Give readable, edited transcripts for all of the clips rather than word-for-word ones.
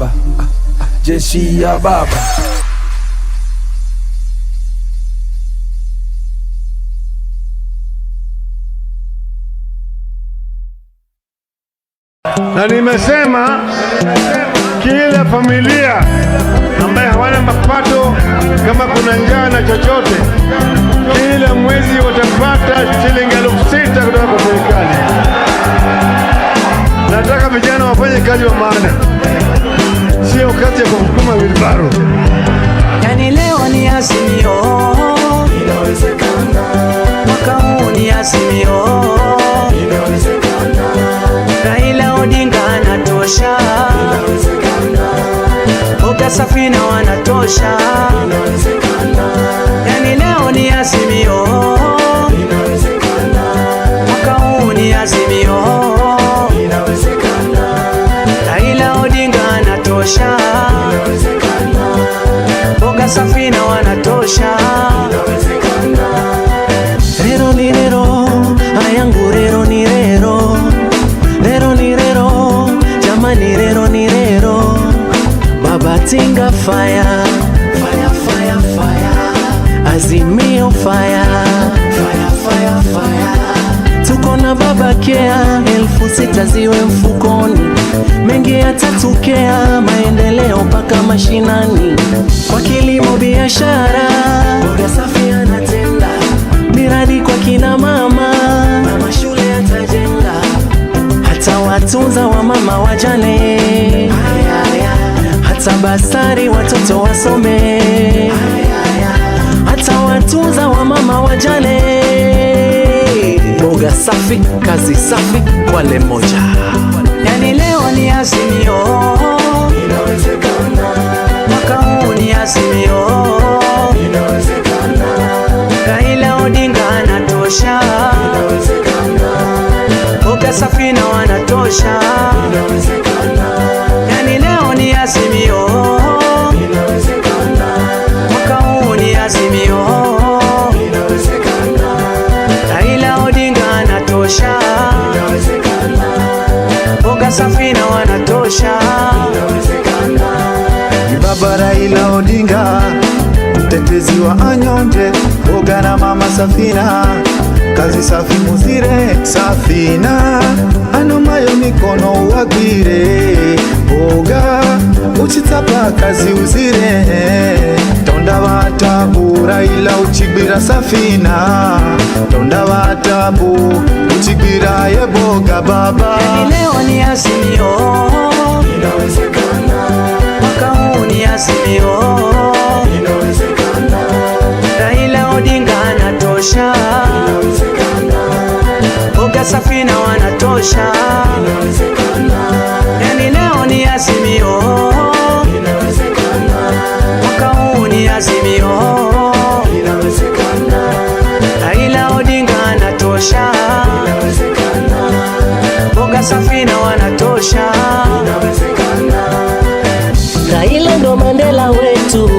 baba, jeshi ya baba. Na nimesema kila familia ambaye hawana mapato, kama kuna njaa na chochote, kila mwezi watapata shilingi 6,000 kutoka kwa serikali. Nataka vijana wafanye kazi wa maana, sio kazi ya kusukuma wilbaro. Yani leo ni azimio, inawezekana. Mwaka huu ni azimio, inawezekana. Raila Odinga anatosha, inawezekana. Boga Safina wanatosha, inawezekana. Yani leo ni azimio, inawezekana. Mwaka huu ni azimio, inawezekana. Raila Odinga anatosha, inawezekana. Boga Safina wanatosha, inawezekana. Rero ni rero, ayangu rero ni rero. Rero ni rero, jamani rero ni rero. Baba Tinga fire, fire, fire, fire. Azimio fire, fire, fire, fire. Tuko na baba Kea, 6,000 ziwe mfukoni. Mengi yatatokea, maendeleo mpaka mashinani. Kwa kilimo biashara, Boga Safi anatenda. Miradi kwa kina mama, na mashule yatajenga. Hata watunza wa mama wajane, hata basari watoto wasome, hata watunza wa mama wajane. Boga Safi, kazi safi kwa lemoja. Yani leo ni azimio, inawezekana. Mwaka huu ni azimio, inawezekana. Raila Odinga anatosha, inawezekana. Boga Safina wanatosha, inawezekana. Yani leo ni azimio, inawezekana. Mwaka huu ni azimio, inawezekana. Raila Odinga anatosha, inawezekana. Boga Safina wanatosha, inawezekana. Baba Raila Odinga, mtetezi wa anyonge. Boga na mama Safina, kazi safi muzire. Safina anomayo mikono uwagwire. Boga uchitapa kazi uzire. Tonda watabu Raila uchigwira Safina. Tonda watabu uchigwira ye Boga baba. Yani leo ni azimio, inawezekana. Mwaka huu ni azimio, inawezekana. Raila Odinga anatosha, inawezekana. Boga Safina wanatosha, inawezekana. Yani leo ni azimio, inawezekana. Mwaka huu ni azimio, inawezekana. Raila Odinga anatosha, inawezekana. Boga Safina wanatosha, inawezekana. Raila ndo Mandela wetu,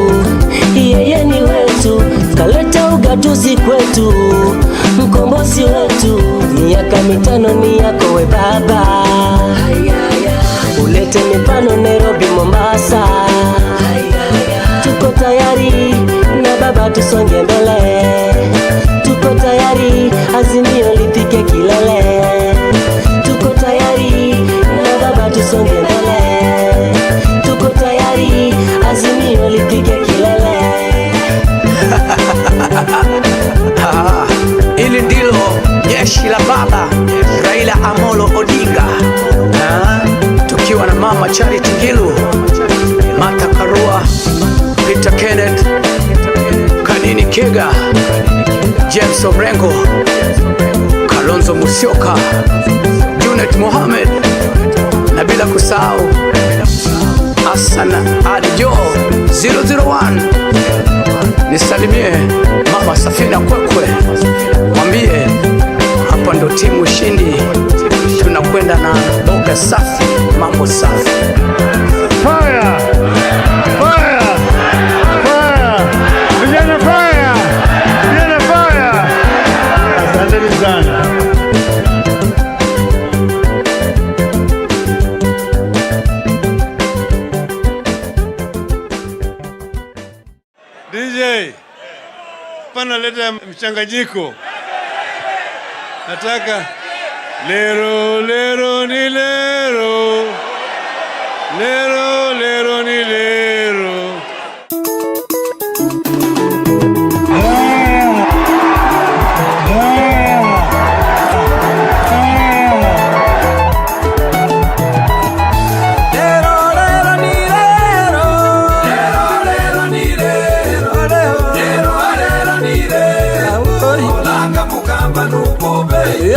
yeye ni wetu. Kaleta ugatuzi kwetu, mkombozi wetu. Miaka 5 ni yako we baba, ulete mipano Nairobi, Mombasa. Tuko tayari na baba, tusonge mbele. Tuko tayari, azimio lipige kilele. Tuko tayari na baba, tusonge mbele. Tuko tayari, azimio lipige kilele. Ili ndilo jeshi la baba Raila Amolo Odinga, tukiwa na mama Charity Ngilu, Martha Karua, Peter Kenneth, Kanini Kega, James Orengo, Kalonzo Musyoka, Junet Mohamed, na bila kusahau Hassan Adjo 001. Nisalimie mama Safina Kwekwe, mwambie hapa ndo timu ushindi. Tunakwenda na Boga Safi, mambo safi. Fire! Fire! Fire! Vijana fire! Vijana fire! Asanteni sana. DJ, pana leta mchanganyiko. Nataka lero lero ni lero, lero lero ni lero.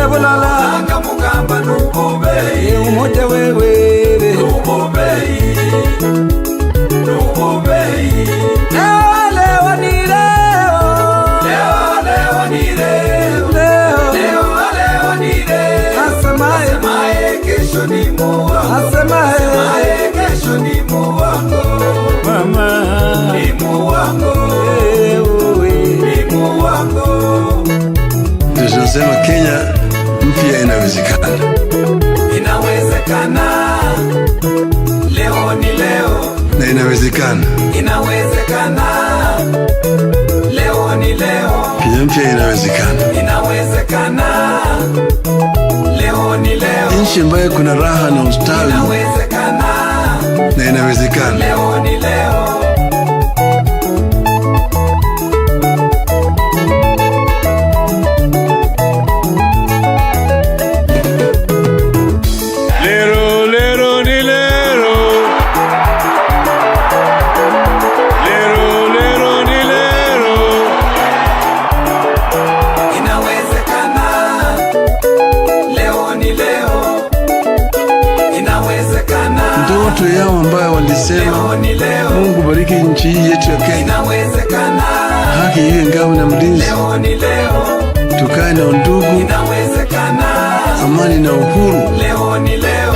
Langa mugamba nubobe umoja wewe nubobe leo ni leo asemaye kesho ni muwango asemaye kesho ni muwango mama ni muwango ni muwango. Tunasema Kenya mpya inawezekana. Inawezekana. Leo ni leo. Na inawezekana. Inawezekana. Leo ni leo. Kenya mpya inawezekana. Inawezekana. Leo ni leo. Nchi ambayo kuna raha na ustawi. Inawezekana. Na inawezekana. Leo ni leo. Ndoto yao ambayo walisema Mungu bariki nchi yetu ya Kenya. Inawezekana. Haki iwe ngao na mlinzi. Leo ni leo. Tukae na undugu. Inawezekana. Amani na uhuru. Leo ni leo.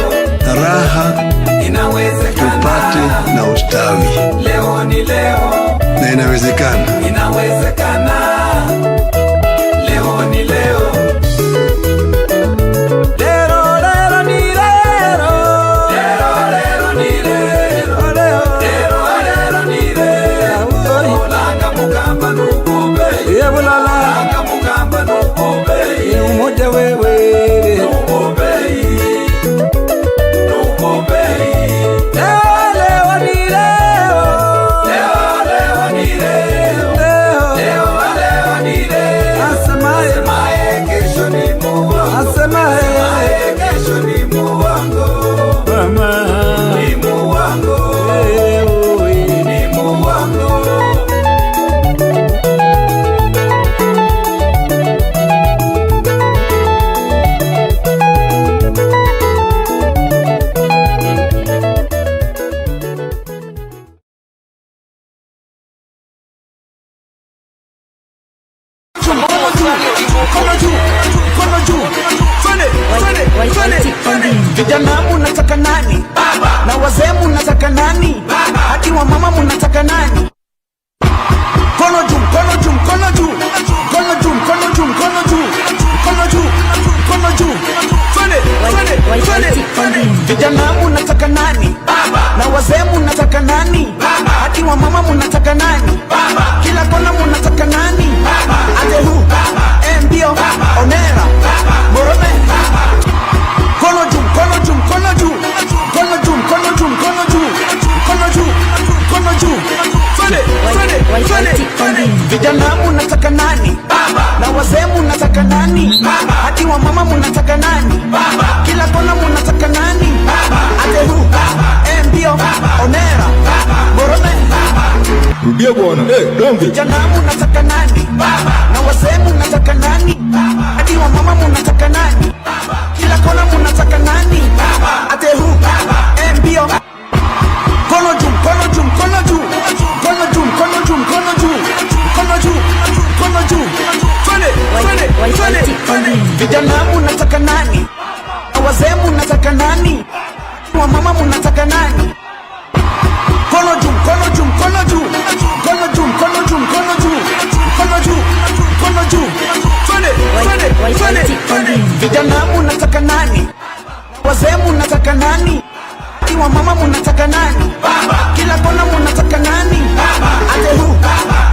Raha. Inawezekana. Tupate na ustawi. Leo ni leo. Na inawezekana. Inawezekana. Leo ni leo. Umoja wewe nubobei leo ni leo leo ni leo asemaye kesho ni muwango asemaye kesho ni muwango mama ni muwango ni muwango. Vijana munataka nani? Baba. Na wazee munataka nani? Baba. Hadi wa mama munataka nani? Kono juu, kono juu, kono juu. Kono juu, kono juu, kono juu. Kono juu, kono juu. Twende. Vijana munataka nani? Baba. Na wazee munataka nani? Baba. Hadi wa mama munataka nani? Baba. Kila kona munataka nani? Baba. Atehu, baba. Mbio, baba. Onera, baba. Morome, baba. Kono juu, kono juu, kono juu. Kono juu, kono juu, kono juu. Kono juu, kono juu. Twende. Vijana munataka nani? Baba. Na wazee munataka nani? Baba. Hadi wa mama munataka nani? Baba. Kila kona munataka nani? Baba. Atehu, baba. Mbio, baba. Onera, baba. Morome, baba. Rudia bwana. Donge. Vijana munataka nani? Baba. Na wazee munataka nani? Baba. Hadi wa mama munataka nani? Baba. Kila kona munataka nani? Baba. Atehu, baba. Mbio. Kono juu, kono juu, kono juu. Kono juu, kono juu, kono juu. Kono juu, kono juu. Twende. Vijana munataka nani? Na wazee munataka nani? Wa mama munataka nani? Kono juu, kono juu, kono juu. Kono juu, kono juu, kono juu. Kono juu, kono juu. Twende. Vijana munataka nani? Wazee munataka nani? Wa mama munataka nani? Baba. Kila kona munataka nani? Baba. Atehu, baba.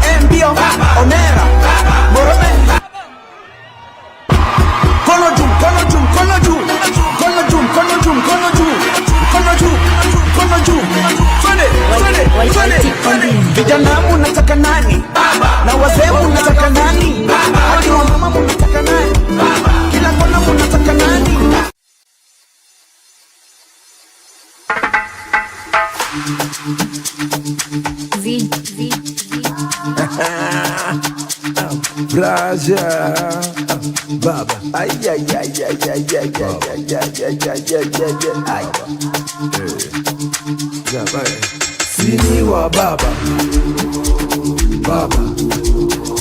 Braja Baba ay ay ay ay ay ay ay ay Sini wa baba Baba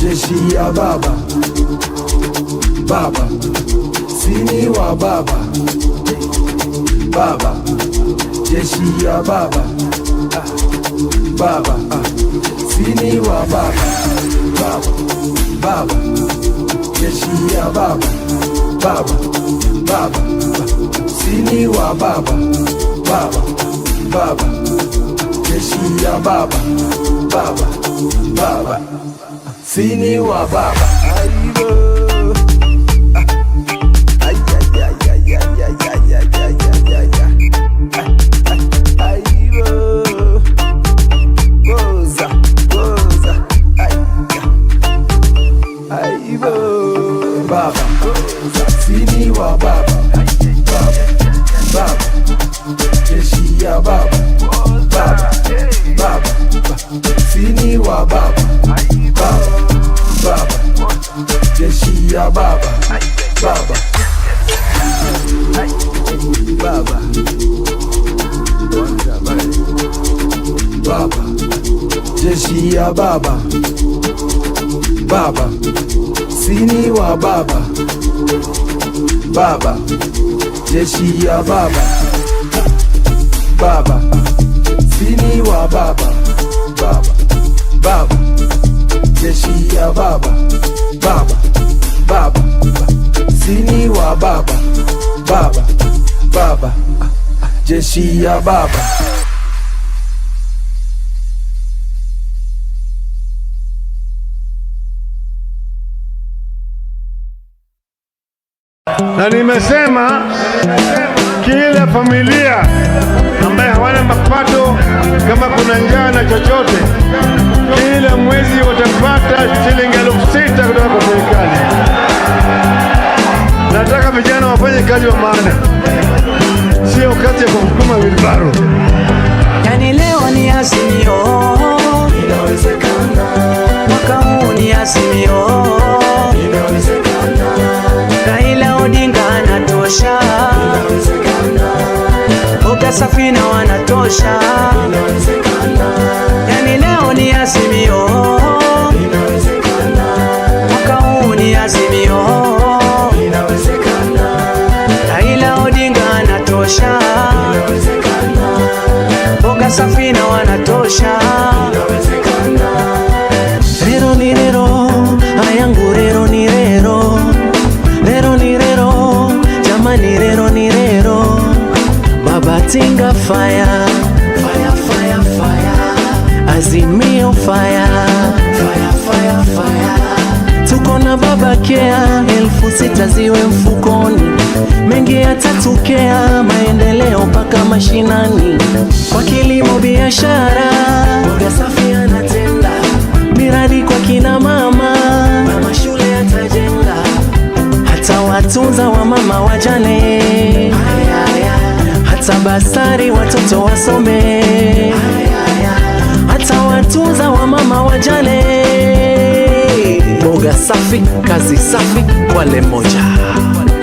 Jeshi ya baba Baba Sini wa baba Baba Jeshi ya baba Baba Sini wa baba Baba Baba Jeshi ya baba Baba Baba Sini wa baba Baba Baba Jeshi ya baba Baba Baba Sini wa baba Jeshi ya baba Baba Sini wa baba Baba Jeshi ya baba Baba Sini wa baba Baba Baba Jeshi ya baba Baba Baba Sini wa baba Baba Baba Jeshi ya baba Na nimesema kila familia ambaye hawana mapato, kama kuna njaa na chochote, kila mwezi watapata shilingi 6,000 kutoka kwa serikali. Nataka vijana wafanye kazi wa maana, sio kazi ya kusukuma wilbaro. Yani leo ni Azimio, inawezekana. Mwaka huu ni Azimio, inawezekana. Raila Odinga anatosha, inawezekana. Boga Safina wanatosha, inawezekana. Yani leo ni Azimio, inawezekana. Mwaka huu ni Azimio, inawezekana. Raila Odinga anatosha, inawezekana. Boga Safina wanatosha, inawezekana. Rero ni rero, ayangu rero ni rero. Rero ni rero, jamani rero ni rero. Baba Tinga fire, fire, fire, fire. Azimio fire, fire, fire, fire. Tuko na baba Kea, 6,000 ziwe mfukoni. Mengi yatatokea, maendeleo mpaka mashinani. Kwa kilimo biashara, Boga Safi anatenda. Miradi kwa kina mama, mama shule atajenga. Hata watunza wa mama wajane, hata basari watoto wasome, hata watunza wa mama wajane. Boga Safi, kazi safi kwa lemoja.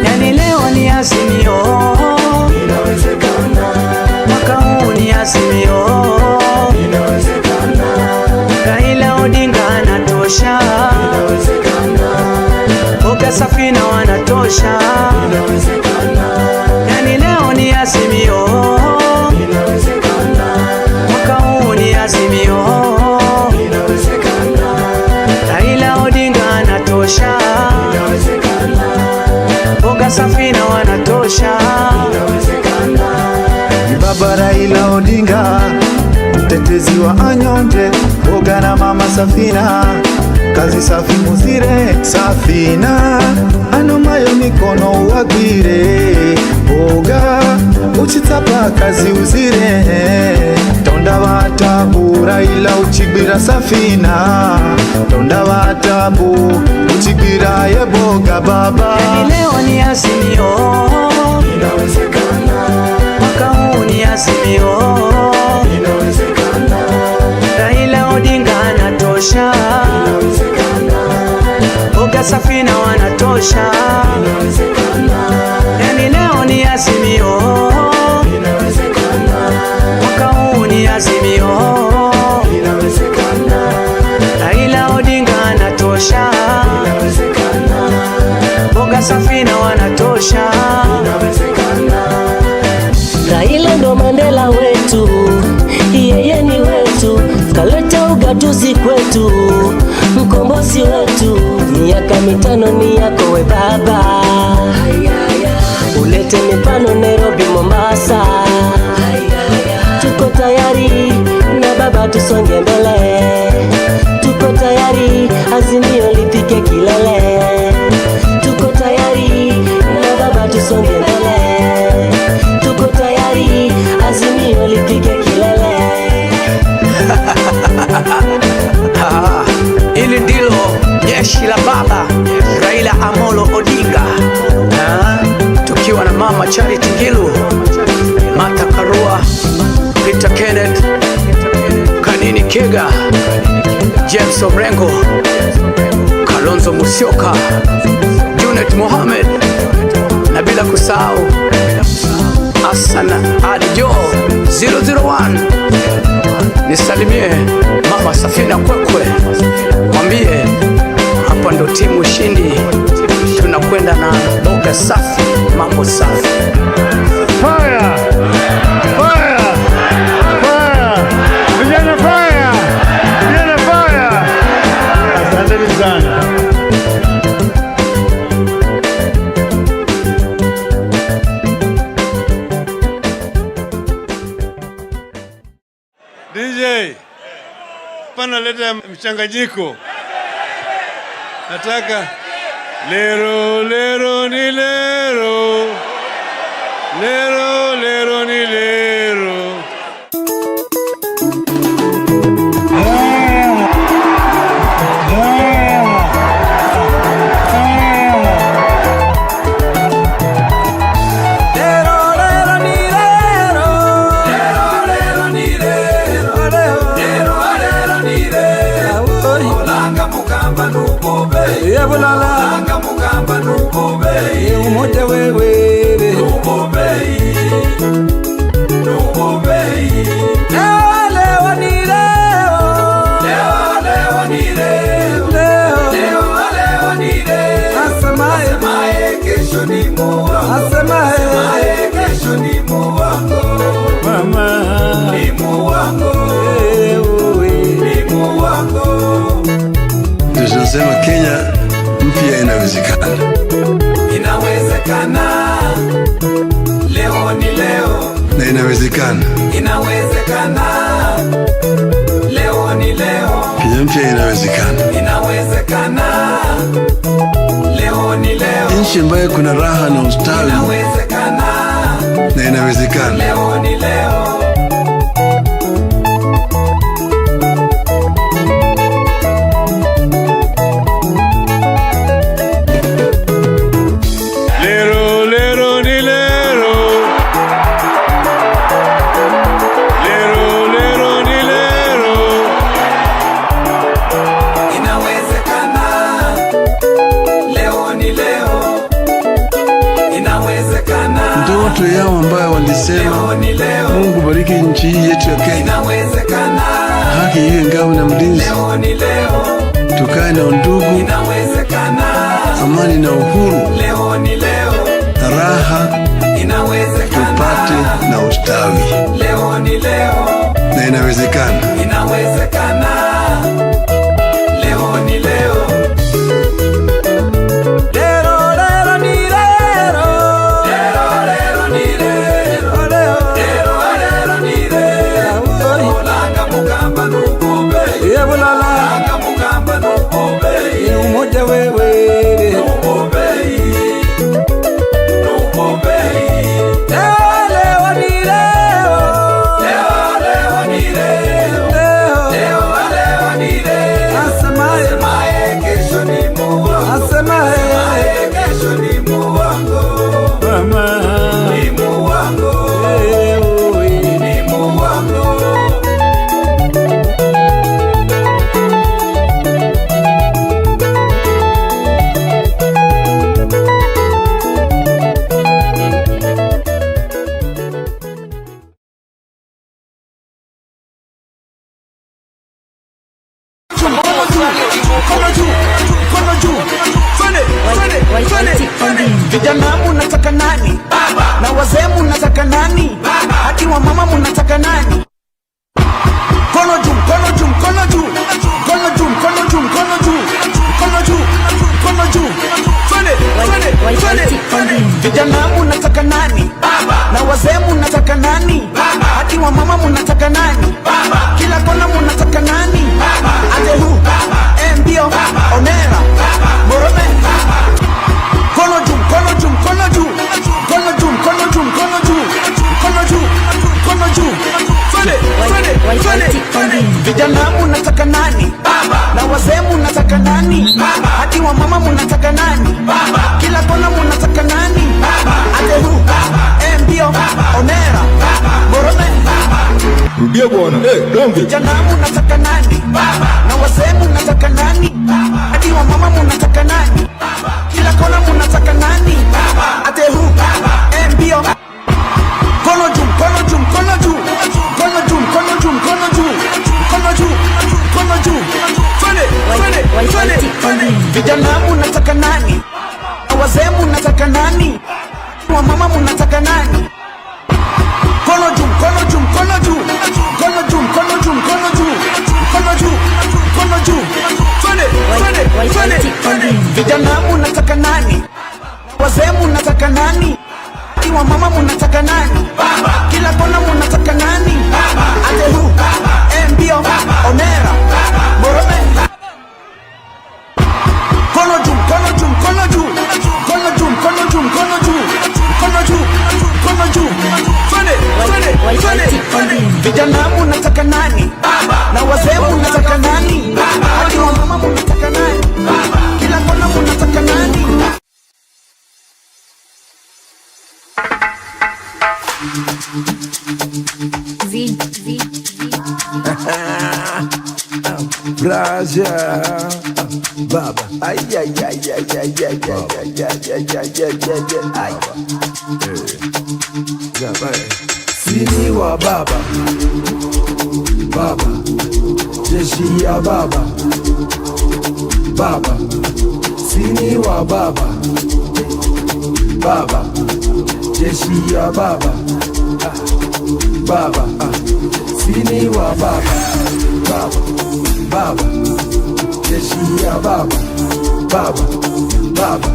Yani leo ni Azimio, inawezekana. Mwaka huu ni Azimio, inawezekana. Raila Odinga anatosha, inawezekana. Boga Safina wanatosha, inawezekana. Yani leo ni Azimio, inawezekana. Mwaka huu ni Azimio, inawezekana. Raila Odinga anatosha, inawezekana. Boga Safina wanatosha, inawezekana. Ni baba Raila Odinga, mtetezi wa anyonge. Boga na mama Safina, kazi safi muzire Safina. Ano mayo mikono uwagwire. Boga uchitapa kazi uzire. Tonda watabu Raila uchigwira Safina. Tonda watabu uchigwira ye Boga baba. Yani leo ni Azimio, inawezekana. Mwaka huu ni Azimio, inawezekana. wanatosha. Yani leo ni azimio, mwaka huu ni azimio. Raila Odinga anatosha, Boga Safina wanatosha. Raila ndo Mandela wetu, yeye ni wetu, kaleta ugatuzi kwetu, mkombozi wetu. Miaka mitano ni yako we baba, ulete mifano Nairobi, Mombasa. Tuko tayari na baba, tusonge mbele. Tuko tayari, azimio lifike kilele. Tuko tayari na baba, tusonge mbele. Tuko tayari, azimio lifike kilele. Ili ndilo jeshi la baba Raila Amolo Odinga, tukiwa na mama Charity Ngilu, Martha Karua, Peter Kenneth, Kanini Kega, James Orengo, Kalonzo Musyoka, Junet Mohamed, na bila kusahau Hassan Adjo 001. Nisalimie mama Safina Kwekwe, mwambie hapa ndo timu ushindi, tunakwenda na Boga safi, mambo safi. Fire! Fire! Fire! Vijana fire! Vijana fire! Asanteni sana. DJ, pana leta mchanganyiko. Nataka lero lero ni lero, lero lero ni lero. Langa mugamba nubobe umote wewe nubobe nubobe leo ni leo leo ni leo leo ni leo asemaye kesho ni muwa asemaye kesho ni muwa mama ni muwa ni muwa. Tunasema Kenya mpya inawezekana. Inawezekana. Leo ni leo. Na inawezekana. Inawezekana. Leo ni leo. Kenya mpya inawezekana. Inawezekana. Leo ni leo. Nchi ambayo kuna raha na ustawi. Inawezekana. Na inawezekana. Leo ni leo. Ndoto yao ambayo walisema Mungu bariki nchi hii yetu ya Kenya, haki iwe ngao na mlinzi, tukae na undugu, amani na uhuru, raha tupate na ustawi. Na inawezekana. Leo ni leo. mkono juu, mkono juu. Vijana munataka nani? Baba. Na wazee munataka nani? Baba. Hadi wa mama munataka nani? Mkono juu, mkono juu, mkono juu. Mkono juu, mkono juu, mkono juu. Mkono juu, mkono juu. Vijana munataka nani? Baba. Na wazee munataka nani? Baba. Hadi wa mama munataka nani? Baba. Kila kona munataka nani? Baba. Atehu, mbio, onera, morome. Mkono juu, mkono juu, mkono juu. Mkono juu, mkono juu, mkono juu. Mkono juu, mkono juu. Vijana munataka nani? Baba. Na wazee munataka nani? Baba. Hadi wa mama munataka nani? Baba. Kila kona munataka nani? Baba. Atehu, mbio, onera, morome. Rudia bwana. Donge. Vijana munataka nani? Baba. Na wazee munataka nani? Baba. Hadi wa mama munataka nani? Baba. Kila kona munataka nani? Baba. Atehu, mbio. Mkono juu, mkono juu, mkono juu. Mkono juu, mkono juu, mkono juu. Mkono juu, mkono juu. Vijana munataka nani? Na wazee munataka nani? Wa mama munataka nani? Mkono juu, mkono juu, mkono juu. Mkono juu, mkono juu, mkono juu. Mkono juu, mkono juu. Vijana munataka nani? Wazee munataka nani? Wa mama munataka nani? Baba. Kila kona munataka nani? Baba. Atehu, mbio, onera, morome. Mkono juu, mkono juu, mkono juu. Mkono juu, mkono juu, mkono juu. Mkono juu, mkono juu. Vijana munataka nani? Baba. Na wazee munataka nani? Baba. Hadi wa mama munataka nani? Baba. Kila kona munataka nani? Braja, baba, ay ay ay ay ay ay ay ay. Baba, sini wa baba, baba, jeshi ya baba, baba, sini wa baba, baba, jeshi ya baba, baba, sini wa baba, baba, baba, jeshi ya baba, baba, baba,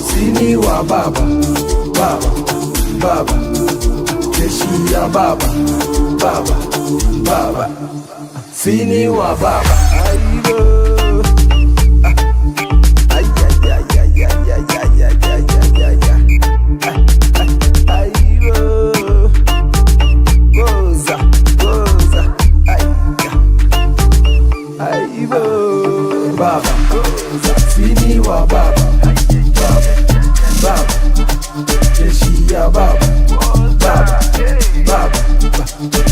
sini wa baba, baba, baba, jeshi ya baba, baba, baba, sini wa baba. Sini wa baba, baba, baba, jeshi ya baba, baba, baba,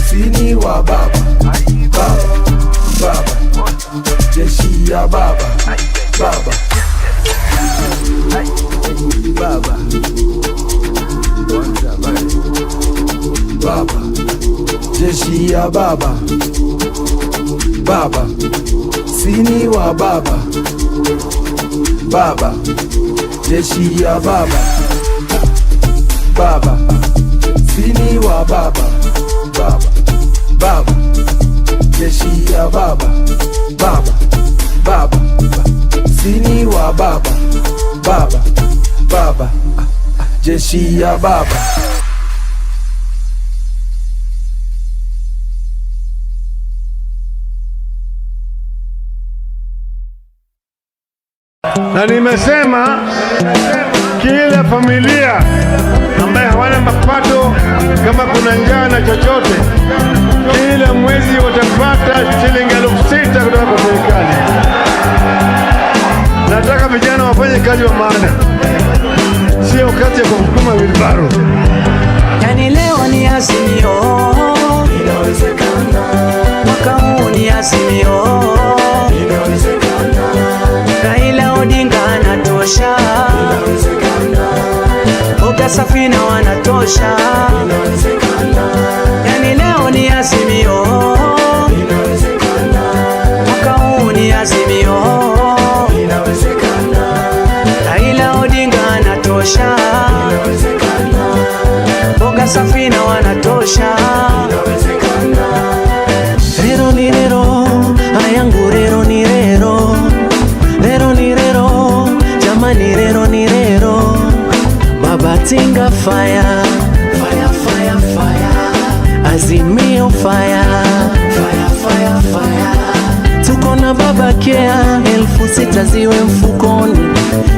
sini wa baba, baba, baba, jeshi ya baba, baba, baba, baba, jeshi ya baba, baba, sini wa baba, baba, jeshi ya baba, baba, sini wa baba, baba, baba, jeshi ya baba, baba, baba, sini wa baba, baba, baba, jeshi ya baba. Na nimesema kila familia ambaye hawana mapato, kama kuna njaa na chochote, kila mwezi watapata shilingi 6,000 kutoka kwa serikali. Nataka vijana wafanye kazi wa maana, sio kazi ya kusukuma wilbaro. Yani leo ni azimio, inawezekana. Mwaka huu ni azimio, inawezekana. Raila Odinga anatosha, inawezekana. Boga Safina wanatosha, inawezekana. Yani leo ni azimio, inawezekana. Mwaka huu ni azimio, ni rero, ayangu rero ni rero. Rero ni rero, jamani rero ni rero. Baba tinga fire, fire, fire, fire. Azimio fire, fire, fire, fire. Tuko na baba kea, 6,000 ziwe mfukoni.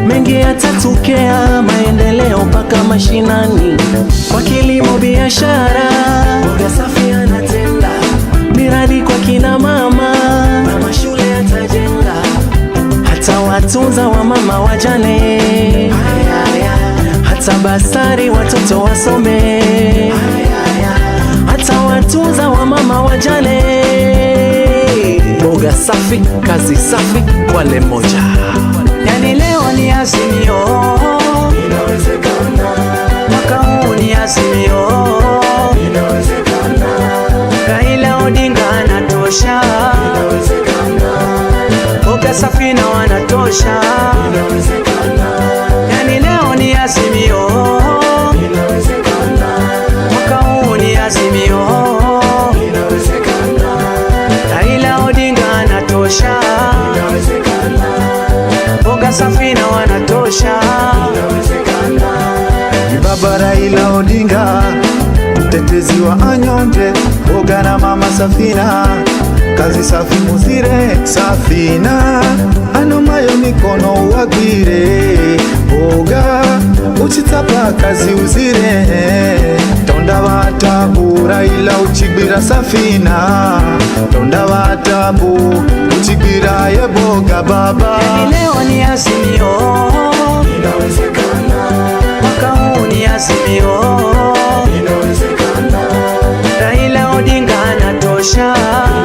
Mengi yatatokea, maendeleo mpaka mashinani. Kwa kilimo biashara, mboga safi anatenda. Miradi kwa kina mama, na mashule yatajenga. Hata watunza wa mama wajane, hata basari watoto wasome. Hata watunza wa mama wajane. Mboga safi, kazi safi, wale moja. Yani leo ni azimio, inawezekana. Mwaka huu ni azimio, inawezekana. Raila Odinga anatosha, inawezekana. Mboga safi na wanatosha, inawezekana. Yani leo ni azimio, inawezekana. Mwaka huu ni azimio, inawezekana. Raila Odinga anatosha, inawezekana. Mboga safi na wanatosha, inawezekana. Baba Raila Odinga, mtetezi wa anyonge, mboga na mama Safina, kazi safi muzire Safina, anomayo mikono wagwire, mboga uchitapa kazi uzire, tonda watabu Raila uchigwira Safina, tonda watabu uchigwira ye boga baba. Yani leo ni azimio, inawezekana. Mwaka huu ni azimio, inawezekana. Raila Odinga anatosha,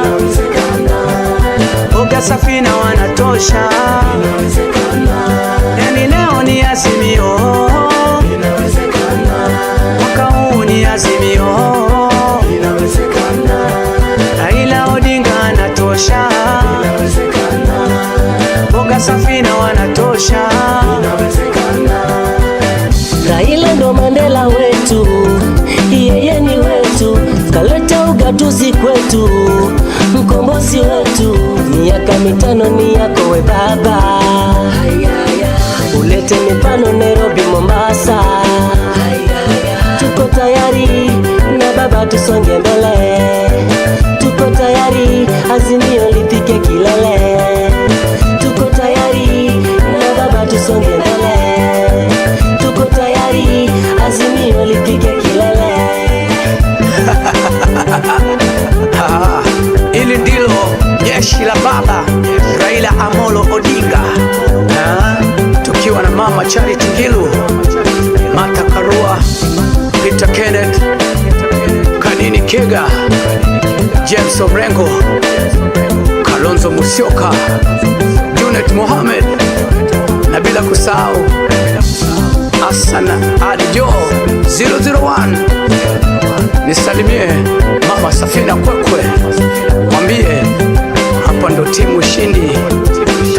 inawezekana. Mboga safi na wanatosha, inawezekana. Yani leo ni azimio, inawezekana. Mwaka huu ni azimio, inawezekana. Raila Odinga anatosha, inawezekana. Mboga safi na wanatosha, inawezekana. Raila ndo Mandela wetu, yeye ni wetu, kaleta ugatuzi kwetu, mkombozi wetu. Miaka 5 ni yako we baba, ulete mifano Nairobi, Mombasa. Tuko tayari na baba, tusonge mbele. Tuko tayari, azimio lifike kilele. Tuko tayari na baba, tusonge mbele. Tuko tayari, azimio lifike kilele. Ili ndilo jeshi la baba Raila Amolo Odinga, tukiwa na mama Charity Ngilu, Martha Karua, Peter Kenneth, Kanini Kega, James Orengo, Kalonzo Musyoka, Junet Mohamed, na bila kusahau Hassan Adjo 001. Nisalimie mama Safina Kwekwe, mwambie hapa ndo timu ushindi,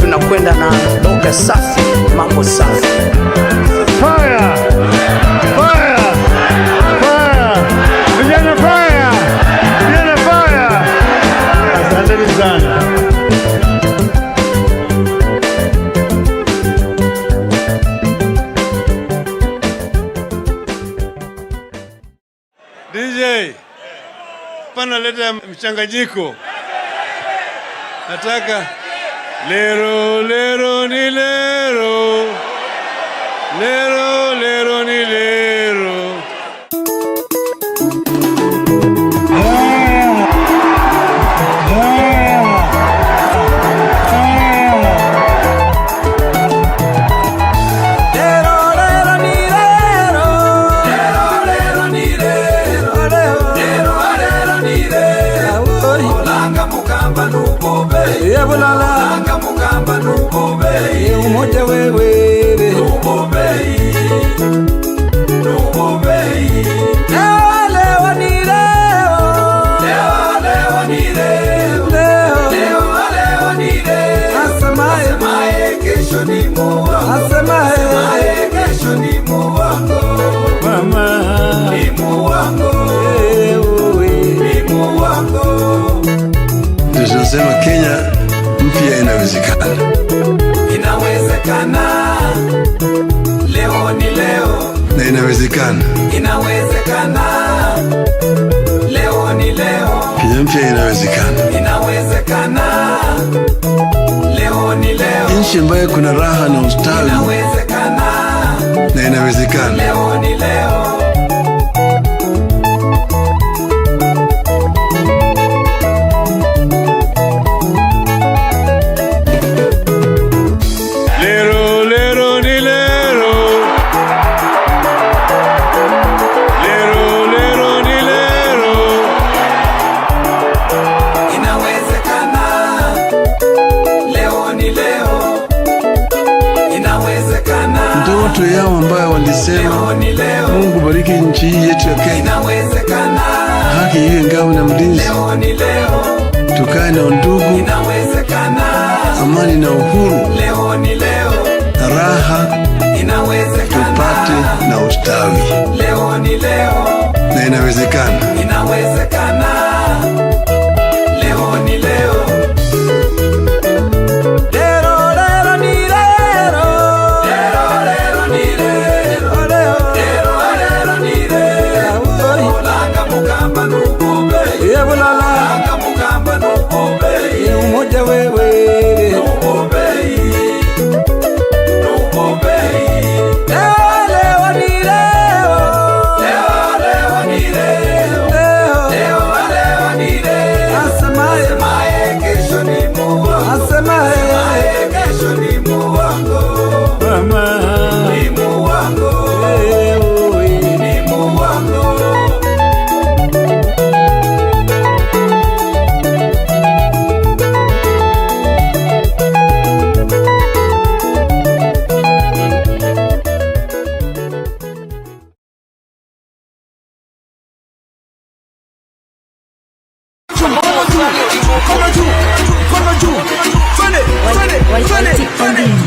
tunakwenda na mboga safi, mambo safi. Fire! Fire! Fire! Vijana fire! Vijana fire! Asanteni sana. DJ, pana leta mchanganyiko. Nataka lero lero ni lero, lero lero ni lero. Langa mugamba nubobe, umoja wewe nubobe, nubobe. Leo ni leo, leo ni leo, leo ni leo. Asemaye kesho ni Mungu, asemaye kesho ni Mungu, mama ni Mungu, ni Mungu. tunasema Kenya mpya inawezekana. Inawezekana. Leo ni leo. Na inawezekana. Inawezekana. Leo ni leo. Kenya mpya inawezekana. Inawezekana. Leo ni leo. Nchi ambayo kuna raha na ustawi. Inawezekana. Na inawezekana. Leo ni leo. Ndoto yao ambayo walisema Mungu bariki nchi hii yetu ya Kenya, haki iwe ngao na mlinzi, tukae na undugu, amani na uhuru, raha tupate na ustawi. Na inawezekana. Leo ni leo.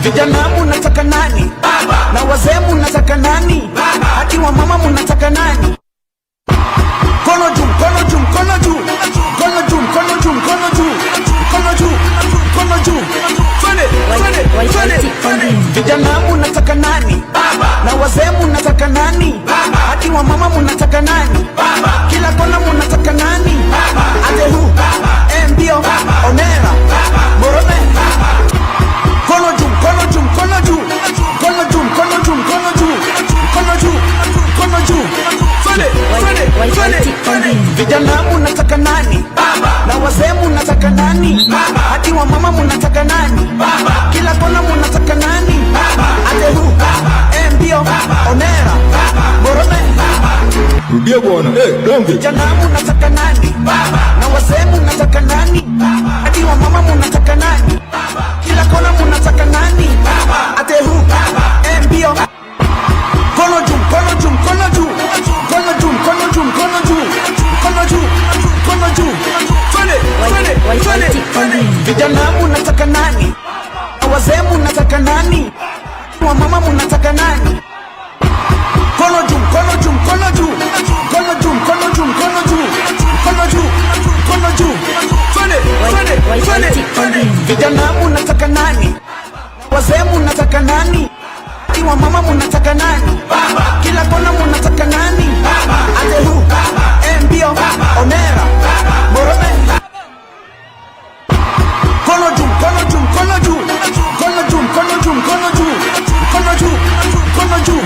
Vijana munataka nani? Baba. Na wazee munataka nani? Baba. Hadi wa mama munataka nani? Kono juu, kono juu, kono juu. Kono juu, kono juu, kono juu. Kono juu, kono juu. Twende. Vijana munataka nani? Baba. Na wazee munataka nani? Baba. Hadi wa mama munataka nani? Baba. Kila kona munataka nani? Baba. Atehu, baba. Mbio, baba. Onera, baba. Morome, baba. Kono juu, kono juu, kono juu. Kono juu, kono juu, kono juu. Kono juu, kono juu. Twende. Vijana munataka nani? Baba. Na wazee munataka nani? Baba. Hadi wa mama munataka nani? Baba. Kila kona munataka nani? Baba. Atehu, baba. Mbio, baba. Onera, baba. Morome, baba. Rudia bwana. Donge. Vijana munataka nani? Baba. Na wazee munataka nani? Baba. Hadi wa mama munataka nani? Baba. Kila kona munataka nani? Baba. Atehu, baba. Mbio. Kono juu, kono juu, kono juu. Kono juu, kono juu, kono juu. Kono juu, kono juu. Twende. Vijana munataka nani? Na wazee munataka nani? Wa mama munataka nani? Kono juu, kono juu, kono juu. Kono juu, kono juu, kono juu. Kono juu, kono juu. Twende. Vijana munataka nani? Wazee munataka nani? Wa mama munataka nani? Baba. Kila kona munataka nani? Baba. Atehu, baba. Mbio, baba. Onera, baba. Morome. Kono juu, kono juu, kono juu. Kono juu, kono juu, kono juu. Kono juu, kono juu.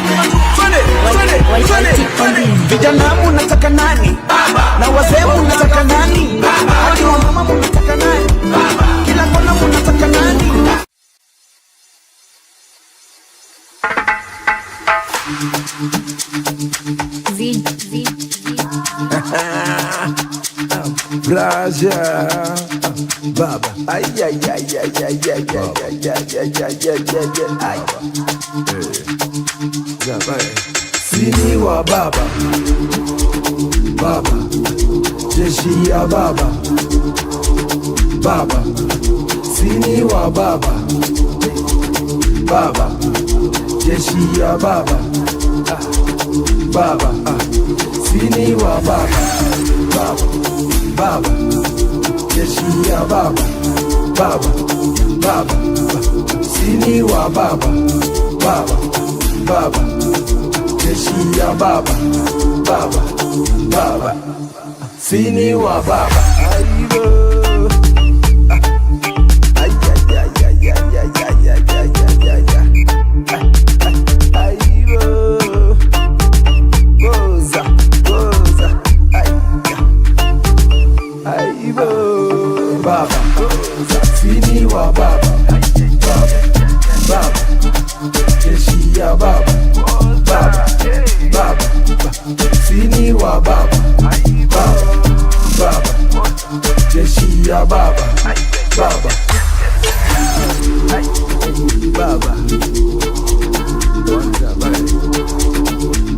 Twende. Vijana munataka nani? Baba. Na wazee munataka nani? Baba. Hadi wa mama munataka nani? Baba. Kila kona munataka nani? Braja, baba, ay, sini wa baba, baba, jeshi ya baba, baba, sini wa baba, baba, jeshi ya baba, baba, sini wa baba, baba, baba, jeshi ya baba, baba, baba, sini wa baba, baba, baba, jeshi ya baba, baba, baba, sini wa baba. Sini wa baba, baba, baba, jeshi ya baba, baba, baba, sini wa baba, baba, baba, jeshi ya baba, baba, baba,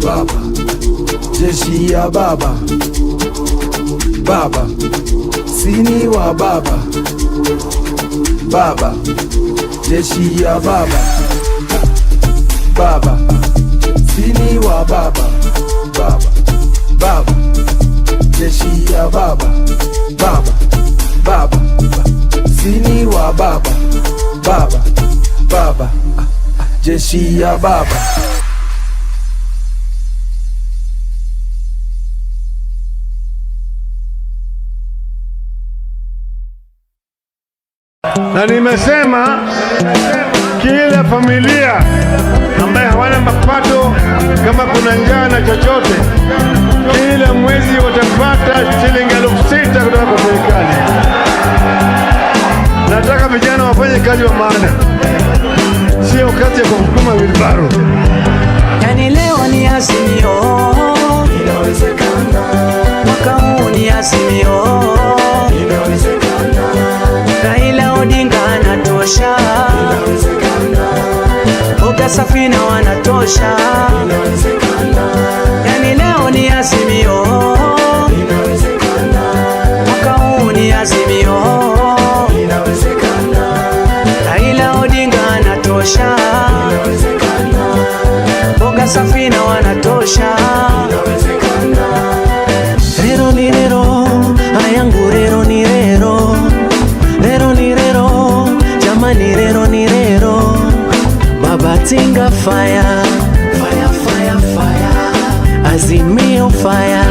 baba, jeshi ya baba, baba, sini wa baba, baba, jeshi ya baba, baba, sini wa baba, baba, baba, jeshi ya baba, baba, baba, sini wa baba, baba, baba, jeshi ya baba. Na nimesema kila familia ambaye hawana mapato, kama kuna njaa na chochote, kila mwezi watapata shilingi 6,000 kutoka kwa serikali. Nataka vijana wafanye kazi wa maana, sio kazi ya kusukuma wilbaro. Yani leo ni Azimio, inawezekana. Mwaka huu ni Azimio, inawezekana. Raila Odinga anatosha, inawezekana. Boga Safina wanatosha, inawezekana. Yani leo ni Azimio, inawezekana. Mwaka huu ni Azimio, inawezekana. Raila Odinga anatosha, inawezekana. Boga Safina wanatosha, inawezekana. Rero ni rero, ayangu rero ni rero. Rero ni rero, jamani rero ni rero. Baba Tinga fire, fire, fire, fire. Azimio fire,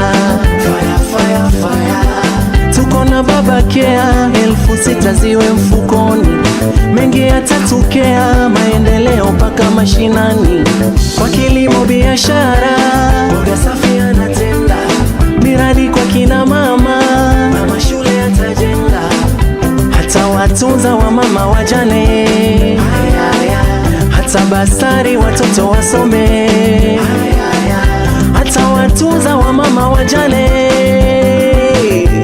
fire, fire, fire. Tuko na baba Kea, 6,000 ziwe mfukoni. Mengi yatatokea, maendeleo mpaka mashinani. Kwa kilimo biashara, Boga Safi anatenda. Miradi kwa kina mama, mama shule yatajenga. Hata watunza wa mama wajane, hata basari watoto wasome, hata watunza wa mama wajane.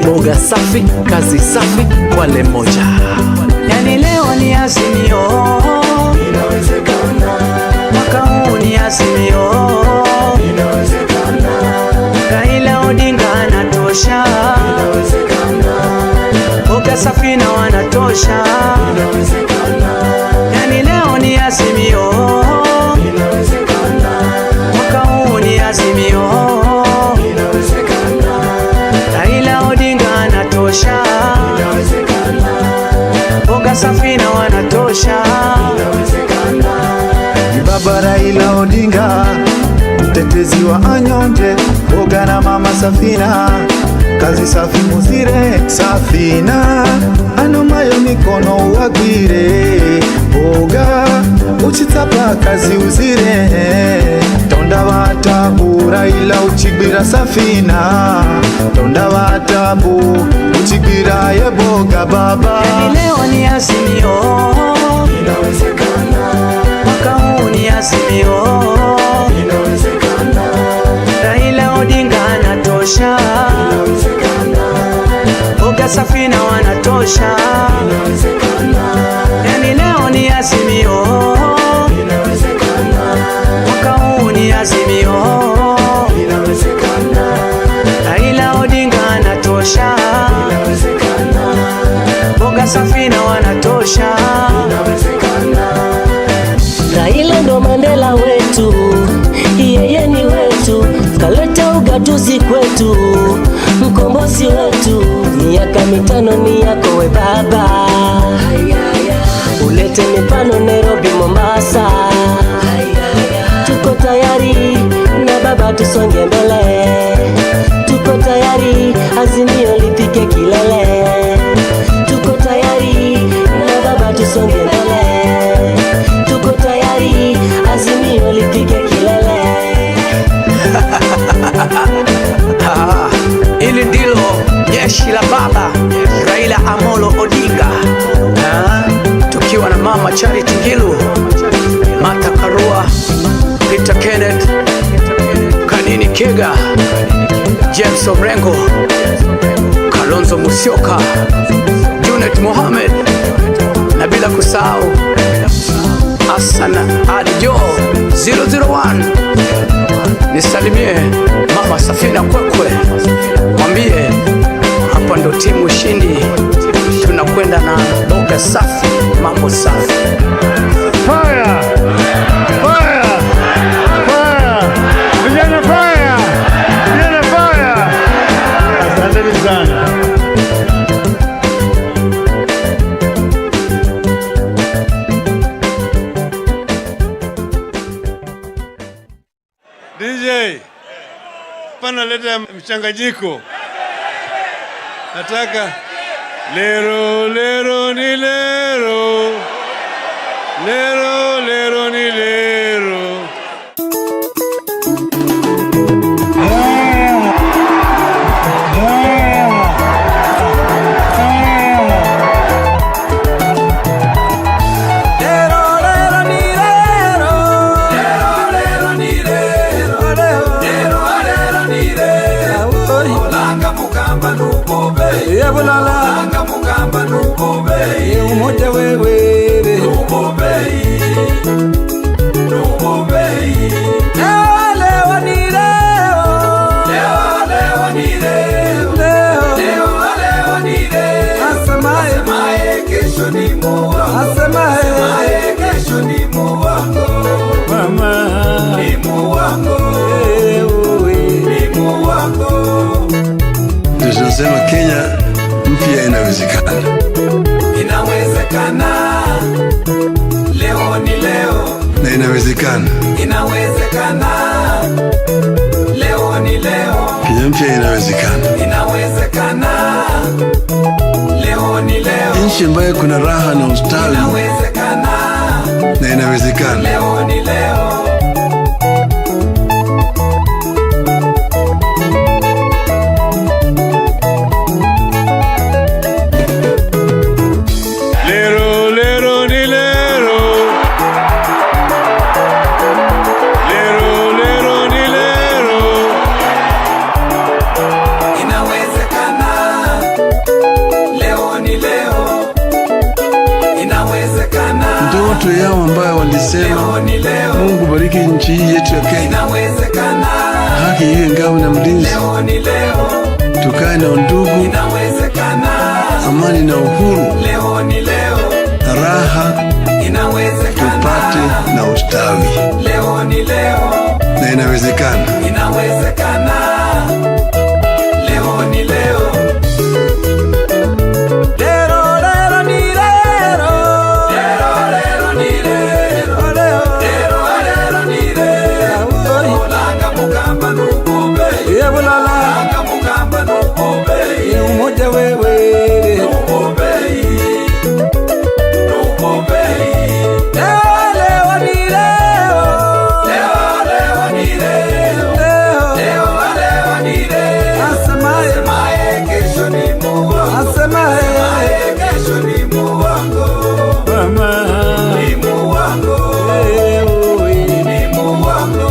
Boga Safi, kazi safi, wale moja. Yani leo ni Azimio, inawezekana. Mwaka huu ni Azimio, inawezekana. Raila Odinga anatosha, inawezekana. Boga Safina wanatosha, inawezekana. Yani leo ni Azimio, inawezekana. Mwaka huu ni Azimio, inawezekana. Raila Odinga anatosha, inawezekana. Boga Safina wanatosha, inawezekana. Baba Raila Odinga, mtetezi wa anyonge, Boga na mama Safina, kazi safi muzire Safina, anomayo mikono uwagwire. Boga uchitapa kazi uzire, tonda watabu Raila uchigbira Safina, tonda watabu uchigbira ye Boga baba. Yani leo ni Azimio, inawezekana. Mwaka huu ni Azimio, inawezekana. Raila Odinga anatosha, inawezekana. Boga Safina wanatosha, inawezekana. Yani leo ni Azimio, inawezekana. Mwaka huu ni Azimio, inawezekana. Raila Odinga anatosha, inawezekana. Boga Safina wanatosha, inawezekana. Raila ndo Mandela wetu, yeye ni wetu, kaleta ugatuzi kwetu, mkombozi wetu, miaka mitano ni yako we baba. Ulete mifano Nairobi, Mombasa. Tuko tayari na baba, tusonge mbele. Tuko tayari Azimio lifike kilele. Tuko tayari na baba, tusonge mbele. Tuko tayari Azimio lifike kilele. Ili ndilo jeshi la baba Raila Amolo Odinga, tukiwa na mama Charity Ngilu, Martha Karua, Peter Kenneth, Kanini Kega, James Orengo, Kalonzo Musyoka, Junet Mohamed, na bila kusahau Hassan Adjo 001. Nisalimie mama Safina Kwekwe, mwambie hapa ndo timu shindi, tunakwenda na boga safi, mambo safi. Fire! Fire! Fire! Vijana fire! Vijana fire! Asanteni sana. DJ, pana leta mchanganyiko. Nataka lero lero ni lero, lero lero ni lero. Langa mugamba nubobe umoja wewe nubobe nubobe leo ni leo leo ni leo leo ni leo asemaye kesho ni Mungu asemaye kesho ni Mungu mama ni Mungu ni Mungu. Tunasema Kenya mpya inawezekana. Inawezekana. Leo ni leo. Na inawezekana. Inawezekana. Leo ni leo. Kenya mpya inawezekana. Inawezekana. Leo ni leo. Nchi ambayo kuna raha na ustawi. Inawezekana. Na inawezekana. Leo ni leo. Ndoto yao ambayo walisema Mungu bariki nchi hii yetu ya Kenya, haki iwe ngao na mlinzi, tukae na undugu, amani na uhuru, raha tupate na ustawi. Na inawezekana. Leo ni leo. Umoja wewe nubobe nubobe leo ni leo leo ni leo leo ni leo asemaye kesho ni Mungu asemaye kesho ni Mungu mama ni Mungu ni Mungu.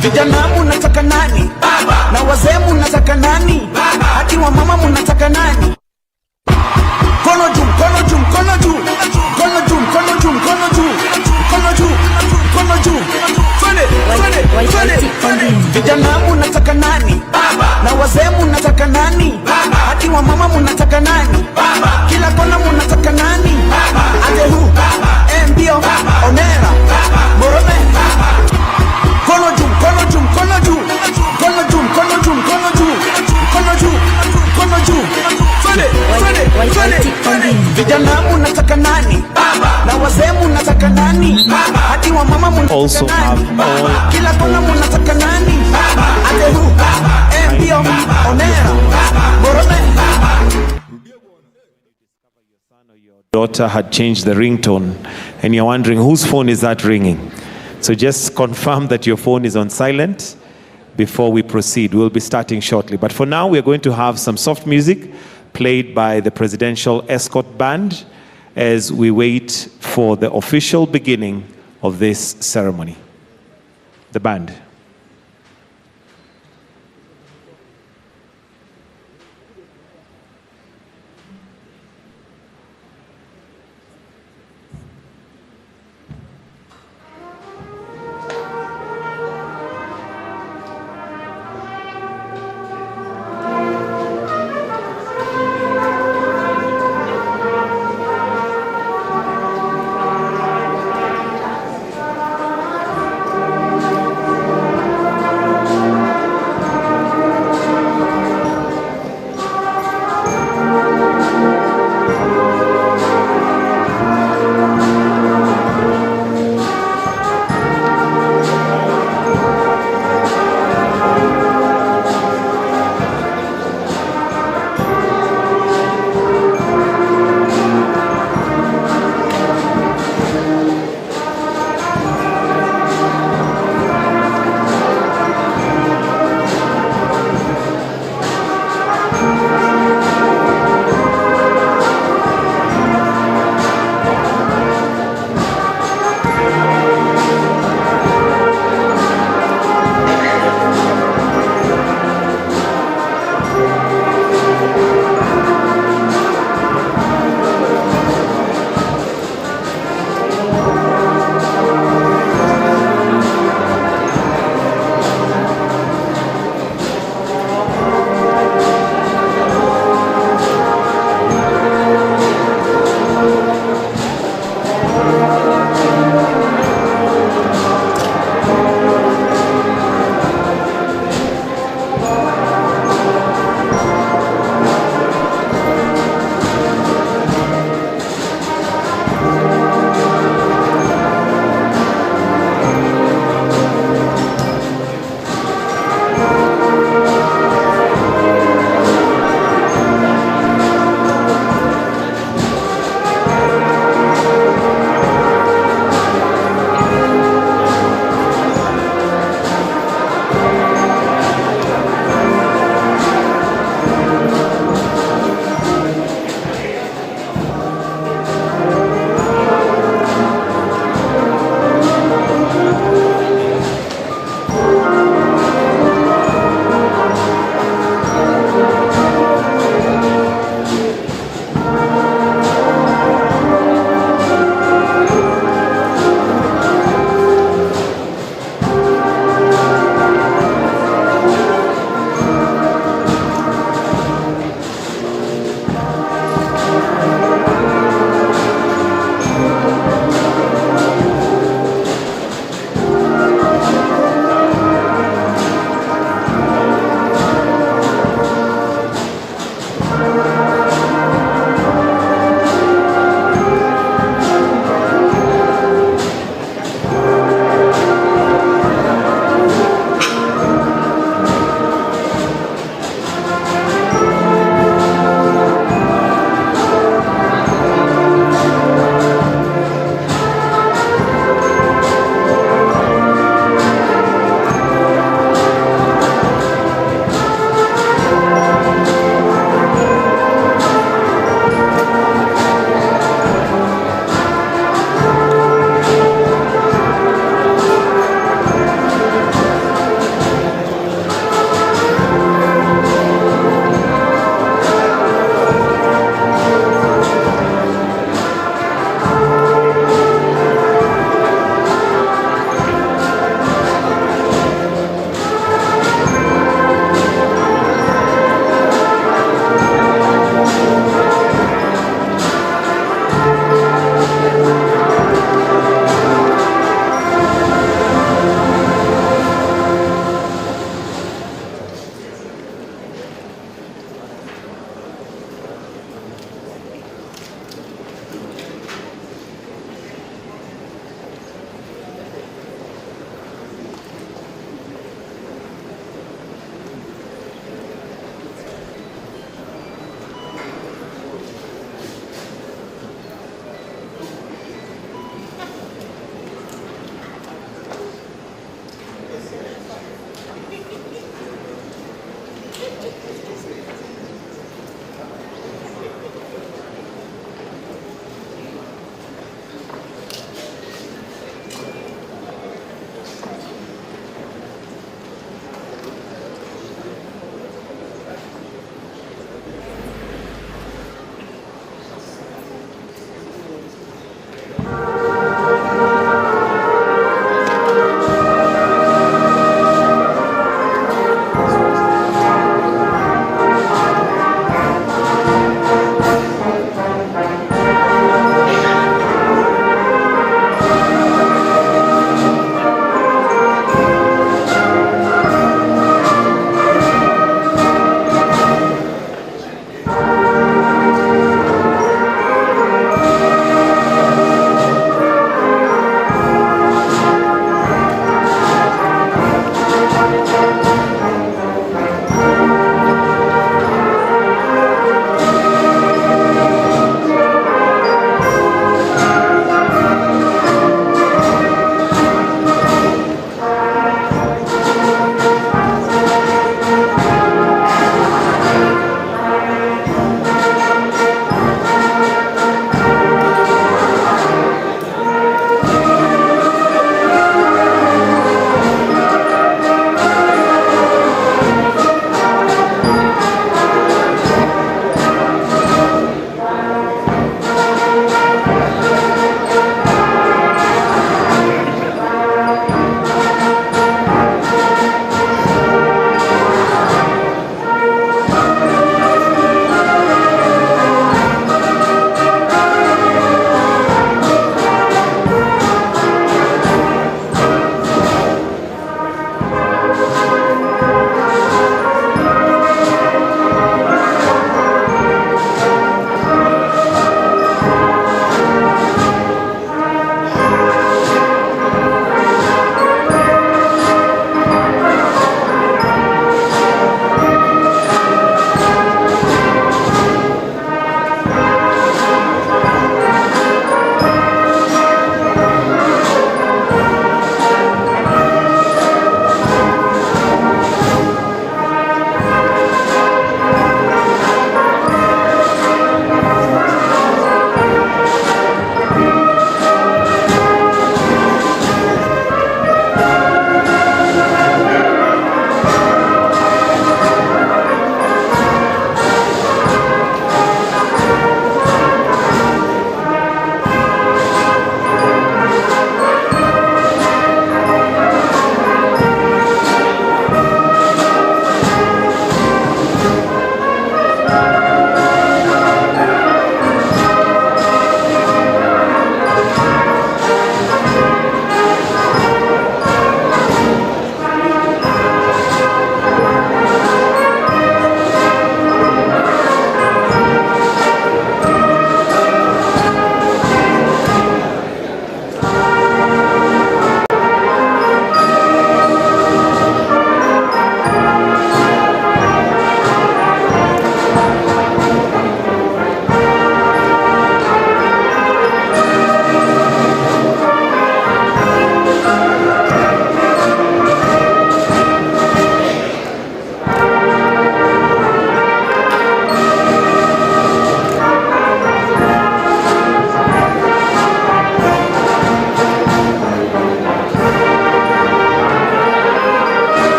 Vijana munataka nani? Baba. Na wazee munataka nani? Baba. Hadi wa mama munataka nani? Kono juu, kono juu, kono juu. Kono juu, kono juu, kono juu. Kono juu, kono juu, twende, vijana munataka nani? Na wazee munataka nani? Hadi wa mama munataka nani? Kila kona munataka nani? Ate hu, mbio, onera, morome. Kono juu, kono juu, kono juu, kono juu, kono juu, kono juu, kono juu, kono juu, twende. Vijana munataka nani? Na wazee munataka nani? Hadi wa mama munataka nani? Kila kona munataka nani? Ate hu, mbio, onera, morome. Daughter had changed the ringtone and you're wondering whose phone is that ringing. So just confirm that your phone is on silent before we proceed. We'll be starting shortly. But for now, we're going to have some soft music played by the Presidential Escort Band as we wait for the official beginning of this ceremony. The band.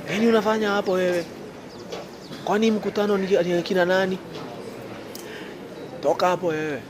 Nini unafanya hapo wewe? Kwani mkutano ni kina nani? Toka hapo wewe.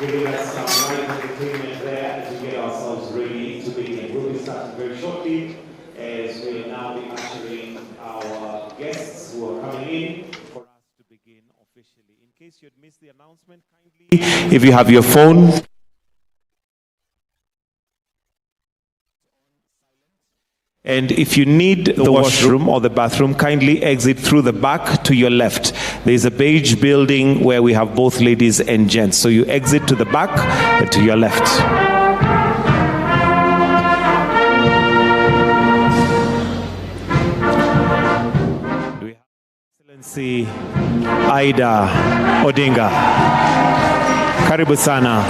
giving us some light entertainment there as we get ourselves ready to begin. We'll be starting very shortly as we'll now be ushering our guests who are coming in for us to begin officially. In case you had missed the announcement, kindly, if you have your phone, and if you need the washroom or the bathroom, kindly exit through the back to your left. There's a beige building where we have both ladies and gents. So you exit to the back and to your left. Do we have Excellency Aida Odinga? Karibu sana.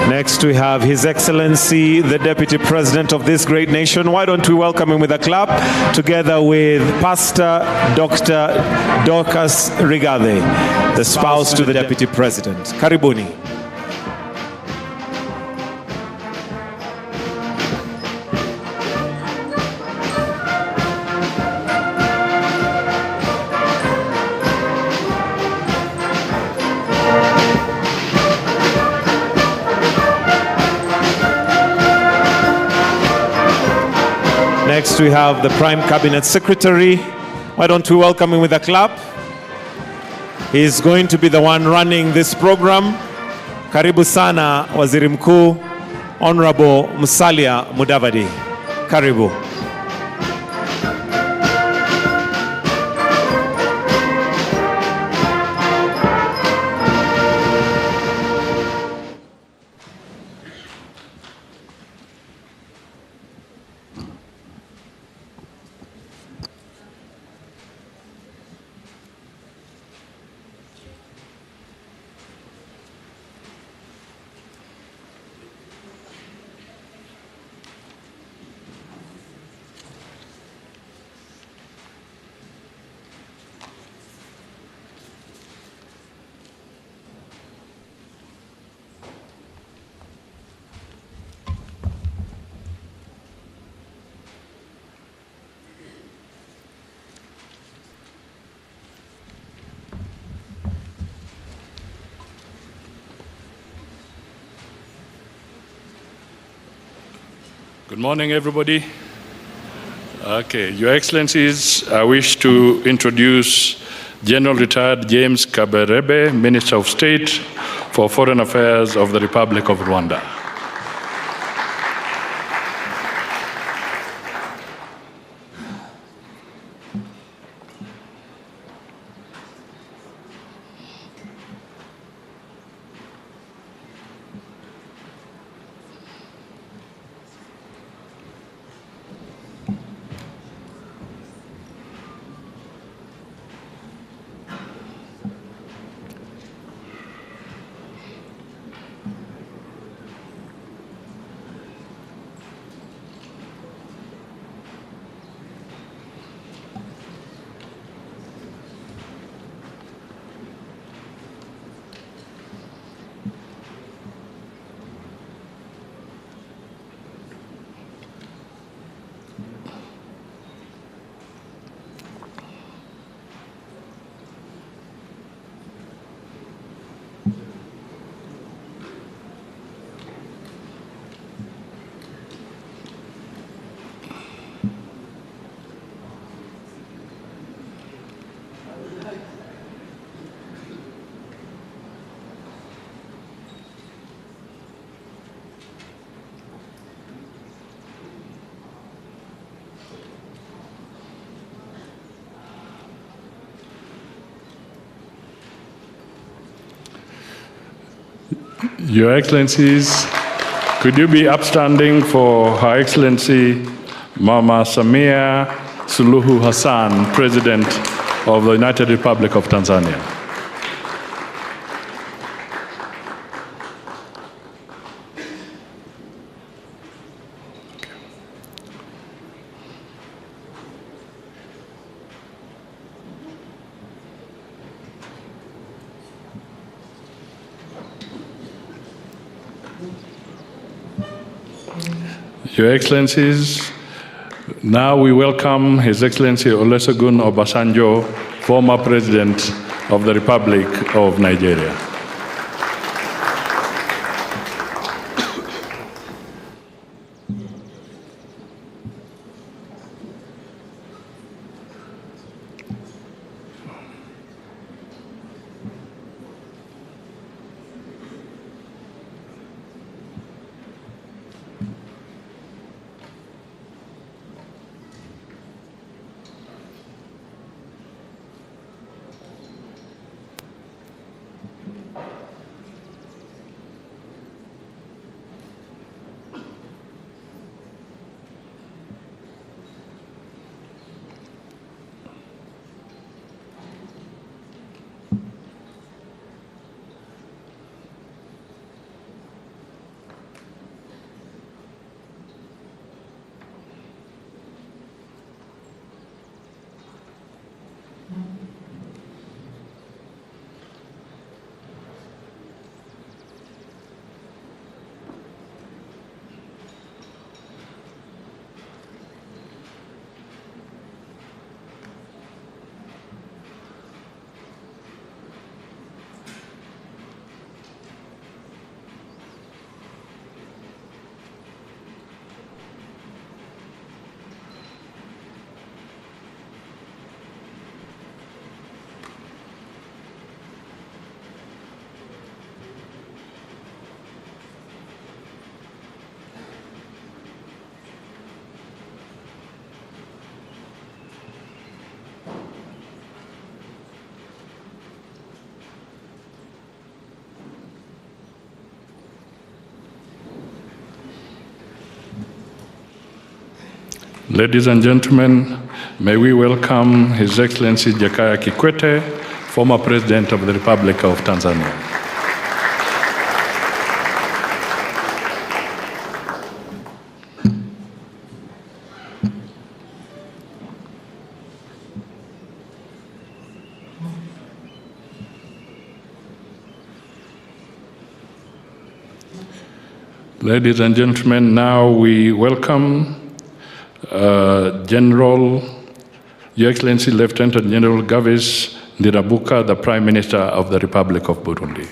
Next we have His Excellency, the Deputy President of this great nation. Why don't we welcome him with a clap, together with Pastor Dr. Dorcas Rigathi, the spouse to the Deputy President. Karibuni. Next we have the Prime Cabinet Secretary. Why don't we welcome him with a clap? He's going to be the one running this program. Karibu sana Waziri Mkuu, Honorable Musalia Mudavadi. Karibu. Good morning, everybody. Okay, Your Excellencies, I wish to introduce General Retired James Kabarebe, Minister of State for Foreign Affairs of the Republic of Rwanda. Your Excellencies, could you be upstanding for Her Excellency Mama Samia Suluhu Hassan, President of the United Republic of Tanzania? Your Excellencies, now we welcome His Excellency Olusegun Obasanjo, former President of the Republic of Nigeria. Ladies and gentlemen, may we welcome His Excellency Jakaya Kikwete, former President of the Republic of Tanzania. Ladies and gentlemen, now we welcome Your Excellency Lieutenant General Gavis Ndirabuka, the Prime Minister of the Republic of Burundi.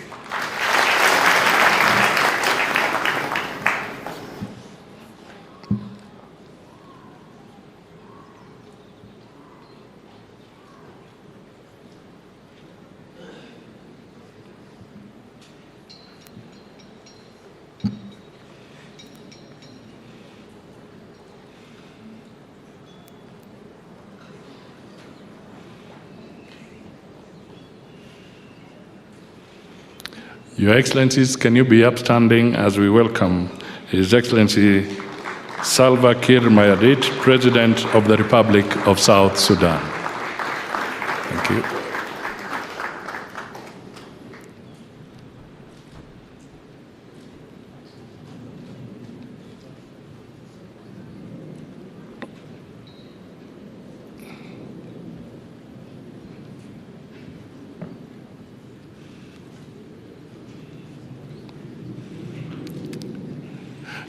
Your Excellencies, can you be upstanding as we welcome His Excellency Salva Kiir Mayardit, President of the Republic of South Sudan. Thank you.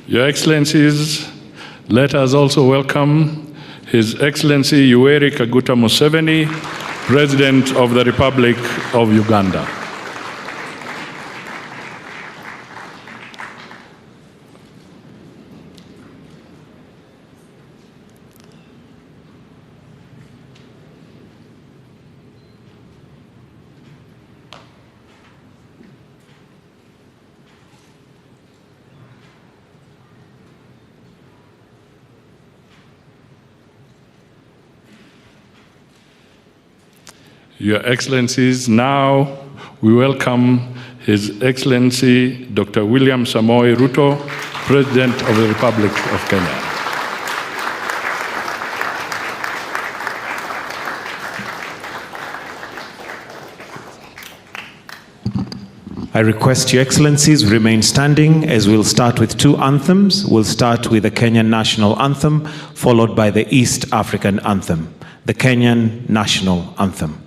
Your Excellencies, let us also welcome His Excellency Yoweri Kaguta Museveni, President of the Republic of Uganda. Your Excellencies, now we welcome His Excellency Dr. William Samoei Ruto, President of the Republic of Kenya. I request Your Excellencies remain standing as we'll start with two anthems. We'll start with the Kenyan National Anthem, followed by the East African Anthem. The Kenyan National Anthem.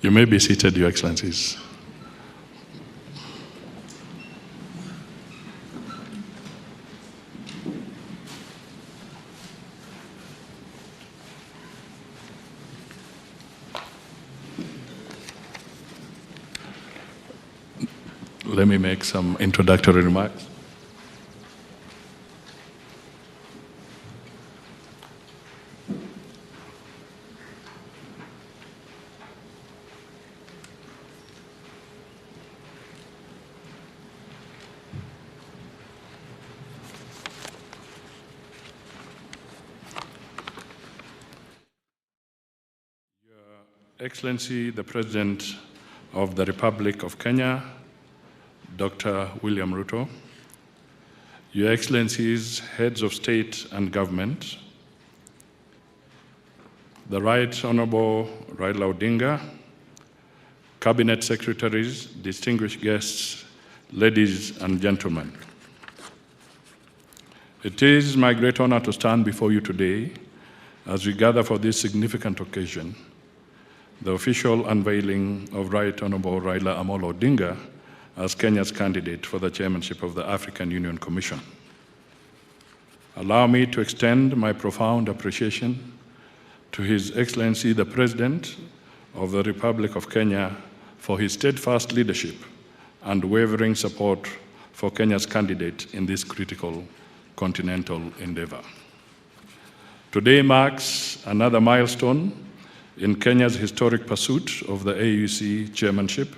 You may be seated, Your Excellencies. Let me make some introductory remarks. Excellency, the President of the Republic of Kenya, Dr. William Ruto, Your Excellencies, Heads of State and Government, the Right Honorable Raila Odinga, Cabinet Secretaries, distinguished guests, ladies and gentlemen. It is my great honor to stand before you today as we gather for this significant occasion, the official unveiling of Right Honorable Raila Amolo Odinga as Kenya's candidate for the chairmanship of the African Union Commission. Allow me to extend my profound appreciation to His Excellency the President of the Republic of Kenya for his steadfast leadership and wavering support for Kenya's candidate in this critical continental endeavor. Today marks another milestone in Kenya's historic pursuit of the AUC chairmanship,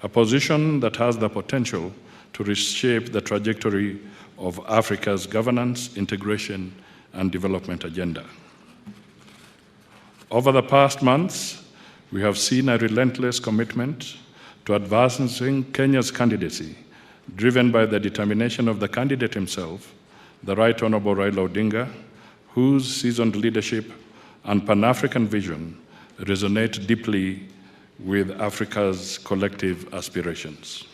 a position that has the potential to reshape the trajectory of Africa's governance, integration, and development agenda. Over the past months, we have seen a relentless commitment to advancing Kenya's candidacy, driven by the determination of the candidate himself, the Right Honorable Raila Odinga, whose seasoned leadership and Pan-African vision resonate deeply with Africa's collective aspirations.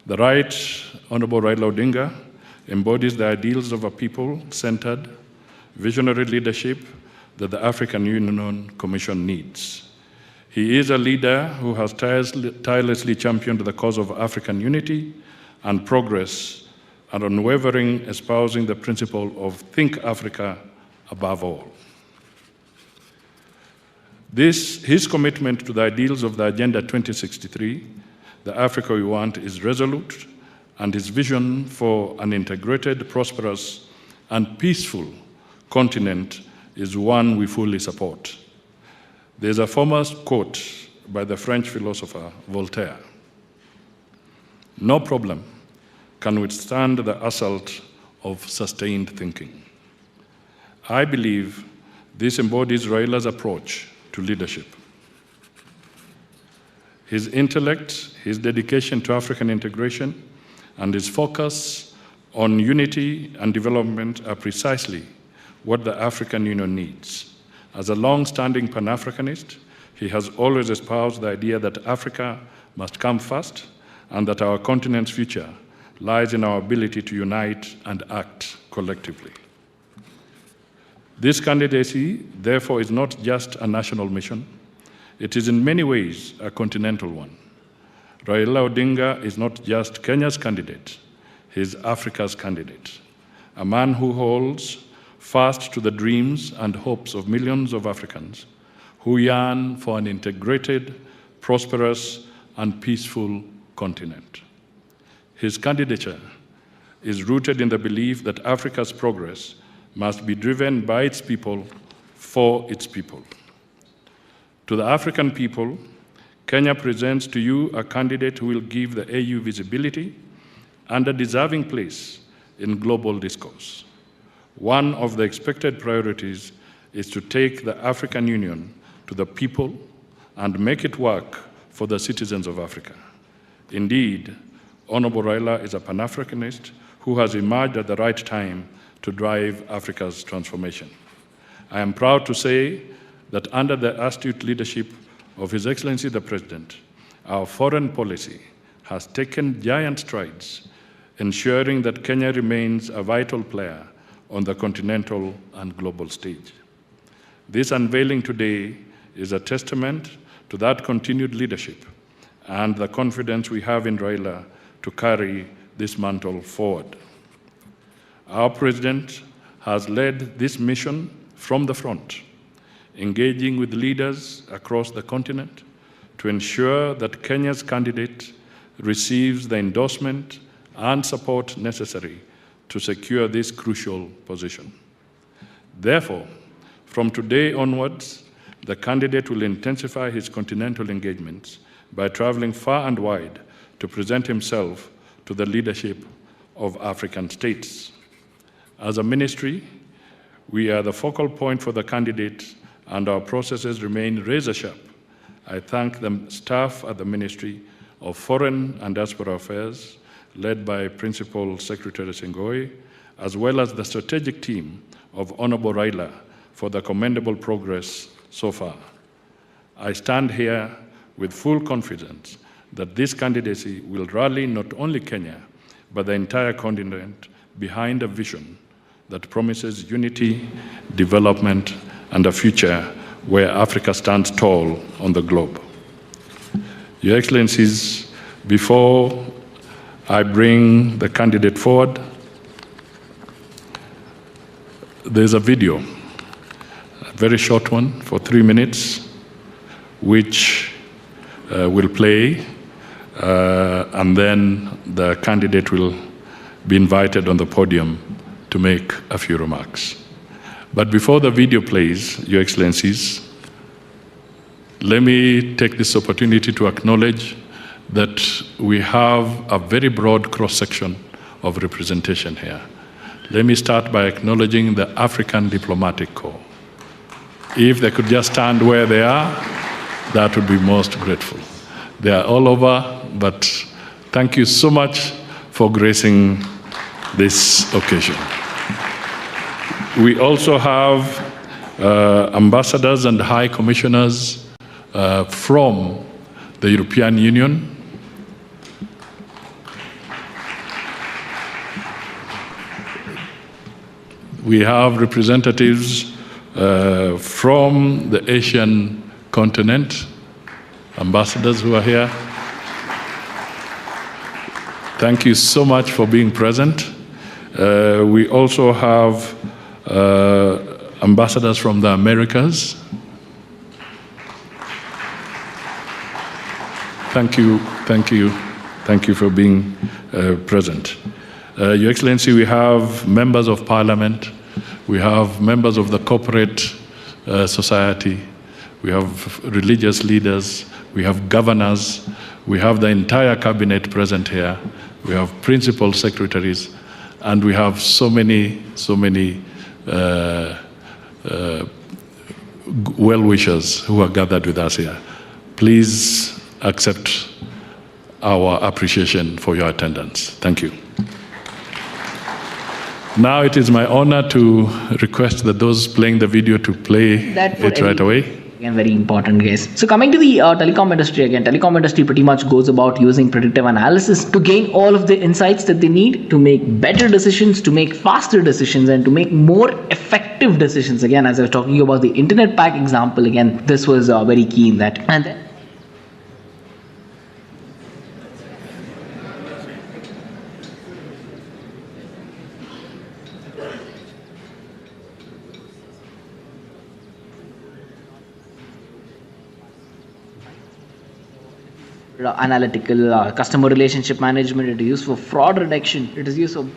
The Right Honorable Raila Odinga embodies the ideals of a people-centered, visionary leadership that the African Union Commission needs. He is a leader who has tirelessly championed the cause of African unity and progress, and unwavering espousing the principle of Think Africa above all. His commitment to the ideals of the Agenda 2063, the Africa we want, is resolute, and his vision for an integrated, prosperous, and peaceful continent is one we fully support. There's a famous quote by the French philosopher Voltaire: No problem can withstand the assault of sustained thinking. I believe this embodies Raila's approach to leadership. His intellect, his dedication to African integration, and his focus on unity and development are precisely what the African Union needs. As a long-standing Pan-Africanist, he has always espoused the idea that Africa must come first and that our continent's future lies in our ability to unite and act collectively. This candidacy, therefore, is not just a national mission. It is in many ways a continental one. Raila Odinga is not just Kenya's candidate, he is Africa's candidate, a man who holds fast to the dreams and hopes of millions of Africans who yearn for an integrated, prosperous, and peaceful continent. His candidature is rooted in the belief that Africa's progress must be driven by its people, for its people. To the African people, Kenya presents to you a candidate who will give the AU visibility and a deserving place in global discourse. One of the expected priorities is to take the African Union to the people and make it work for the citizens of Africa. Indeed, Honorable Raila is a Pan-Africanist who has emerged at the right time to drive Africa's transformation. I am proud to say that under the astute leadership of His Excellency the President, our foreign policy has taken giant strides, ensuring that Kenya remains a vital player on the continental and global stage. This unveiling today is a testament to that continued leadership and the confidence we have in Raila to carry this mantle forward. Our President has led this mission from the front, engaging with leaders across the continent to ensure that Kenya's candidate receives the endorsement and support necessary to secure this crucial position. Therefore, from today onwards, the candidate will intensify his continental engagements by traveling far and wide to present himself to the leadership of African states. As a ministry, we are the focal point for the candidate and our processes remain razor sharp. I thank the staff at the Ministry of Foreign and Diaspora Affairs, led by Principal Secretary Singoi, as well as the strategic team of Honorable Raila for the commendable progress so far. I stand here with full confidence that this candidacy will rally not only Kenya, but the entire continent behind a vision that promises unity, development, and a future where Africa stands tall on the globe. Your Excellencies, before I bring the candidate forward, there's a video, a very short one for 3 minutes, which will play, and then the candidate will be invited on the podium to make a few remarks. But before the video plays, Your Excellencies, let me take this opportunity to acknowledge that we have a very broad cross-section of representation here. Let me start by acknowledging the African Diplomatic Corps. If they could just stand where they are, that would be most grateful. They are all over, but thank you so much for gracing this occasion. We also have ambassadors and high commissioners from the European Union. We have representatives from the Asian continent, ambassadors who are here. Thank you so much for being present. We also have ambassadors from the Americas. Thank you for being present. Your Excellency, we have members of parliament, we have members of the corporate society, we have religious leaders, we have governors, We have the entire cabinet present here. We have principal secretaries, and we have so many well-wishers who are gathered with us here. Please accept our appreciation for your attendance. Thank you. Now it is my honor to request that those playing the video to play it right away. Again, very important, guys. So coming to the telecom industry again, telecom industry pretty much goes about using predictive analysis to gain all of the insights that they need to make better decisions, to make faster decisions, and to make more effective decisions. Again, as I was talking about the internet pack example, again, this was very key in that. And then analytical customer relationship management. It is used for fraud reduction. It is used for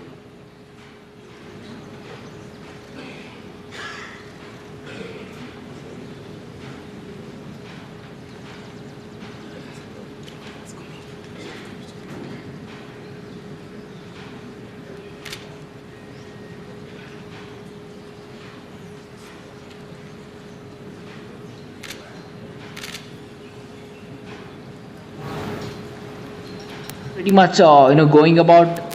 pretty much going about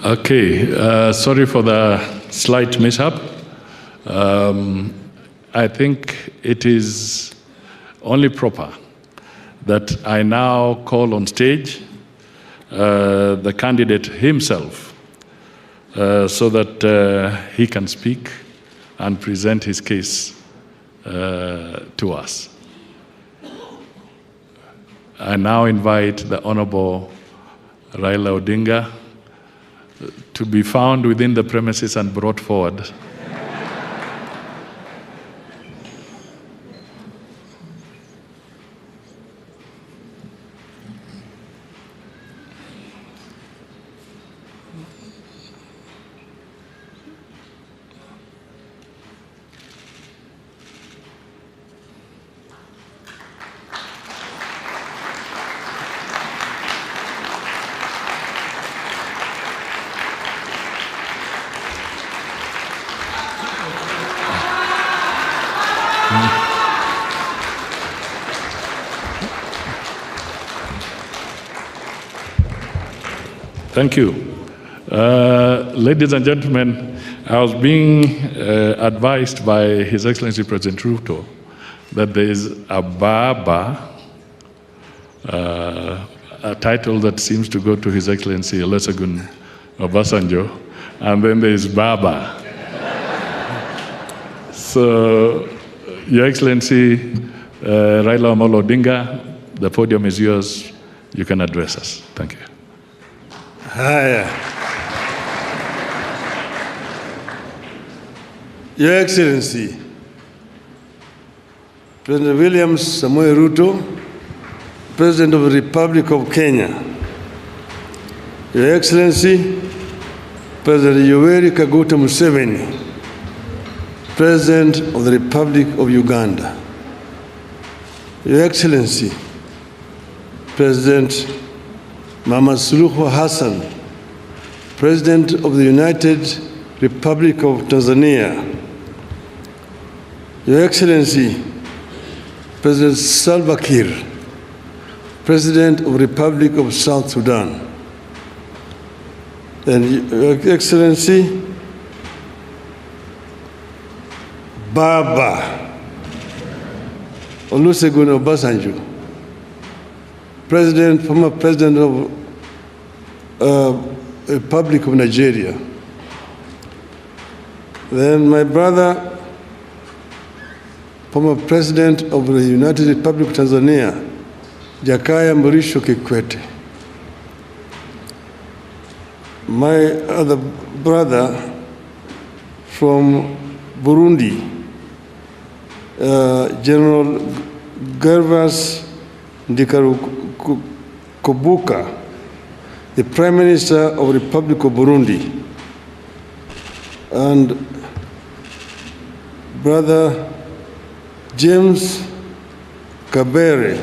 Okay, sorry for the slight mishap. I think it is only proper that I now call on stage the candidate himself so that he can speak and present his case to us. I now invite the Honorable Raila Odinga to be found within the premises and brought forward. Thank you. Ladies and gentlemen, I was being advised by His Excellency President Ruto that there is a Baba, a title that seems to go to His Excellency Olusegun Obasanjo, and then there is Baba. So, Your Excellency Raila Amolo Odinga, the podium is yours. You can address us. Thank you. Haya. Your Excellency, President William Samoei Ruto, President of the Republic of Kenya, Your Excellency, President Yoweri Kaguta Museveni, President of the Republic of Uganda, Your Excellency, President Mama Suluhu Hassan, President of the United Republic of Tanzania, Your Excellency, President Salva Kiir, President of the Republic of South Sudan, and Your Excellency, Baba Olusegun Obasanjo, former President of the Republic of Nigeria. Then my brother, former President of the United Republic of Tanzania, Jakaya Mrisho Kikwete. My other brother from Burundi, General Gervas Ndikarukubuka, the Prime Minister of the Republic of Burundi, and Brother James Kabere,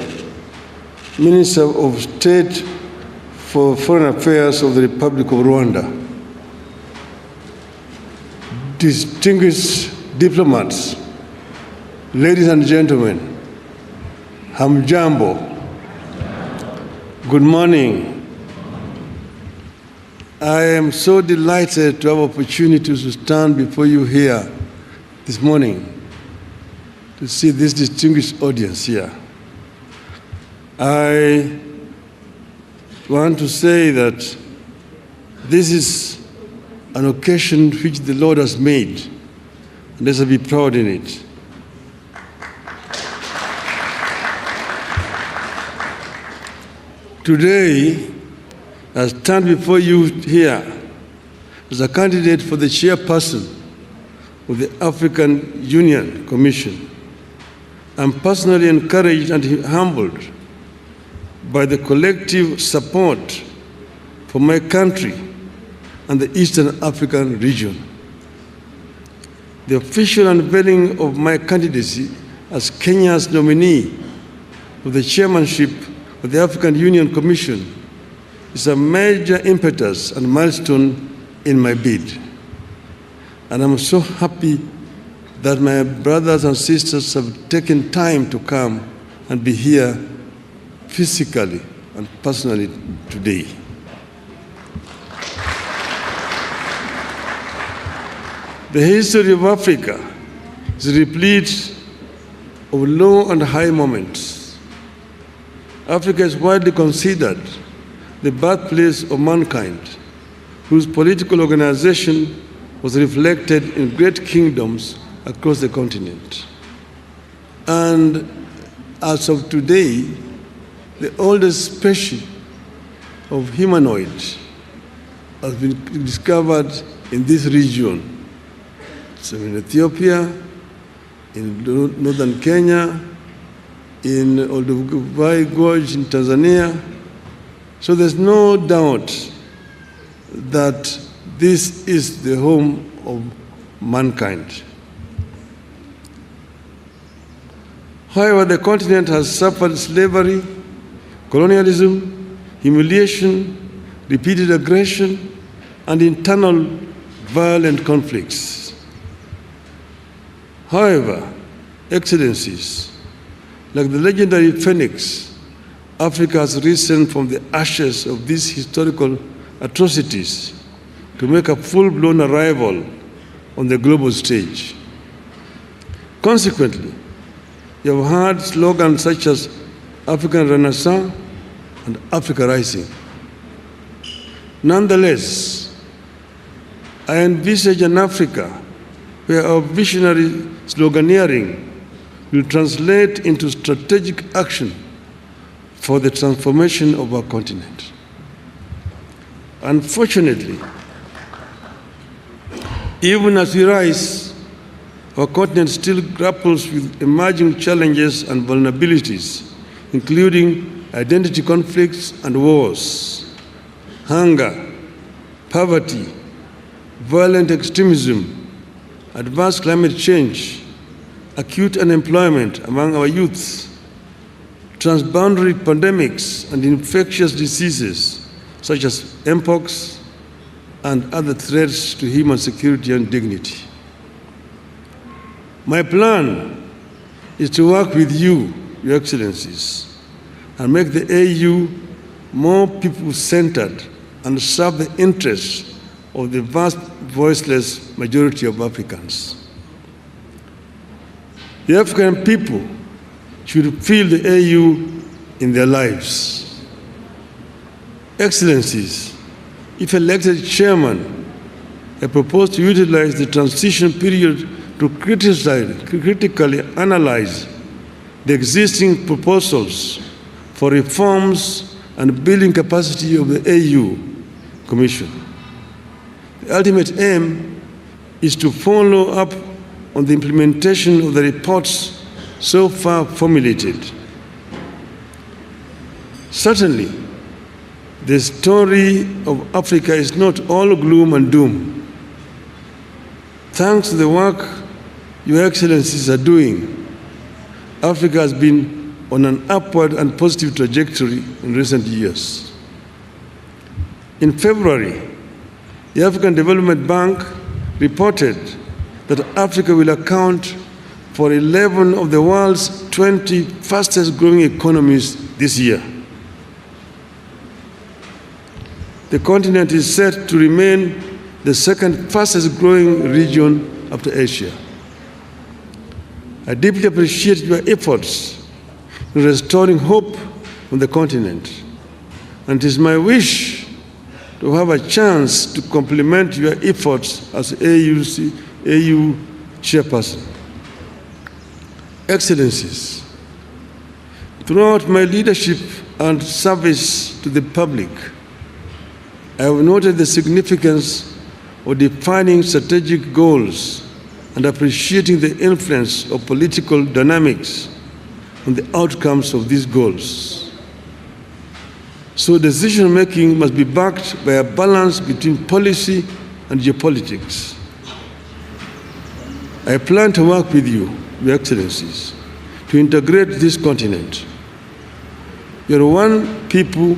Minister of State for Foreign Affairs of the Republic of Rwanda. Distinguished diplomats, ladies and gentlemen, hamjambo, good morning. I am so delighted to have opportunity to stand before you here this morning to see this distinguished audience here. I want to say that this is an occasion which the Lord has made, and let's be proud in it. Today, I stand before you here as a candidate for the chairperson of the African Union Commission. I'm personally encouraged and humbled by the collective support for my country and the Eastern African region. The official unveiling of my candidacy as Kenya's nominee for the chairmanship of the African Union Commission is a major impetus and milestone in my bid. And I'm so happy that my brothers and sisters have taken time to come and be here physically and personally today. The history of Africa is replete of low and high moments. Africa is widely considered the birthplace of mankind, whose political organization was reflected in great kingdoms across the continent. And as of today, the oldest species of humanoid has been discovered in this region. So in Ethiopia, in northern Kenya, in Olduvai Gorge in Tanzania. So there's no doubt that this is the home of mankind. However, the continent has suffered slavery, colonialism, humiliation, repeated aggression, and internal violent conflicts. However, Excellencies, like the legendary Phoenix, Africa has risen from the ashes of these historical atrocities to make a full-blown arrival on the global stage. Consequently, you have heard slogans such as African Renaissance and Africa Rising. Nonetheless, I envisage an Africa where our visionary sloganeering will translate into strategic action for the transformation of our continent. Unfortunately, even as we rise, our continent still grapples with emerging challenges and vulnerabilities, including identity conflicts and wars, hunger, poverty, violent extremism, advanced climate change, acute unemployment among our youth, transboundary pandemics and infectious diseases such as mpox and other threats to human security and dignity. My plan is to work with you, Your Excellencies, and make the AU more people-centered and serve the interests of the vast voiceless majority of Africans. The African people should feel the AU in their lives. Excellencies, if elected chairman, I propose to utilize the transition period to critically analyze the existing proposals for reforms and building capacity of the AU Commission. The ultimate aim is to follow up on the implementation of the reports so far formulated. Certainly, the story of Africa is not all gloom and doom. Thanks to the work Your Excellencies are doing, Africa has been on an upward and positive trajectory in recent years. In February, the African Development Bank reported that Africa will account for 11 of the world's 20 fastest growing economies this year. The continent is set to remain the second fastest growing region after Asia. I deeply appreciate your efforts in restoring hope on the continent, and it is my wish to have a chance to complement your efforts as AU chairperson. Excellencies, throughout my leadership and service to the public, I have noted the significance of defining strategic goals and appreciating the influence of political dynamics on the outcomes of these goals. So decision-making must be backed by a balance between policy and geopolitics. I plan to work with you, Your Excellencies, to integrate this continent. You are one people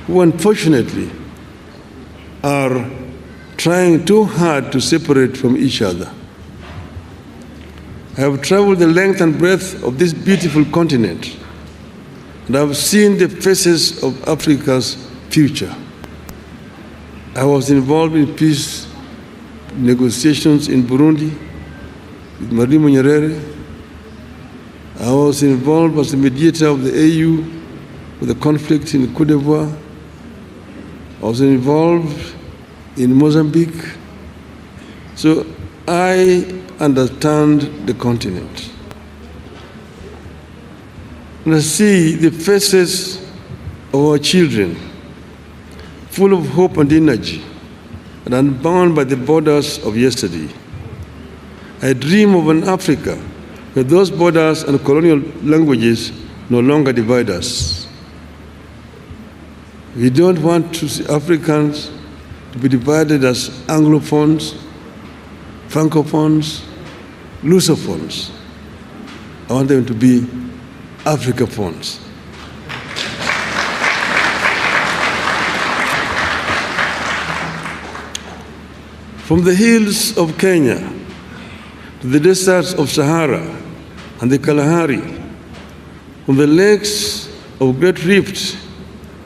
who unfortunately are trying too hard to separate from each other. I have traveled the length and breadth of this beautiful continent, and I have seen the faces of Africa's future. I was involved in peace negotiations in Burundi with Mwalimu Nyerere. I was involved as the mediator of the AU with the conflict in Côte d'Ivoire. I was involved in Mozambique. So I understand the continent. And I see the faces of our children, full of hope and energy, and unbound by the borders of yesterday. I dream of an Africa where those borders and colonial languages no longer divide us. We don't want to see Africans to be divided as Anglophones, Francophones, Lusophones. I want them to be Africaphones. From the hills of Kenya to the deserts of Sahara and the Kalahari, from the lakes of Great Rift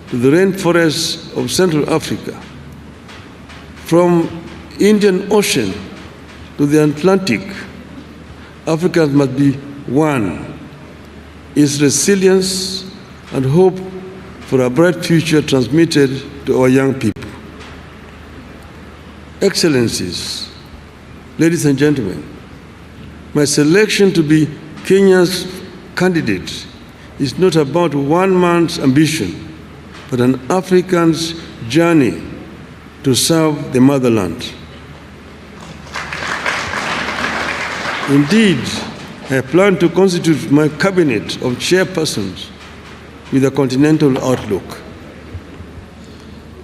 to the rainforests of Central Africa, from Indian Ocean to the Atlantic, Africans must be one. Its resilience and hope for a bright future transmitted to our young people. Excellencies, ladies and gentlemen, my selection to be Kenya's candidate is not about one man's ambition, but an African's journey to serve the motherland. Indeed, I plan to constitute my cabinet of chairpersons with a continental outlook.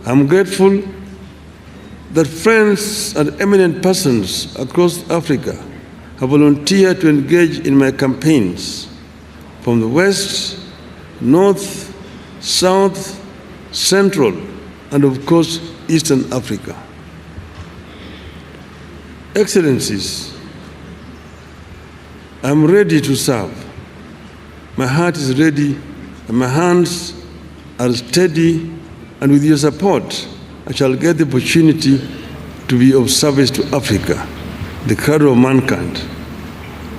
I'm grateful that friends and eminent persons across Africa have volunteered to engage in my campaigns from the West, North, South, Central, and of course, Eastern Africa. Excellencies, I'm ready to serve. My heart is ready and my hands are steady, and with your support, I shall get the opportunity to be of service to Africa, the cradle of mankind.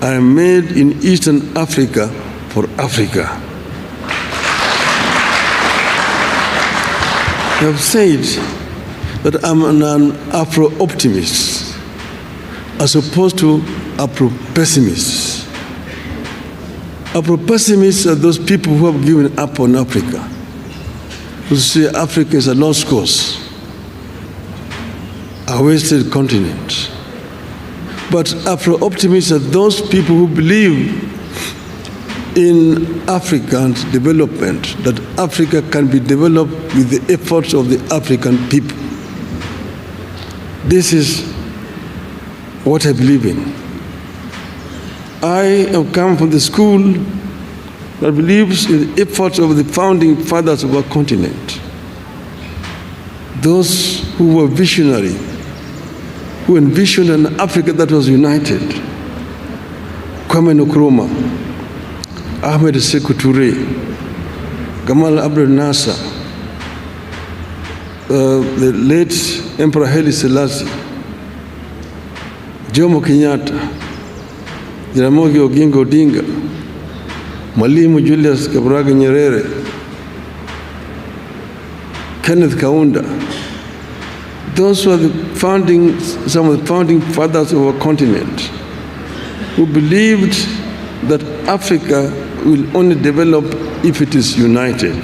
I am made in Eastern Africa for Africa. I have said that I'm an Afro-optimist as opposed to Afro-pessimists. Afro-pessimists are those people who have given up on Africa, who say Africa is a lost cause, a wasted continent. But Afro-optimists are those people who believe in African development, that Africa can be developed with the efforts of the African people. This is what I believe in. I have come from the school that believes in the efforts of the founding fathers of our continent, those who were visionary, who envisioned an Africa that was united. Kwame Nkrumah, Ahmed Sekou Touré, Gamal Abdel Nasser, the late Emperor Haile Selassie, Jomo Kenyatta, Jaramogi Oginga Odinga, Mwalimu Julius Kambarage Nyerere, Kenneth Kaunda. Those were some of the founding fathers of our continent, who believed that Africa will only develop if it is united.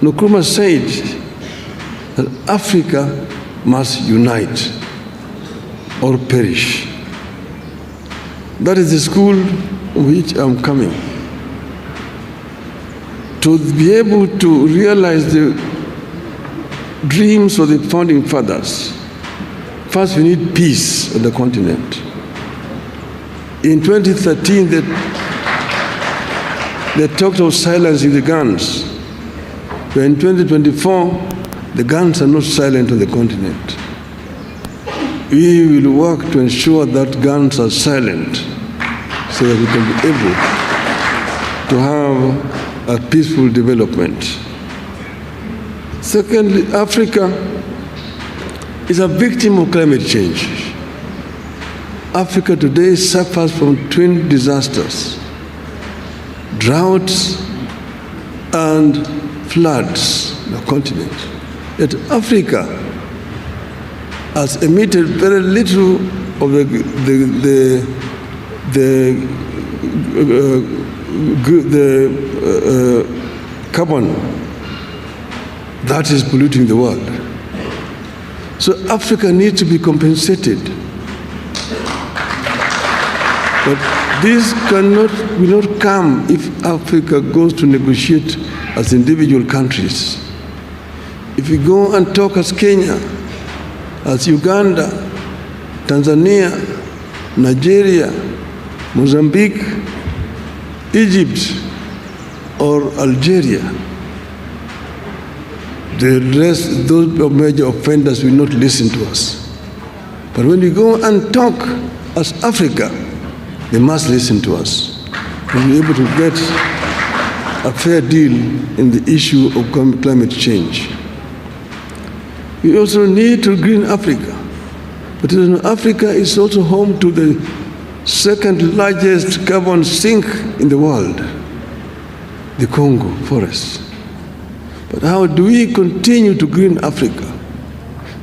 Nkrumah said that Africa must unite or perish. That is the school which I'm coming. To be able to realize the dreams of the founding fathers, first we need peace on the continent. In 2013, they talked of silencing the guns. But in 2024, the guns are not silent on the continent. We will work to ensure that guns are silent so that we can be able to have a peaceful development. Secondly, Africa is a victim of climate change. Africa today suffers from twin disasters: droughts and floods on the continent. Yet Africa has emitted very little of the carbon that is polluting the world. So Africa needs to be compensated. But this will not come if Africa goes to negotiate as individual countries. If we go and talk as Kenya, as Uganda, Tanzania, Nigeria, Mozambique, Egypt, or Algeria, the rest, those major offenders will not listen to us. But when we go and talk as Africa, they must listen to us. We'll be able to get a fair deal in the issue of climate change. We also need to green Africa. But Africa is also home to the second largest carbon sink in the world, the Congo forest. But how do we continue to green Africa,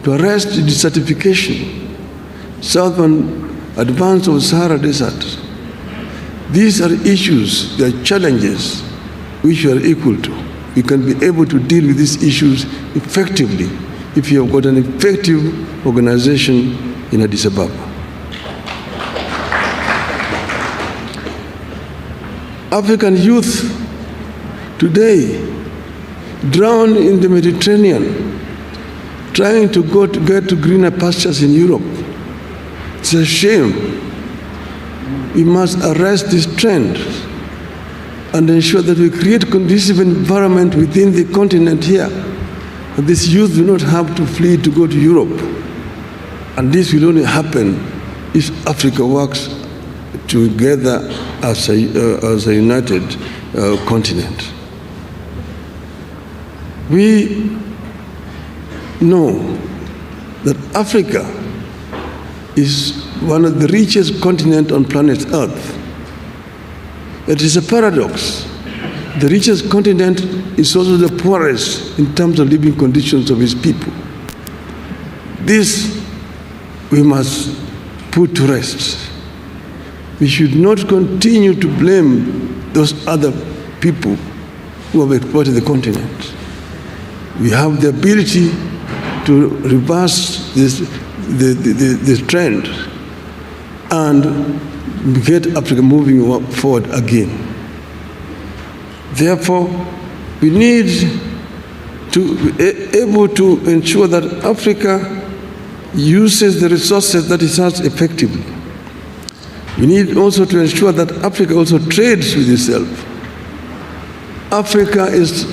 to arrest the desertification, southern advance of the Sahara Desert? These are issues, they are challenges which we are equal to. We can be able to deal with these issues effectively if you have got an effective organization in Addis Ababa. African youth today drown in the Mediterranean, trying to get to greener pastures in Europe. It's a shame. We must arrest this trend and ensure that we create a conducive environment within the continent here. And this youth do not have to flee to go to Europe. And this will only happen if Africa works together as a united continent. We know that Africa is one of the richest continents on planet Earth. It is a paradox. The richest continent is also the poorest in terms of living conditions of its people. This we must put to rest. We should not continue to blame those other people who have exploited the continent. We have the ability to reverse this trend and get Africa moving forward again. Therefore, we need to be able to ensure that Africa uses the resources that it has effectively. We need also to ensure that Africa also trades with itself. Africa is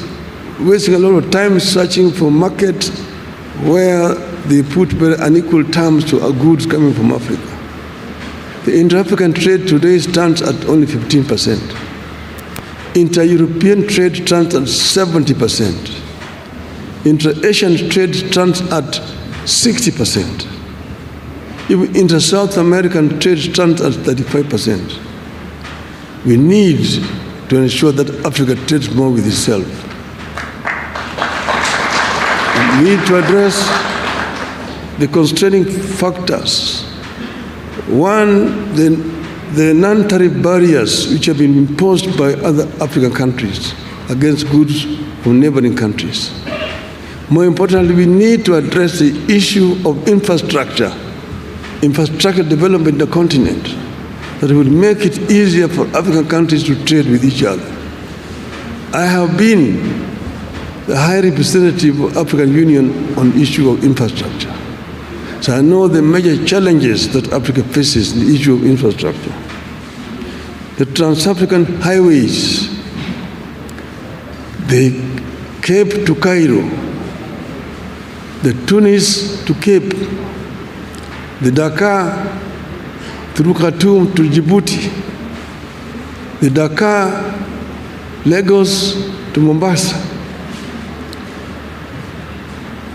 wasting a lot of time searching for markets where they put very unequal terms to our goods coming from Africa. The inter-African trade today stands at only 15%. Inter-European trade stands at 70%. Inter-Asian trade stands at 60%. Even inter-South American trade stands at 35%. We need to ensure that Africa trades more with itself. We need to address the constraining factors. One, the non-tariff barriers which have been imposed by other African countries against goods from neighboring countries. More importantly, we need to address the issue of infrastructure development in the continent that will make it easier for African countries to trade with each other. I have been the High Representative of the African Union on the issue of infrastructure. So I know the major challenges that Africa faces in the issue of infrastructure. The trans-African highways, the Cape to Cairo, the Tunis to Cape, the Dakar through Khartoum to Djibouti, the Dakar, Lagos to Mombasa,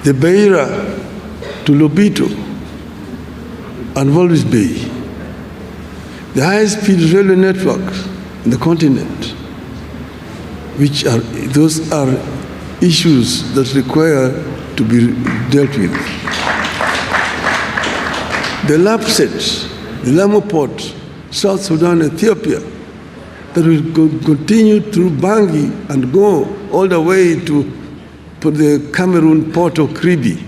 the Beira to Lobito and Walvis Bay, the high-speed railway networks in the continent, those are issues that require to be dealt with. The LAPSET, the Lamu Port, South Sudan, Ethiopia, that will continue through Bangui and go all the way to the Cameroon port of Kribi,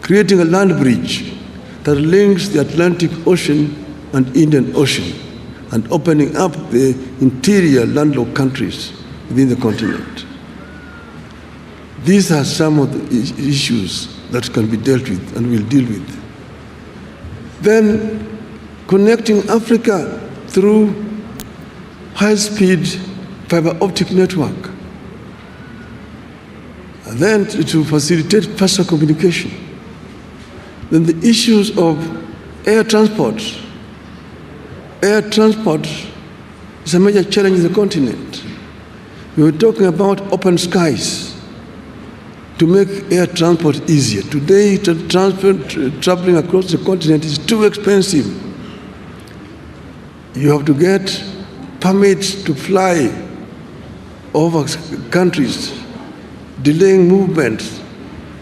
creating a land bridge that links the Atlantic Ocean and Indian Ocean and opening up the interior landlocked countries within the continent. These are some of the issues that can be dealt with and we'll deal with. Then connecting Africa through high-speed fiber optic network. And then to facilitate faster communication. Then the issues of air transport. Air transport is a major challenge in the continent. We were talking about open skies to make air transport easier. Today, traveling across the continent is too expensive. You have to get permits to fly over countries, delaying movements,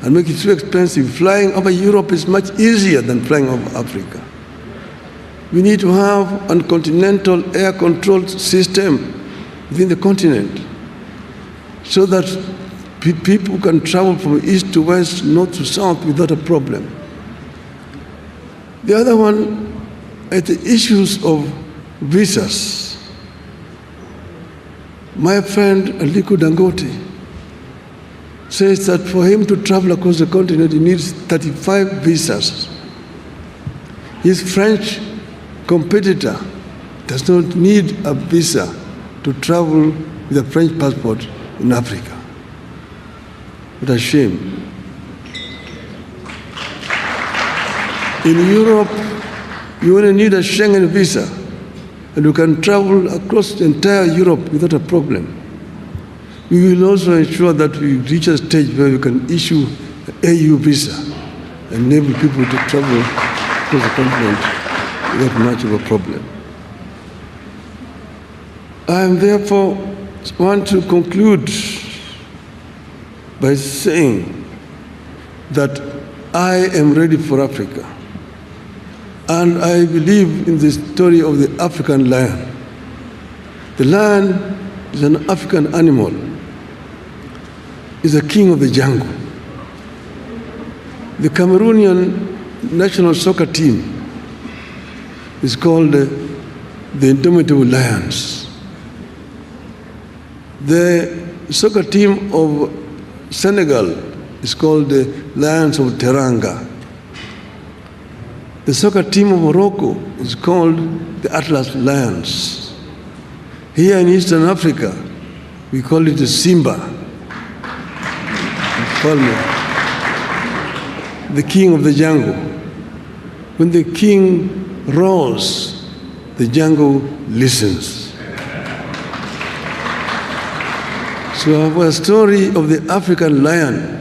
and make it too expensive. Flying over Europe is much easier than flying over Africa. We need to have a continental air control system within the continent so that people can travel from east to west, north to south without a problem. The other one is the issues of visas. My friend Aliko Dangote says that for him to travel across the continent, he needs 35 visas. His French competitor does not need a visa to travel with a French passport in Africa. What a shame. In Europe, you only need a Schengen visa, and you can travel across the entire Europe without a problem. We will also ensure that we reach a stage where we can issue an AU visa, enable people to travel across the continent without much of a problem. I therefore want to conclude by saying that I am ready for Africa. And I believe in the story of the African lion. The lion is an African animal. Is a king of the jungle. The Cameroonian national soccer team is called the Indomitable Lions. The soccer team of Senegal is called the Lions of Teranga. The soccer team of Morocco is called the Atlas Lions. Here in Eastern Africa, we call it the Simba. The king of the jungle. When the king roars, the jungle listens. So our story of the African lion.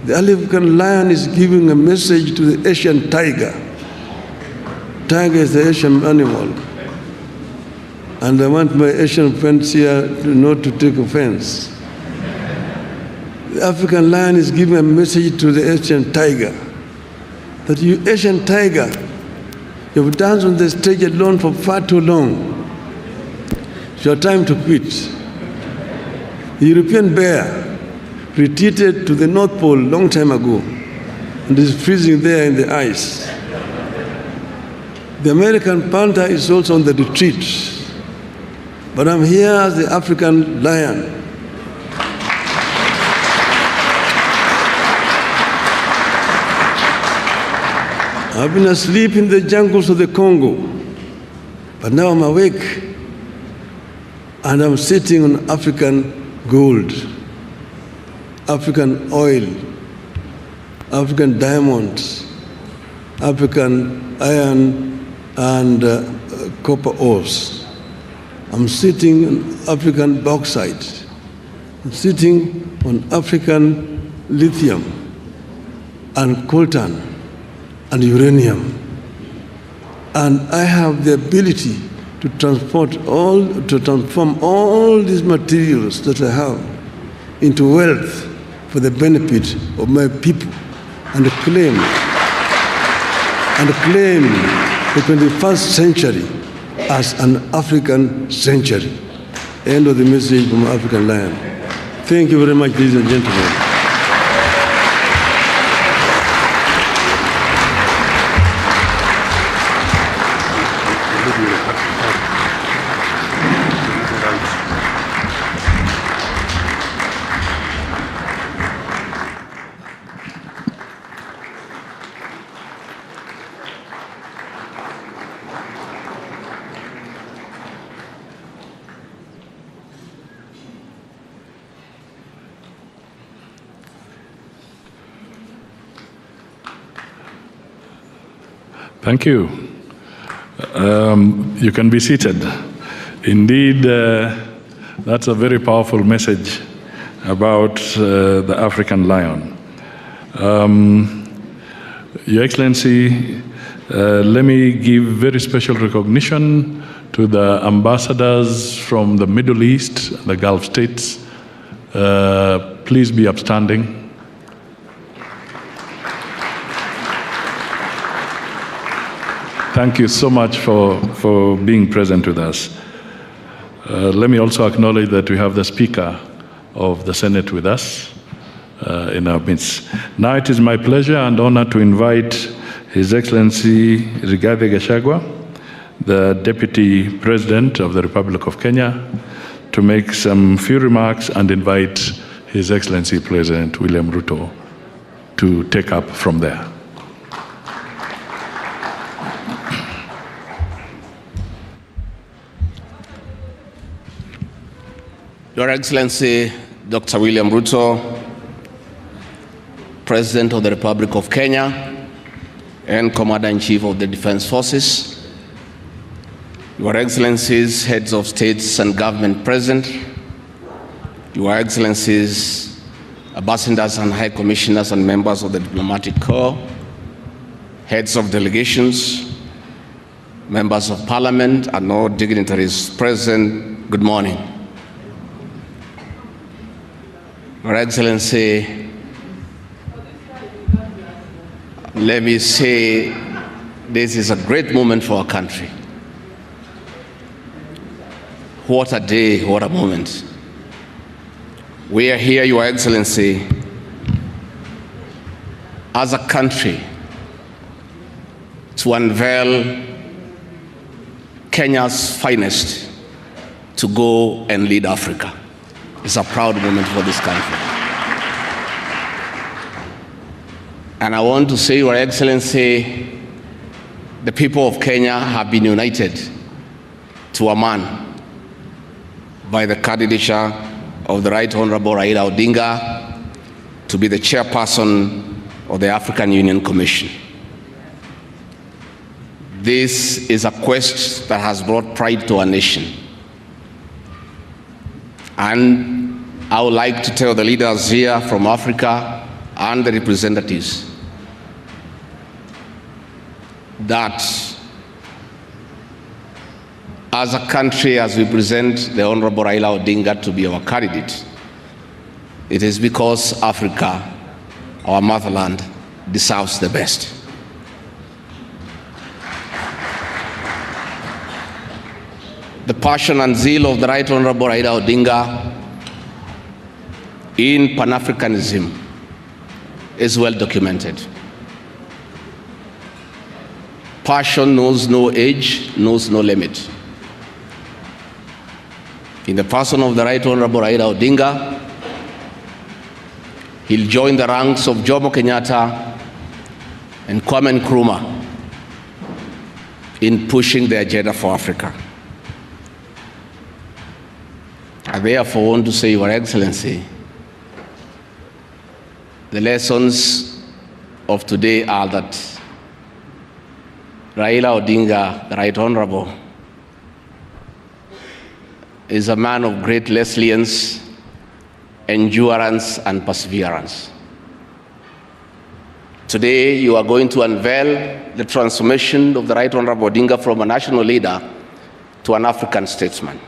The African lion is giving a message to the Asian tiger. Tiger is the Asian animal. And I want my Asian friends here not to take offense. The African lion is giving a message to the Asian tiger that you Asian tiger, you've danced on the stage alone for far too long. It's your time to quit. The European bear retreated to the North Pole a long time ago and is freezing there in the ice. The American panther is also on the retreat. But I'm here as the African lion. I've been asleep in the jungles of the Congo, but now I'm awake and I'm sitting on African gold, African oil, African diamonds, African iron and copper ores. I'm sitting on African bauxite. I'm sitting on African lithium and coltan and uranium. And I have the ability to transform all these materials that I have into wealth for the benefit of my people and claim the 21st century as an African century. End of the message from African Lion. Thank you very much, ladies and gentlemen. Thank you. You can be seated. Indeed, that's a very powerful message about the African lion. Your Excellency, let me give very special recognition to the ambassadors from the Middle East, the Gulf states. Please be upstanding. Thank you so much for being present with us. Let me also acknowledge that we have the Speaker of the Senate with us in our midst. Now it is my pleasure and honor to invite His Excellency Rigathi Gachagua, the Deputy President of the Republic of Kenya, to make some few remarks and invite His Excellency President William Ruto to take up from there. Your Excellency, Dr. William Ruto, President of the Republic of Kenya, and Commander-in-Chief of the Defense Forces, Your Excellencies, heads of states and government present, Your Excellencies, ambassadors and high commissioners and members of the diplomatic corps, heads of delegations, members of parliament, and all dignitaries present, good morning. Your Excellency, let me say this is a great moment for our country. What a day, what a moment. We are here, Your Excellency, as a country to unveil Kenya's finest to go and lead Africa. It's a proud moment for this country. And I want to say, Your Excellency, the people of Kenya have been united to a man by the candidature of the Right Honorable Raila Odinga to be the chairperson of the African Union Commission. This is a quest that has brought pride to our nation. And I would like to tell the leaders here from Africa and the representatives that as a country, as we present the Honorable Raila Odinga to be our candidate, it is because Africa, our motherland, deserves the best. The passion and zeal of the Right Honorable Raila Odinga in Pan-Africanism is well documented. Passion knows no age, knows no limit. In the person of the Right Honorable Raila Odinga, he'll join the ranks of Jomo Kenyatta and Kwame Nkrumah in pushing the agenda for Africa. I therefore want to say, Your Excellency, the lessons of today are that Raila Odinga, the Right Honorable, is a man of great resilience, endurance, and perseverance. Today, you are going to unveil the transformation of the Right Honorable Odinga from a national leader to an African statesman.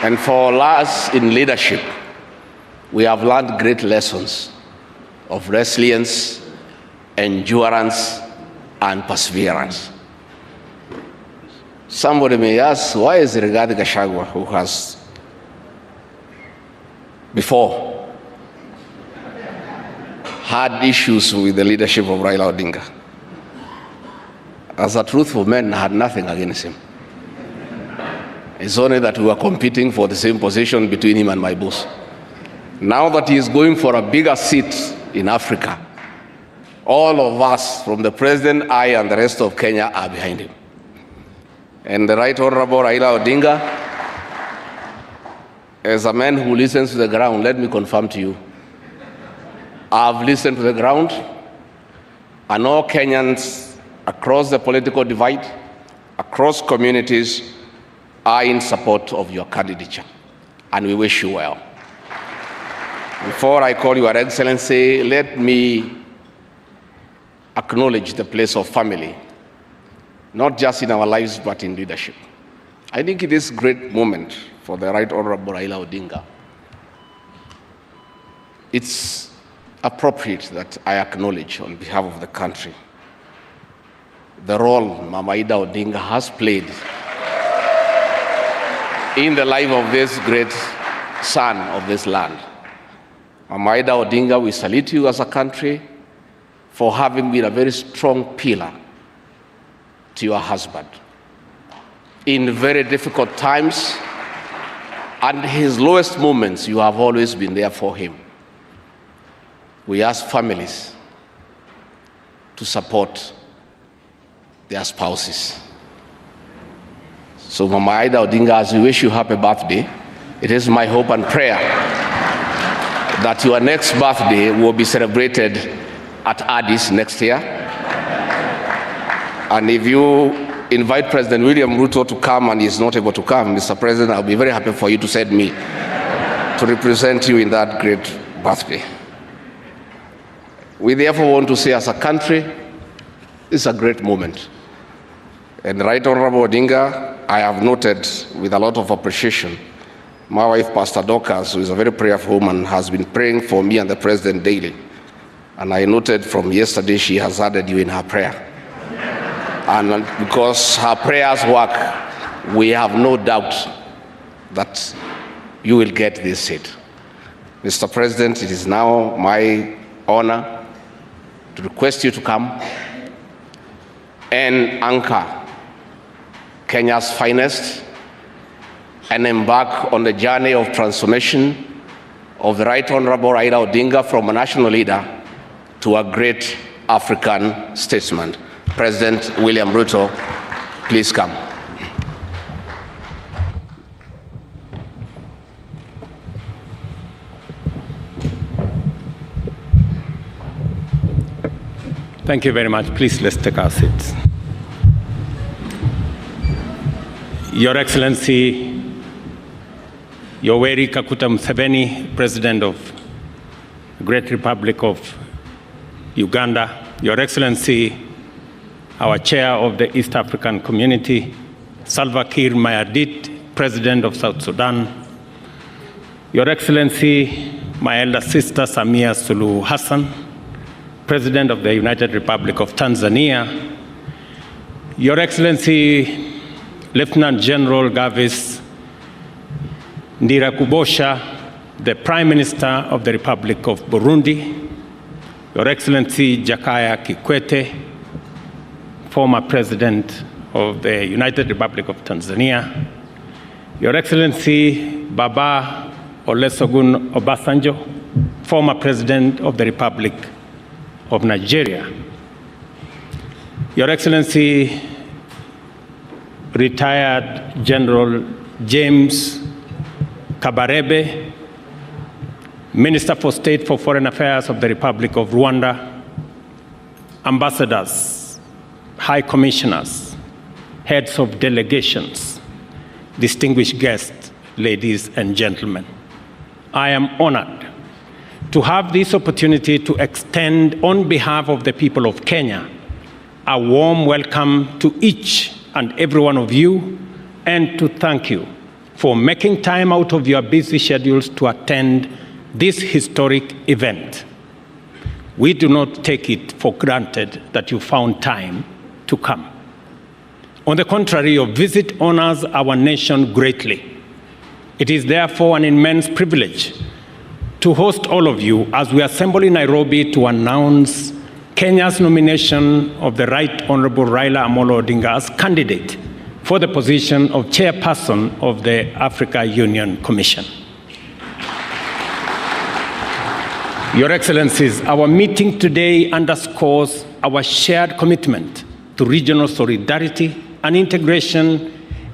And for us in leadership, we have learned great lessons of resilience, endurance, and perseverance. Somebody may ask, why is Rigathi Gachagua, who has before had issues with the leadership of Raila Odinga? As a truthful man, I had nothing against him. It's only that we were competing for the same position between him and my boss. Now that he is going for a bigger seat in Africa, all of us, from the president, I, and the rest of Kenya, are behind him. And the Right Honorable Raila Odinga, as a man who listens to the ground, let me confirm to you, I've listened to the ground, and all Kenyans across the political divide, across communities, are in support of your candidature, and we wish you well. Before I call Your Excellency, let me acknowledge the place of family, not just in our lives, but in leadership. I think it is a great moment for the Right Honorable Raila Odinga. It's appropriate that I acknowledge on behalf of the country the role Mama Ida Odinga has played in the life of this great son of this land. Mama Ida Odinga, we salute you as a country for having been a very strong pillar to your husband in very difficult times, and his lowest moments, you have always been there for him. We ask families to support their spouses. So Mama Ida Odinga, as we wish you happy birthday, it is my hope and prayer that your next birthday will be celebrated at Addis next year. And if you invite President William Ruto to come and he's not able to come, Mr. President, I'll be very happy for you to send me to represent you in that great birthday. We therefore want to say as a country, it's a great moment. And Right Honorable Odinga, I have noted with a lot of appreciation, my wife, Pastor Dorcas, who is a very prayerful woman, has been praying for me and the President daily. And I noted from yesterday she has added you in her prayer. And because her prayers work, we have no doubt that you will get this seat. Mr. President, it is now my honor to request you to come and anchor Kenya's finest and embark on the journey of transformation of the Right Honorable Raila Odinga from a national leader to a great African statesman. President William Ruto, please come. Thank you very much. Please, let's take our seats. Your Excellency, Yoweri Kaguta Museveni, President of the Great Republic of Uganda, Your Excellency, our Chair of the East African Community, Salva Kiir Mayardit, President of South Sudan, Your Excellency, my elder sister Samia Suluhu Hassan, President of the United Republic of Tanzania, Your Excellency, Lieutenant General Gavis Ndirakubosha, the Prime Minister of the Republic of Burundi, Your Excellency Jakaya Kikwete, former President of the United Republic of Tanzania, Your Excellency Baba Olusegun Obasanjo, former President of the Republic of Nigeria, Your Excellency retired General James Kabarebe, Minister for State for Foreign Affairs of the Republic of Rwanda, ambassadors, high commissioners, heads of delegations, distinguished guests, ladies and gentlemen. I am honored to have this opportunity to extend on behalf of the people of Kenya a warm welcome to each and every one of you, and to thank you for making time out of your busy schedules to attend this historic event. We do not take it for granted that you found time to come. On the contrary, your visit honors our nation greatly. It is therefore an immense privilege to host all of you as we assemble in Nairobi to announce Kenya's nomination of the Right Honorable Raila Amolo Odinga as candidate for the position of chairperson of the Africa Union Commission. Your Excellencies, our meeting today underscores our shared commitment to regional solidarity and integration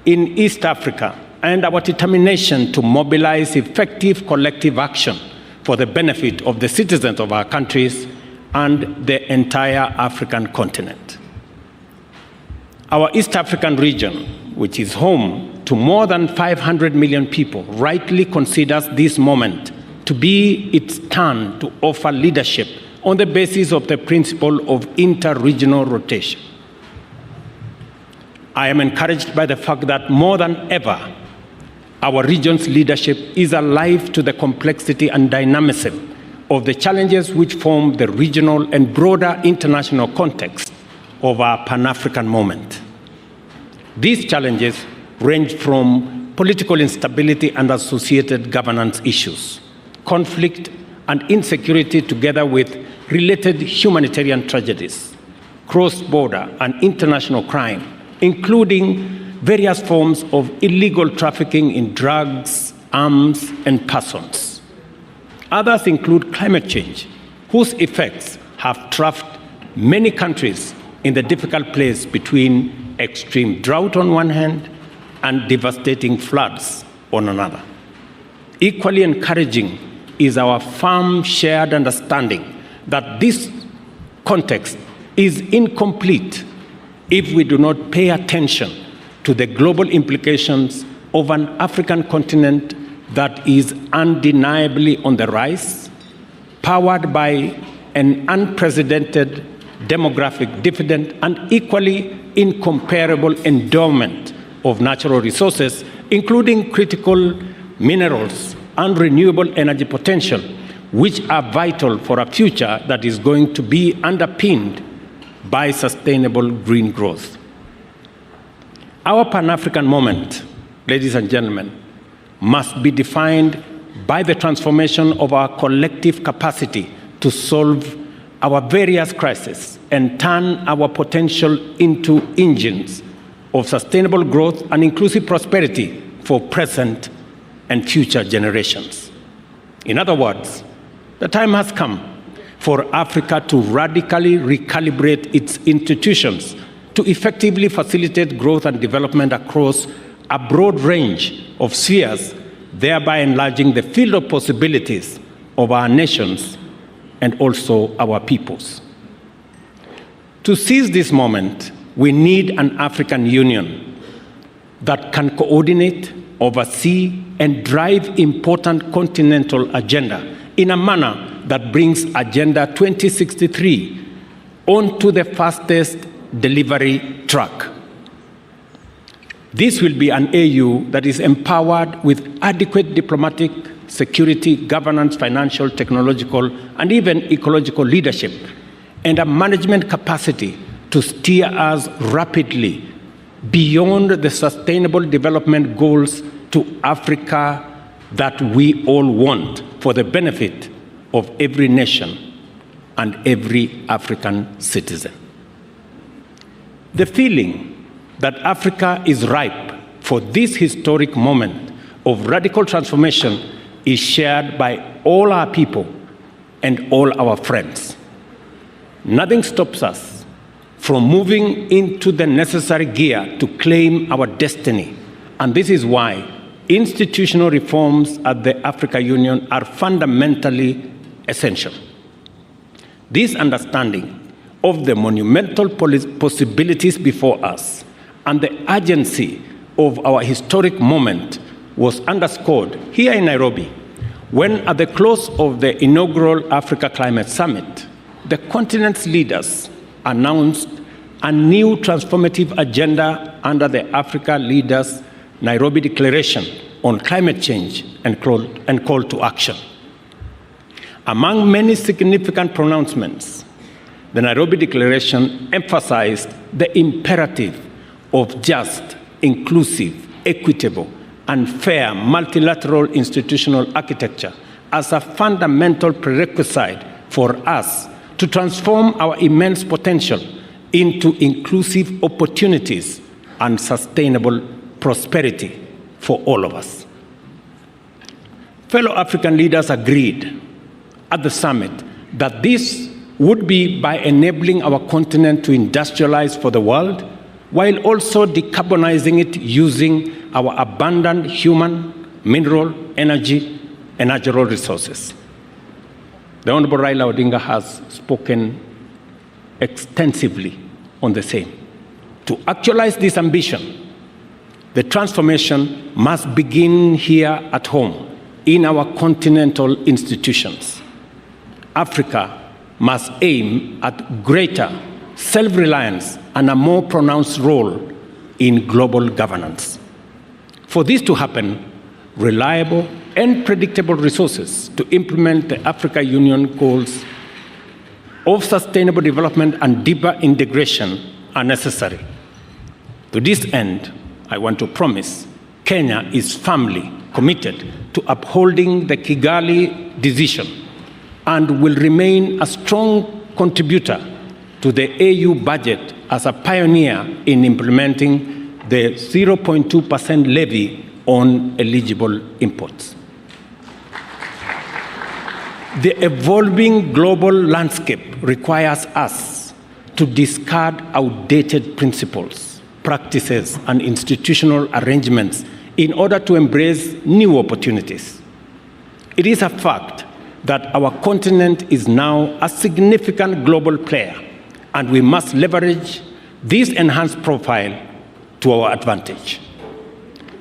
in East Africa, and our determination to mobilize effective collective action for the benefit of the citizens of our countries and the entire African continent. Our East African region, which is home to more than 500 million people, rightly considers this moment to be its turn to offer leadership on the basis of the principle of inter-regional rotation. I am encouraged by the fact that more than ever, our region's leadership is alive to the complexity and dynamism of the challenges which form the regional and broader international context of our Pan-African moment. These challenges range from political instability and associated governance issues, conflict and insecurity together with related humanitarian tragedies, cross-border and international crime, including various forms of illegal trafficking in drugs, arms, and persons. Others include climate change, whose effects have trapped many countries in the difficult place between extreme drought on one hand and devastating floods on another. Equally encouraging is our firm shared understanding that this context is incomplete if we do not pay attention to the global implications of an African continent that is undeniably on the rise, powered by an unprecedented demographic dividend and equally incomparable endowment of natural resources, including critical minerals and renewable energy potential, which are vital for a future that is going to be underpinned by sustainable green growth. Our Pan-African moment, ladies and gentlemen, must be defined by the transformation of our collective capacity to solve our various crises and turn our potential into engines of sustainable growth and inclusive prosperity for present and future generations. In other words, the time has come for Africa to radically recalibrate its institutions to effectively facilitate growth and development across a broad range of spheres, thereby enlarging the field of possibilities of our nations and also our peoples. To seize this moment, we need an African Union that can coordinate, oversee, and drive important continental agenda in a manner that brings Agenda 2063 onto the fastest delivery track. This will be an AU that is empowered with adequate diplomatic, security, governance, financial, technological, and even ecological leadership, and a management capacity to steer us rapidly beyond the sustainable development goals to Africa that we all want for the benefit of every nation and every African citizen. The feeling that Africa is ripe for this historic moment of radical transformation is shared by all our people and all our friends. Nothing stops us from moving into the necessary gear to claim our destiny, and this is why institutional reforms at the African Union are fundamentally essential. This understanding of the monumental possibilities before us and the urgency of our historic moment was underscored here in Nairobi when, at the close of the inaugural Africa Climate Summit, the continent's leaders announced a new transformative agenda under the Africa Leaders Nairobi Declaration on Climate Change and call to action. Among many significant pronouncements, the Nairobi Declaration emphasized the imperative of just, inclusive, equitable, and fair multilateral institutional architecture as a fundamental prerequisite for us to transform our immense potential into inclusive opportunities and sustainable prosperity for all of us. Fellow African leaders agreed at the summit that this would be by enabling our continent to industrialize for the world while also decarbonizing it using our abundant human, mineral, energy, and natural resources. The Honorable Raila Odinga has spoken extensively on the same. To actualize this ambition, the transformation must begin here at home, in our continental institutions. Africa must aim at greater self-reliance and a more pronounced role in global governance. For this to happen, reliable and predictable resources to implement the Africa Union goals of sustainable development and deeper integration are necessary. To this end, I want to promise Kenya is firmly committed to upholding the Kigali decision and will remain a strong contributor to the AU budget as a pioneer in implementing the 0.2% levy on eligible imports. The evolving global landscape requires us to discard outdated principles, practices, and institutional arrangements in order to embrace new opportunities. It is a fact that our continent is now a significant global player, and we must leverage this enhanced profile to our advantage.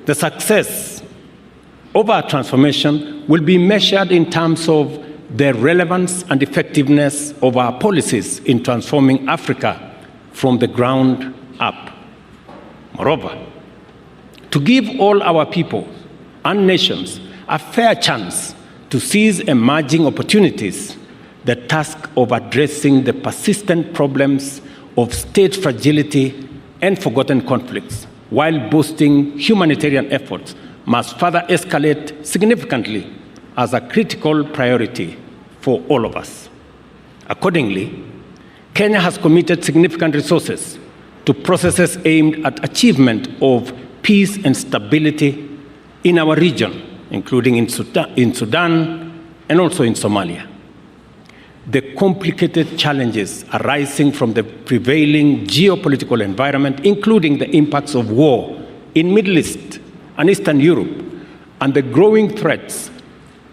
The success of our transformation will be measured in terms of the relevance and effectiveness of our policies in transforming Africa from the ground up. Moreover, to give all our people and nations a fair chance to seize emerging opportunities, the task of addressing the persistent problems of state fragility and forgotten conflicts while boosting humanitarian efforts must further escalate significantly as a critical priority for all of us. Accordingly, Kenya has committed significant resources to processes aimed at achievement of peace and stability in our region, including in Sudan and also in Somalia. The complicated challenges arising from the prevailing geopolitical environment, including the impacts of war in Middle East and Eastern Europe, and the growing threats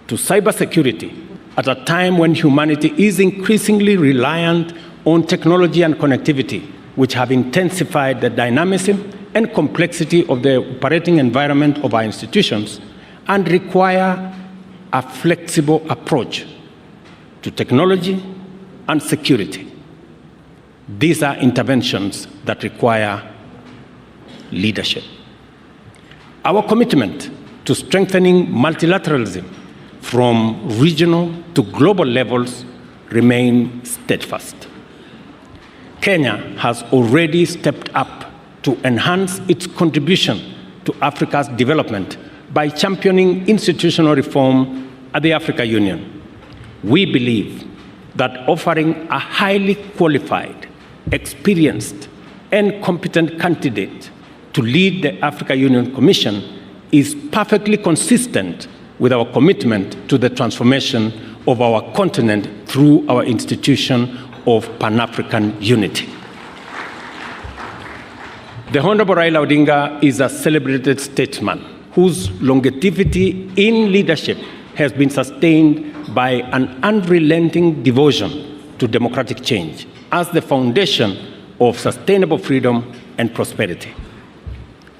to cybersecurity at a time when humanity is increasingly reliant on technology and connectivity, which have intensified the dynamism and complexity of the operating environment of our institutions and require a flexible approach to technology and security. These are interventions that require leadership. Our commitment to strengthening multilateralism from regional to global levels remain steadfast. Kenya has already stepped up to enhance its contribution to Africa's development by championing institutional reform at the African Union. We believe that offering a highly qualified, experienced, and competent candidate to lead the African Union Commission is perfectly consistent with our commitment to the transformation of our continent through our institution of Pan-African unity. The Honorable Raila Odinga is a celebrated statesman whose longevity in leadership has been sustained by an unrelenting devotion to democratic change as the foundation of sustainable freedom and prosperity.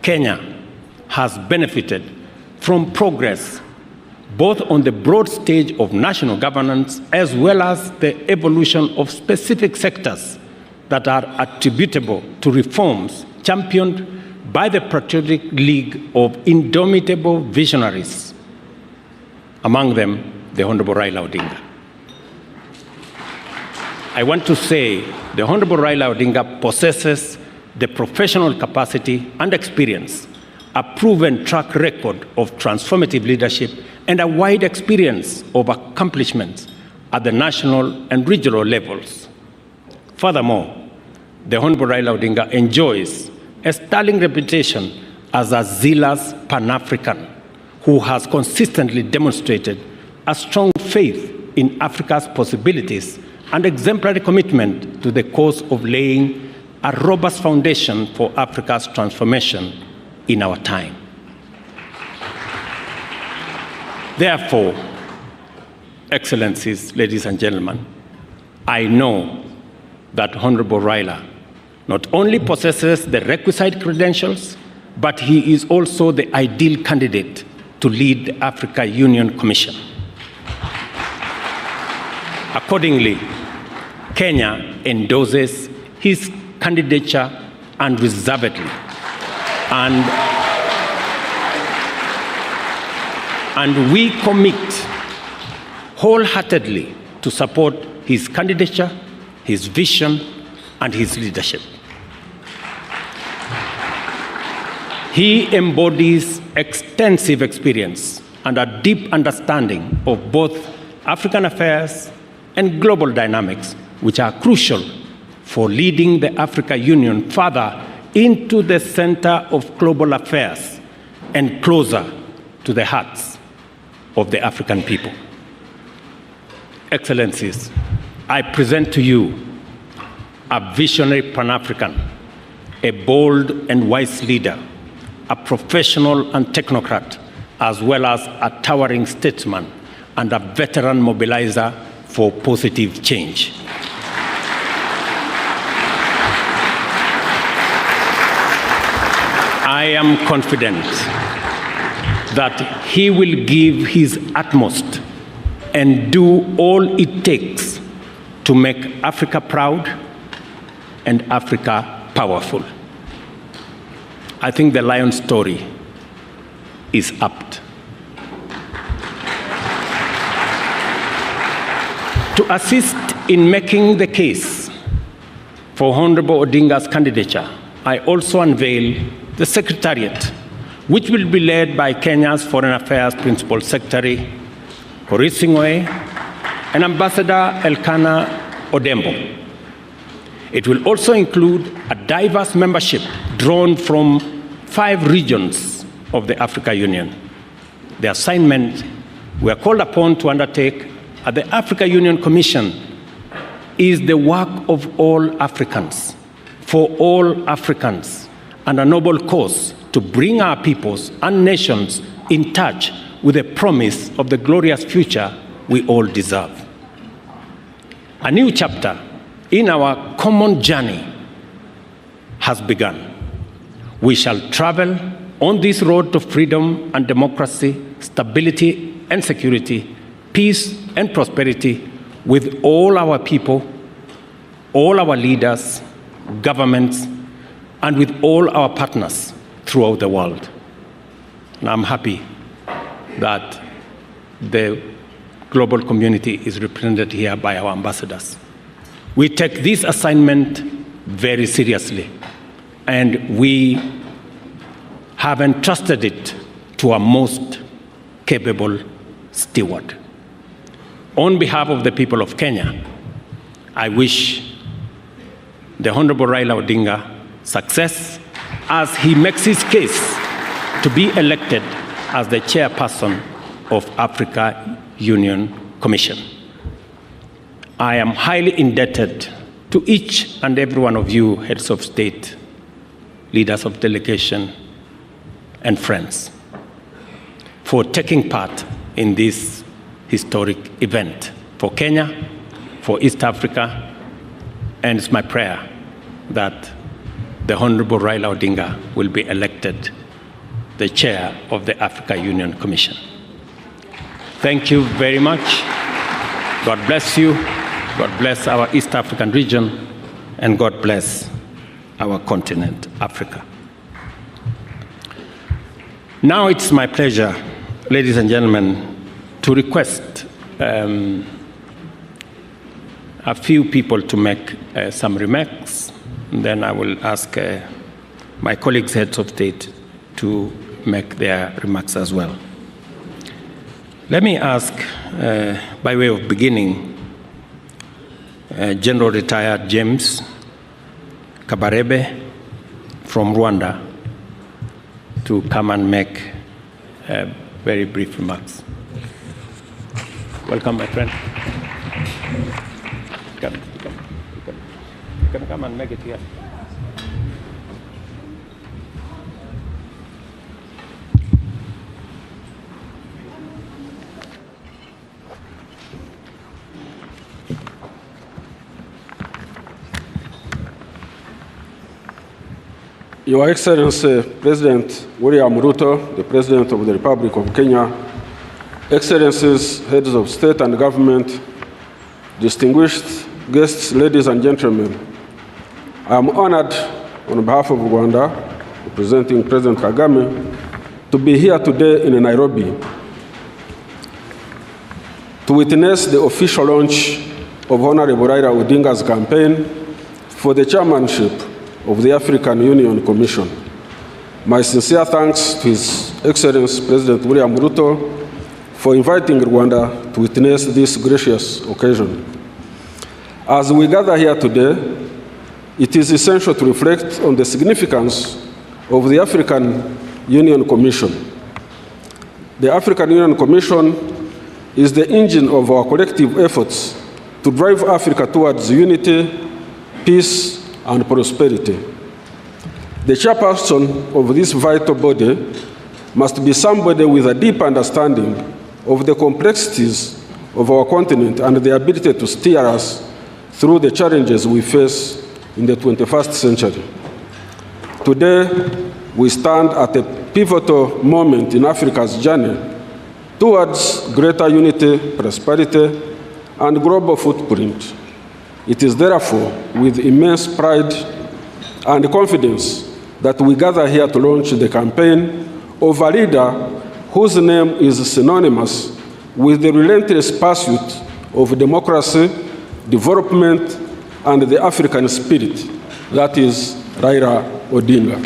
Kenya has benefited from progress both on the broad stage of national governance as well as the evolution of specific sectors that are attributable to reforms championed by the Patriotic League of indomitable visionaries, among them the Honorable Raila Odinga. I want to say the Honorable Raila Odinga possesses the professional capacity and experience, a proven track record of transformative leadership, and a wide experience of accomplishments at the national and regional levels. Furthermore, the Honorable Raila Odinga enjoys a sterling reputation as a zealous Pan-African who has consistently demonstrated a strong faith in Africa's possibilities and exemplary commitment to the cause of laying a robust foundation for Africa's transformation in our time. Therefore, Excellencies, ladies and gentlemen, I know that Honorable Raila not only possesses the requisite credentials, but he is also the ideal candidate to lead the Africa Union Commission. Accordingly, Kenya endorses his candidature unreservedly, and we commit wholeheartedly to support his candidature, his vision, and his leadership. He embodies extensive experience and a deep understanding of both African affairs and global dynamics, which are crucial for leading the African Union further into the center of global affairs and closer to the hearts of the African people. Excellencies, I present to you a visionary Pan-African, a bold and wise leader, a professional and technocrat, as well as a towering statesman, and a veteran mobilizer for positive change. I am confident that he will give his utmost and do all it takes to make Africa proud and Africa powerful. I think the lion story is apt. To assist in making the case for Honorable Odinga's candidature, I also unveil the Secretariat, which will be led by Kenya's Foreign Affairs Principal Secretary, Horisingwe, and Ambassador Elkanah Odembo. It will also include a diverse membership drawn from 5 regions of the Africa Union. The assignment we are called upon to undertake at the Africa Union Commission is the work of all Africans, for all Africans, and a noble cause to bring our peoples and nations in touch with the promise of the glorious future we all deserve. A new chapter in our common journey has begun. We shall travel on this road to freedom and democracy, stability and security, peace and prosperity with all our people, all our leaders, governments, and with all our partners throughout the world. And I'm happy that the global community is represented here by our ambassadors. We take this assignment very seriously, and we have entrusted it to our most capable steward. On behalf of the people of Kenya, I wish the Honorable Raila Odinga success as he makes his case to be elected as the chairperson of Africa Union Commission. I am highly indebted to each and every one of you, heads of state, leaders of delegation, and friends, for taking part in this historic event for Kenya, for East Africa, and it's my prayer that the Honorable Raila Odinga will be elected the chair of the Africa Union Commission. Thank you very much. God bless you. God bless our East African region, and God bless our continent, Africa. Now it's my pleasure, ladies and gentlemen, to request a few people to make some remarks. And then I will ask my colleagues, heads of state, to make their remarks as well. Let me ask, by way of beginning, General Retired James Kabarebe from Rwanda to come and make very brief remarks. Welcome, my friend. You can come and make it here. Your Excellency President William Ruto, the President of the Republic of Kenya, Excellencies, Heads of State and Government, distinguished guests, ladies and gentlemen, I am honored on behalf of Rwanda, representing President Kagame, to be here today in Nairobi to witness the official launch of Honorable Raila Odinga's campaign for the chairmanship of the African Union Commission. My sincere thanks to His Excellency President William Ruto for inviting Rwanda to witness this gracious occasion. As we gather here today, it is essential to reflect on the significance of the African Union Commission. The African Union Commission is the engine of our collective efforts to drive Africa towards unity, peace, and prosperity. The chairperson of this vital body must be somebody with a deep understanding of the complexities of our continent and the ability to steer us through the challenges we face in the 21st century. Today, we stand at a pivotal moment in Africa's journey towards greater unity, prosperity, and global footprint. It is therefore with immense pride and confidence that we gather here to launch the campaign of a leader whose name is synonymous with the relentless pursuit of democracy, development, and the African spirit, that is Raila Odinga.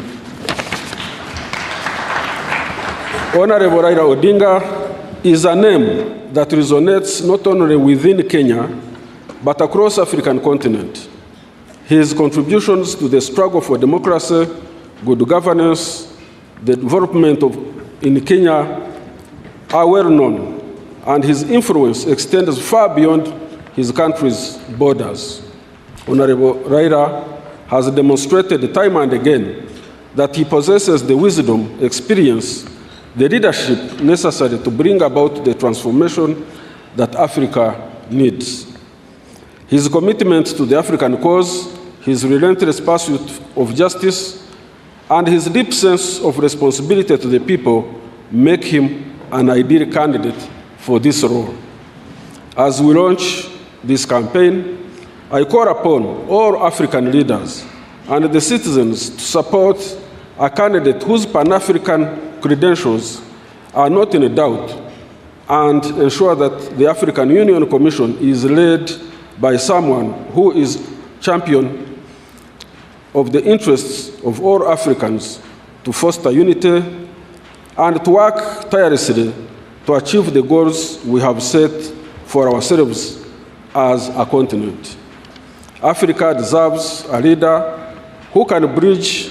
Honorable Raila Odinga is a name that resonates not only within Kenya, but across the African continent. His contributions to the struggle for democracy, good governance, the development in Kenya are well known, and his influence extends far beyond his country's borders. Honorable Raila has demonstrated time and again that he possesses the wisdom, experience, the leadership necessary to bring about the transformation that Africa needs. His commitment to the African cause, his relentless pursuit of justice, and his deep sense of responsibility to the people make him an ideal candidate for this role. As we launch this campaign, I call upon all African leaders and the citizens to support a candidate whose Pan-African credentials are not in doubt, and ensure that the African Union Commission is led by someone who is champion of the interests of all Africans to foster unity and to work tirelessly to achieve the goals we have set for ourselves as a continent. Africa deserves a leader who can bridge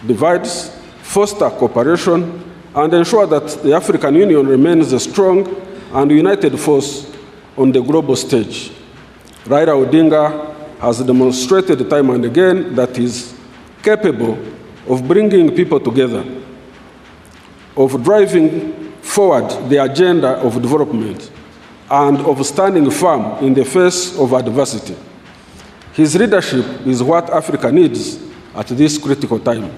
divides, foster cooperation, and ensure that the African Union remains a strong and united force on the global stage. Raila Odinga has demonstrated time and again that he is capable of bringing people together, of driving forward the agenda of development, and of standing firm in the face of adversity. His leadership is what Africa needs at this critical time.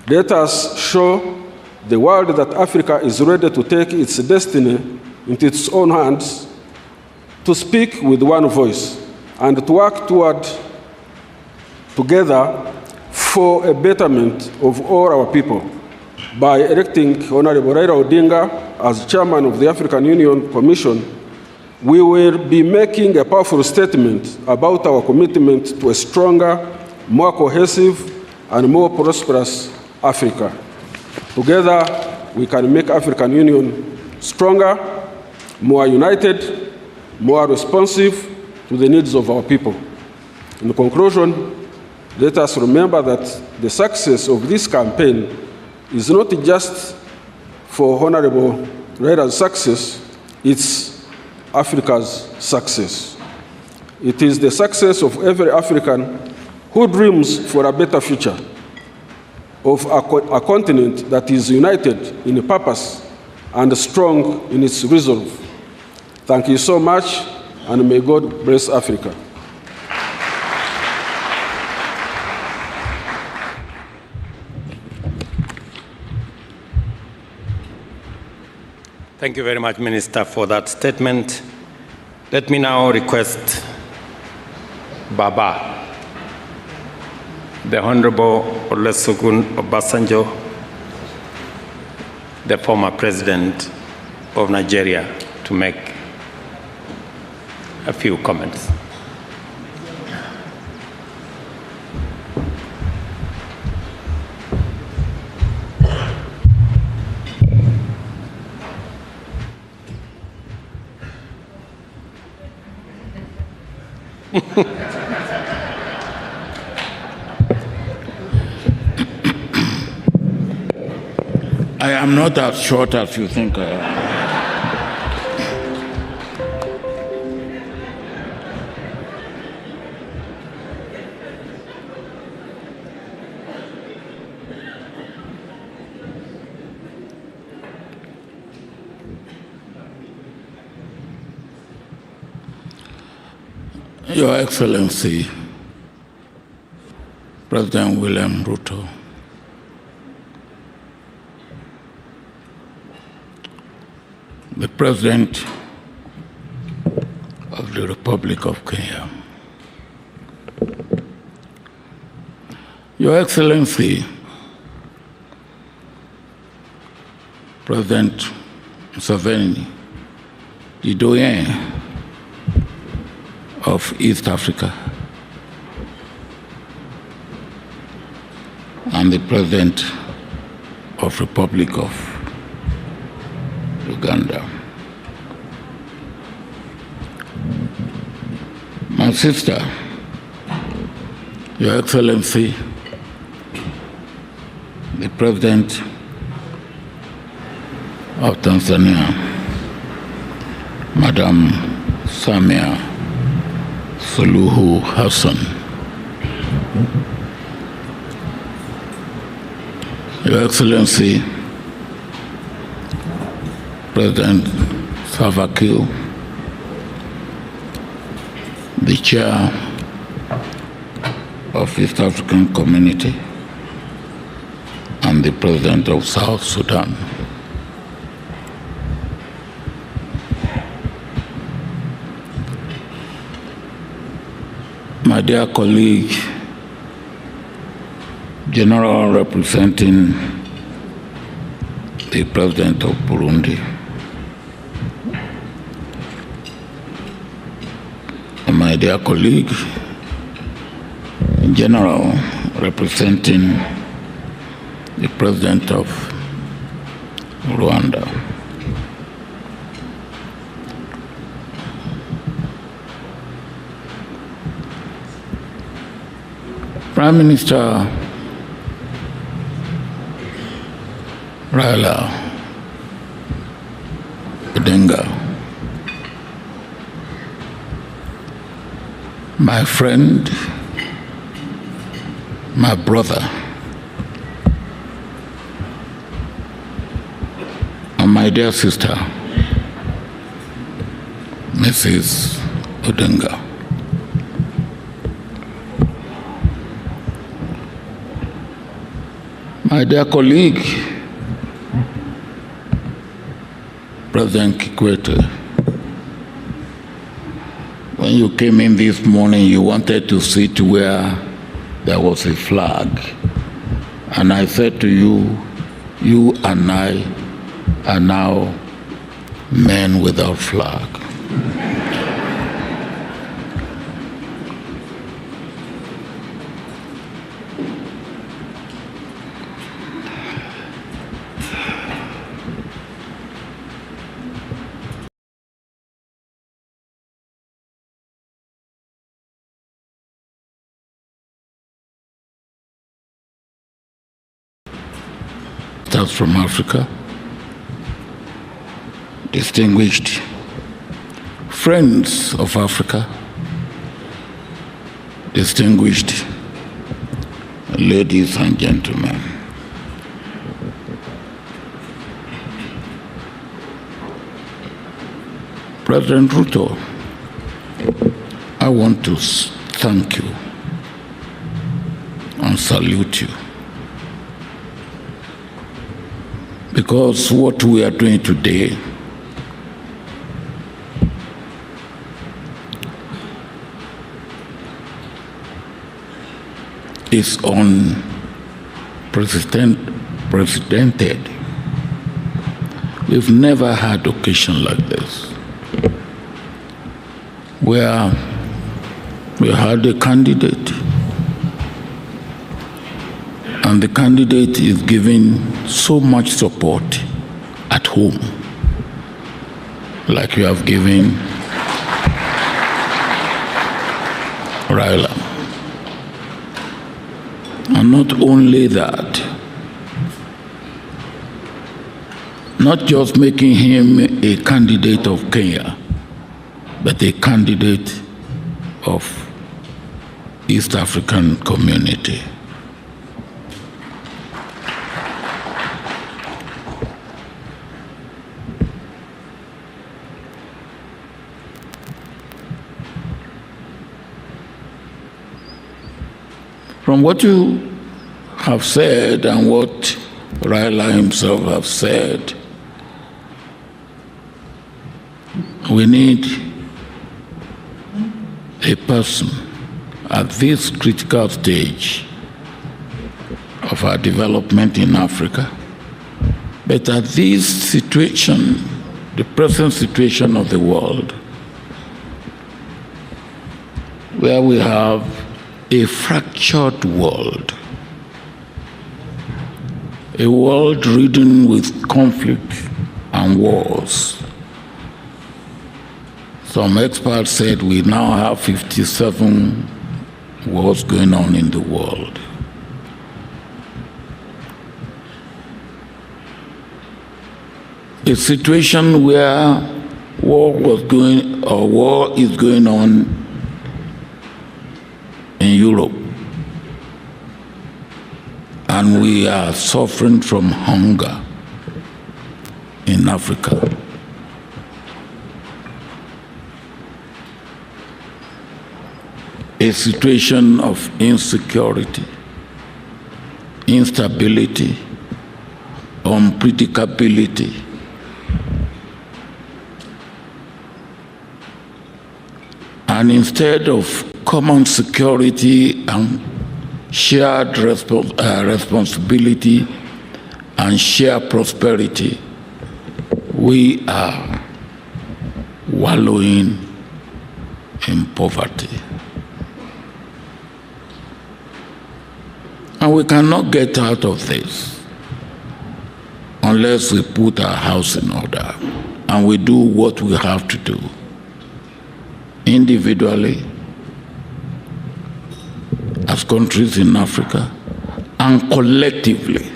Let us show the world that Africa is ready to take its destiny into its own hands, to speak with one voice, and to work together for a betterment of all our people. By electing Honorable Raila Odinga as chairman of the African Union Commission, we will be making a powerful statement about our commitment to a stronger, more cohesive, and more prosperous Africa. Together, we can make African Union stronger, more united, more responsive to the needs of our people. In conclusion, let us remember that the success of this campaign is not just for Honorable Raila's success, it's Africa's success. It is the success of every African who dreams for a better future, of a continent that is united in purpose and strong in its resolve. Thank you so much, and may God bless Africa. Thank you very much, Minister, for that statement. Let me now request Baba, the Honorable Olusegun Obasanjo, the former president of Nigeria, to make a few comments. I am not as short as you think I am. Your Excellency, President William Ruto, the President of the Republic of Kenya, Your Excellency, President Museveni, the doyen of East Africa, and the President of Republic of Uganda. My sister, Your Excellency, the President of Tanzania, Madam Samia Suluhu Hassan, Your Excellency, President Salva Kiir, the Chair of East African Community, and the President of South Sudan. My dear colleague, General representing the President of Burundi, and my dear colleague, General representing the President of Rwanda. Prime Minister Raila Odinga, my friend, my brother, and my dear sister, Mrs. Odinga. My dear colleague, President Kikwete, when you came in this morning, you wanted to sit where there was a flag. And I said to you, you and I are now men without flag. That's from Africa, distinguished friends of Africa, distinguished ladies and gentlemen. President Ruto, I want to thank you and salute you, because what we are doing today is unprecedented. We've never had occasion like this, where we had a candidate, and the candidate is giving so much support at home, like you have given Raila. And not only that, not just making him a candidate of Kenya, but a candidate of East African Community. From what you have said and what Raila himself have said, we need a person at this critical stage of our development in Africa. But at this situation, the present situation of the world, where we have a fractured world, a world ridden with conflict and wars. Some experts said we now have 57 wars going on in the world. A situation where war is going on in Europe, and we are suffering from hunger in Africa. A situation of insecurity, instability, unpredictability. And instead of common security and shared responsibility and shared prosperity, we are wallowing in poverty. And we cannot get out of this unless we put our house in order and we do what we have to do individually, as countries in Africa, and collectively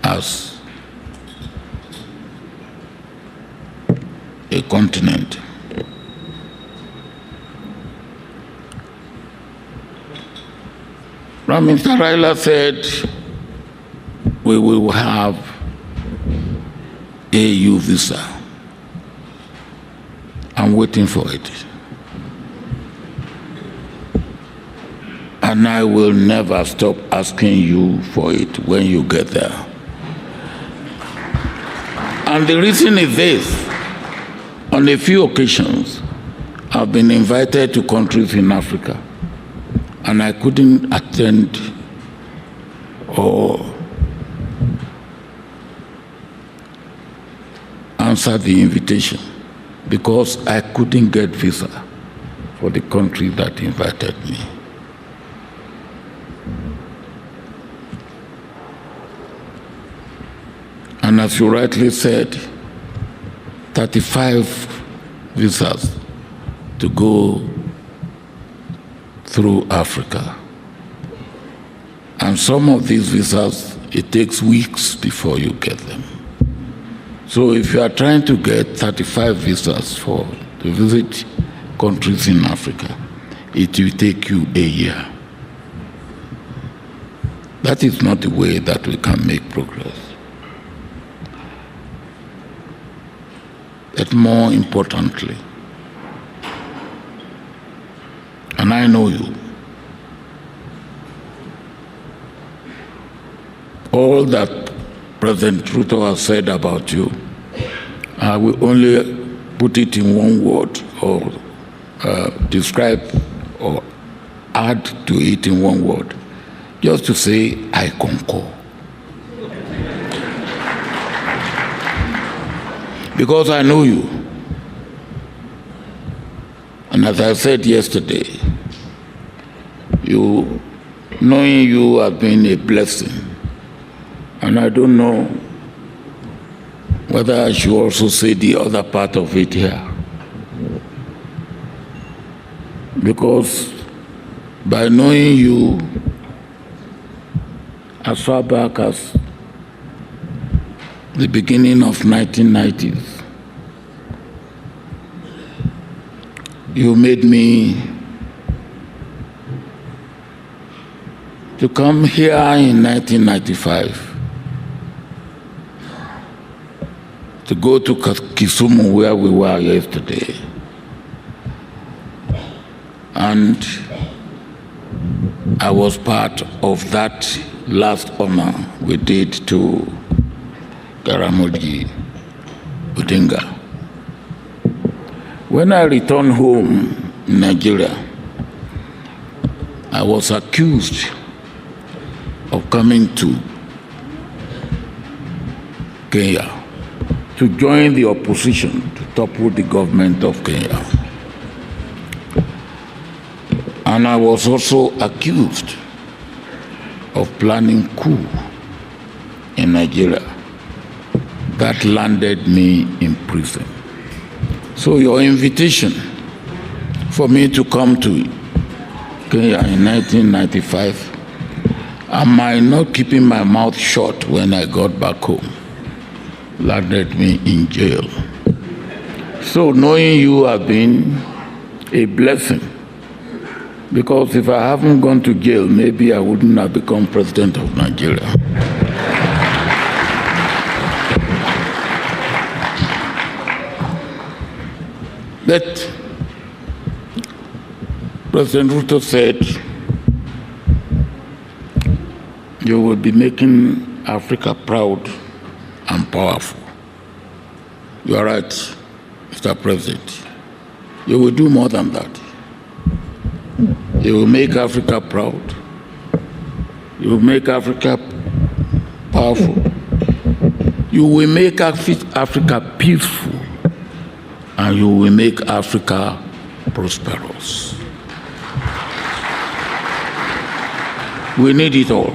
as a continent. Prime Minister Raila said we will have AU visa. I'm waiting for it. And I will never stop asking you for it when you get there. And the reason is this. On a few occasions, I've been invited to countries in Africa, and I couldn't attend or answer the invitation because I couldn't get visa for the country that invited me. And as you rightly said, 35 visas to go through Africa. And some of these visas, it takes weeks before you get them. So if you are trying to get 35 visas to visit countries in Africa, it will take you a year. That is not the way that we can make progress. But more importantly, and I know you, all that President Ruto has said about you, I will only put it in one word or describe or add to it in one word, just to say, I concur. Because I know you. And as I said yesterday, knowing you has been a blessing. And I don't know whether I should also say the other part of it here. Because by knowing you as far back as the beginning of 1990s, you made me to come here in 1995 to go to Kisumu where we were yesterday and I was part of that last honor we did to Jaramogi Odinga. When I returned home in Nigeria, I was accused of coming to Kenya to join the opposition to topple the government of Kenya. And I was also accused of planning coup in Nigeria that landed me in prison. So your invitation for me to come to Kenya in 1995, am I not keeping my mouth shut when I got back home, landed me in jail. So knowing you have been a blessing, because if I haven't gone to jail, maybe I wouldn't have become president of Nigeria. But President Ruto said, you will be making Africa proud and powerful. You are right, Mr. President. You will do more than that. You will make Africa proud. You will make Africa powerful. You will make Africa peaceful. And you will make Africa prosperous. We need it all.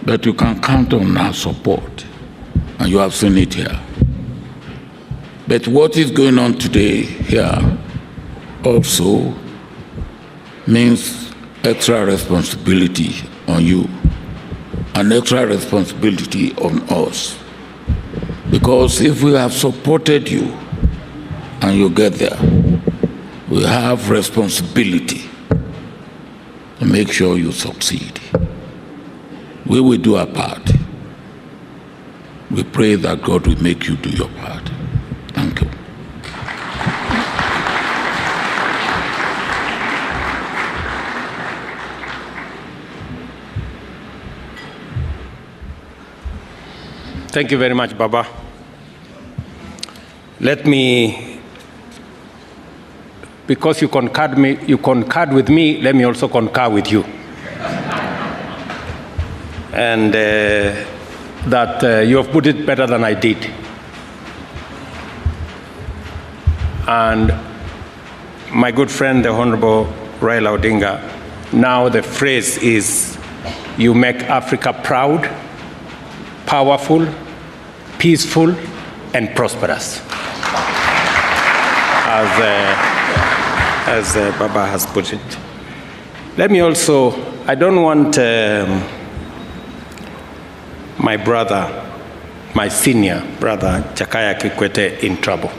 But you can count on our support. And you have seen it here. But what is going on today here also means extra responsibility on you and extra responsibility on us. Because if we have supported you and you get there, we have responsibility to make sure you succeed. We will do our part. We pray that God will make you do your part. Thank you. Thank you very much, Baba. Let me, because you concurred with me, let me also concur with you. And that you have put it better than I did. And my good friend, the Honorable Raila Odinga, now the phrase is, you make Africa proud, powerful, peaceful, and prosperous, as Baba has put it. Let me also, I don't want my brother, my senior brother, Jakaya Kikwete, in trouble.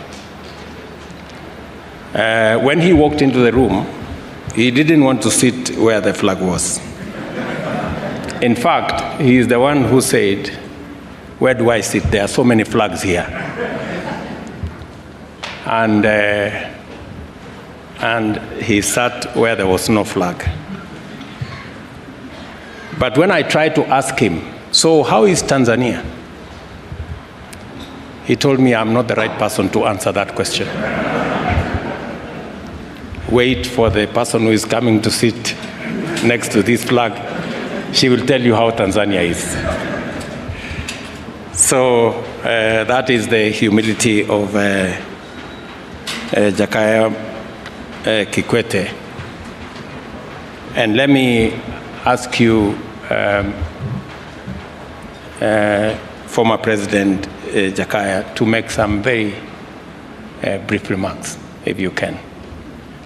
When he walked into the room, he didn't want to sit where the flag was. In fact, he is the one who said, where do I sit? There are so many flags here. And he sat where there was no flag. But when I tried to ask him, so how is Tanzania? He told me I'm not the right person to answer that question. Wait for the person who is coming to sit next to this flag. She will tell you how Tanzania is. So that is the humility of Jakaya Kikwete. And let me ask you, former President Jakaya, to make some very brief remarks, if you can.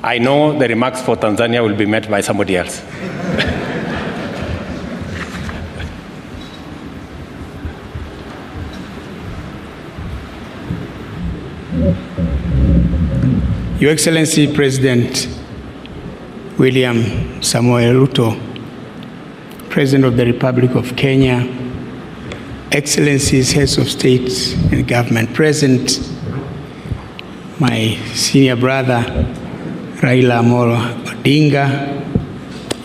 I know the remarks for Tanzania will be met by somebody else. Your Excellency President William Samoei Ruto, President of the Republic of Kenya, Excellencies, Heads of State and Government present, my senior brother Raila Odinga,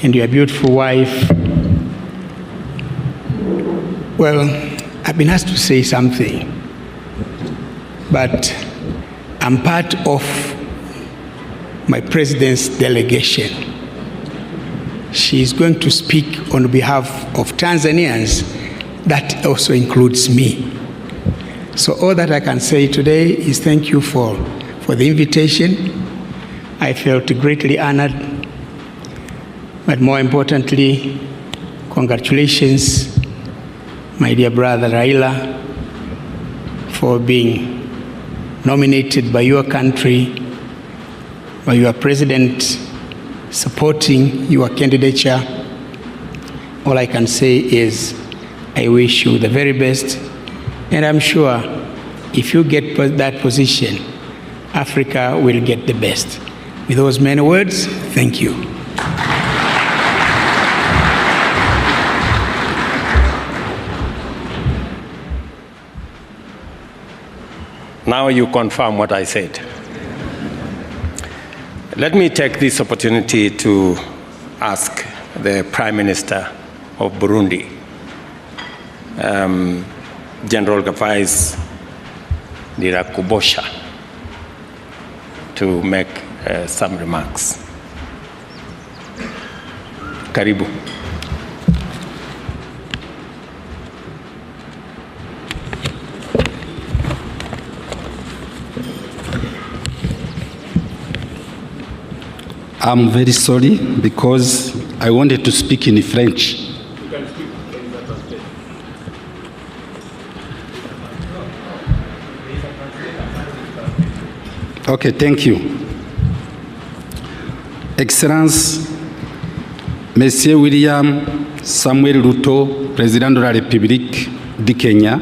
and your beautiful wife. Well, I've been asked to say something, but I'm part of my president's delegation. She's going to speak on behalf of Tanzanians. That also includes me. So all that I can say today is thank you for the invitation. I felt greatly honored, but more importantly, congratulations, my dear brother Raila, for being nominated by your country, by your president, supporting your candidature. All I can say is I wish you the very best, and I'm sure if you get that position, Africa will get the best. With those many words, thank you. Now you confirm what I said. Let me take this opportunity to ask the Prime Minister of Burundi, General Gavais Ndirakubosha, to make some remarks. Karibu. I'm very sorry because I wanted to speak in French. You can speak in that translation. Okay, thank you. Excellence, Monsieur William Samuel Ruto, President de la République du Kenya.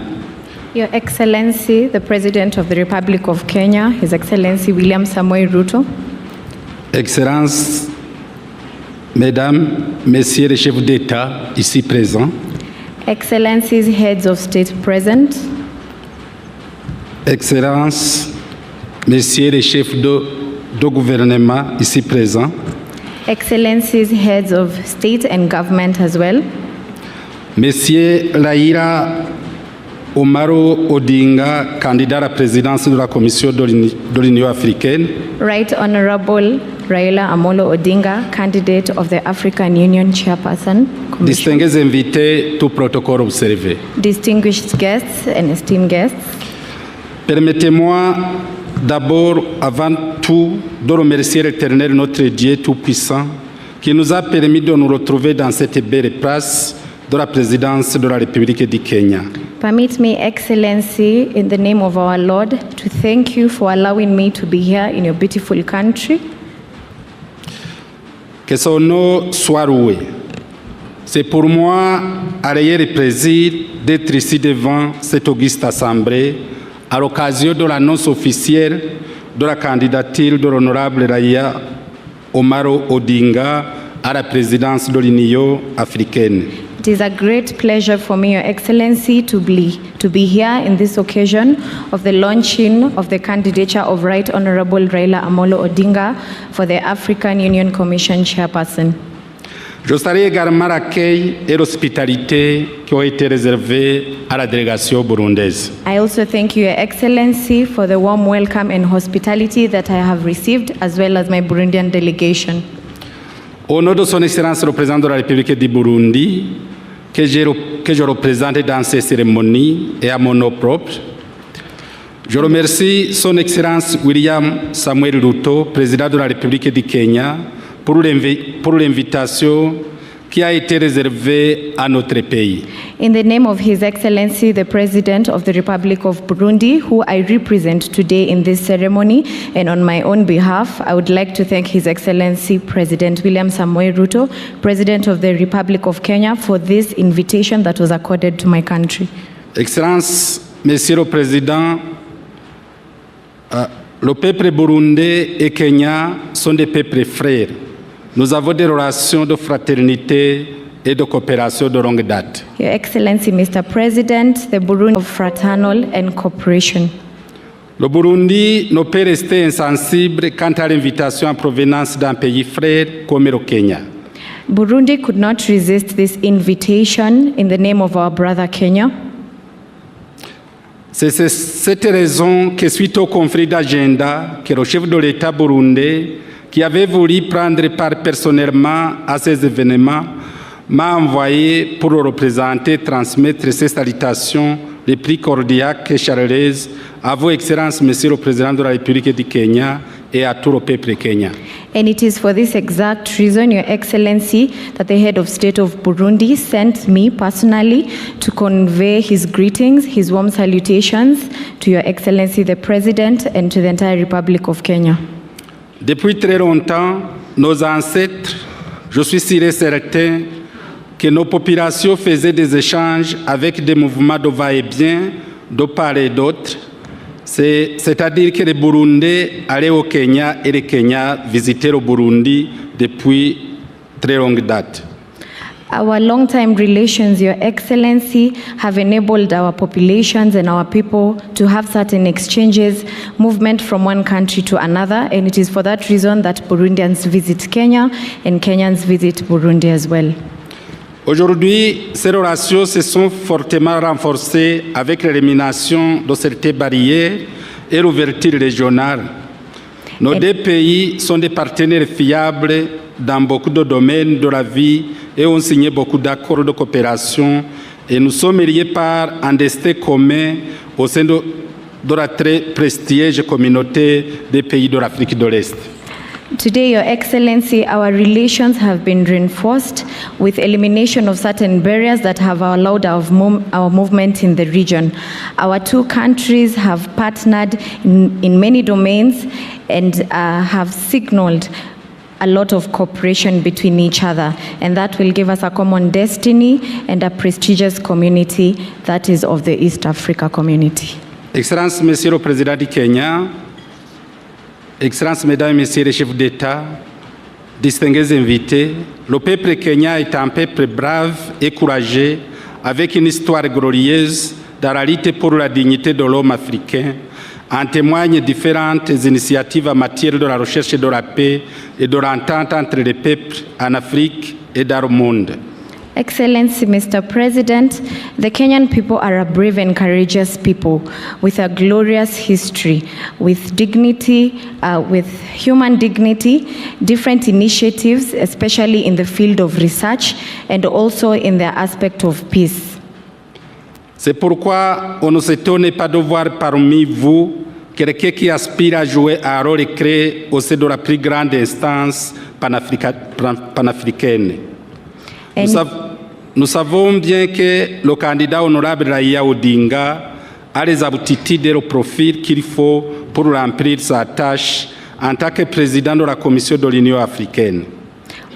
Your Excellency, the President of the Republic of Kenya, His Excellency William Samuel Ruto. Excellences, Mesdames, Messieurs les chefs d'État ici présents. Excellencies, heads of state present. Excellences, Messieurs les chefs de gouvernement ici présents. Excellencies, heads of state and government as well. Monsieur Raila Omaro Odinga, candidat à la présidence de la Commission de l'Union africaine. Right Honorable Raila Amolo Odinga, candidate of the African Union Chairperson. Distingués invités, tout protocole observé. Distinguished guests and esteemed guests. Permettez-moi d'abord, avant tout, de remercier l'Éternel, notre Dieu Tout-Puissant, qui nous a permis de nous retrouver dans cette belle place de la présidence de la République du Kenya. Permit me, Excellency, in the name of our Lord, to thank you for allowing me to be here in your beautiful country. Que son nom soit loué. C'est pour moi un réel plaisir d'être ici devant cette auguste assemblée à l'occasion de l'annonce officielle de la candidature de l'honorable Raila Omaro Odinga à la présidence de l'Union africaine. It is a great pleasure for me, Your Excellency, to be here in this occasion of the launching of the candidature of Right Honorable Raila Amolo Odinga for the African Union Commission Chairperson. Je salue également l'accueil et l'hospitalité qui ont été réservés à la délégation burundaise. I also thank you, Your Excellency, for the warm welcome and hospitality that I have received, as well as my Burundian delegation. Au nom de son Excellence le Président de la République du Burundi, que je représente dans ces cérémonies et à mon nom propre, je remercie son Excellence William Samuel Ruto, Président de la République du Kenya, pour l'invitation qui a été réservée à notre pays. In the name of His Excellency, the President of the Republic of Burundi, who I represent today in this ceremony, and on my own behalf, I would like to thank His Excellency President William Samuel Ruto, President of the Republic of Kenya, for this invitation that was accorded to my country. Excellence, Monsieur le Président, le peuple burundais et Kenya sont des peuples frères. Nous avons des relations de fraternité et de coopération de longue date. Your Excellency, Mr. President, the Burundi of fraternal and cooperation. Le Burundi ne peut rester insensible quant à l'invitation en provenance d'un pays frère comme le Kenya. Burundi could not resist this invitation in the name of our brother Kenya. C'est cette raison que suite au conflit d'agenda, que le chef de l'État burundais, qui avait voulu prendre part personnellement à ces événements, m'a envoyé pour le représenter, transmettre ses salutations les plus cordiales et chaleureuses à vos excellences, Monsieur le Président de la République du Kenya, et à tout le peuple kenyan. And it is for this exact reason, Your Excellency, that the head of state of Burundi sent me personally to convey his greetings, his warm salutations to Your Excellency the President and to the entire Republic of Kenya. Depuis très longtemps, nos ancêtres, je suis sûr et certain que nos populations faisaient des échanges avec des mouvements de va-et-vient de part et d'autre. C'est-à-dire que les Burundais allaient au Kenya et les Kenyans visitaient le Burundi depuis très longue date. Our long-time relations, Your Excellency, have enabled our populations and our people to have certain exchanges, movement from one country to another, and it is for that reason that Burundians visit Kenya and Kenyans visit Burundi as well. Aujourd'hui, ces relations se sont fortement renforcées avec l'élimination de certaines barrières et l'ouverture régionale. Nos deux pays sont des partenaires fiables dans beaucoup de domaines de la vie et ont signé beaucoup d'accords de coopération et nous sommes liés par un destin commun au sein de la très prestigieuse communauté des pays de l'Afrique de l'Est. Today, Your Excellency, our relations have been reinforced with elimination of certain barriers that have allowed our movement in the region. Our two countries have partnered in many domains and have signaled a lot of cooperation between each other, and that will give us a common destiny and a prestigious community that is of the East Africa community. Excellences, Monsieur le Président du Kenya, Excellences, Mesdames et Messieurs les chefs d'État, distingués invités, le peuple kenyan est un peuple brave et courageux, avec une histoire glorieuse dans la lutte pour la dignité de l'homme africain. En témoignent différentes initiatives en matière de la recherche de la paix et de l'entente entre les peuples en Afrique et dans le monde. Excellency, Mr. President, the Kenyan people are a brave and courageous people with a glorious history, with dignity, with human dignity, different initiatives, especially in the field of research and also in the aspect of peace. C'est pourquoi on ne s'étonne pas de voir parmi vous quelqu'un qui aspire à jouer un rôle clé au sein de la plus grande instance panafricaine. Nous savons bien que le candidat honorable Raila Odinga a les aptitudes et le profil qu'il faut pour remplir sa tâche en tant que président de la Commission de l'Union africaine.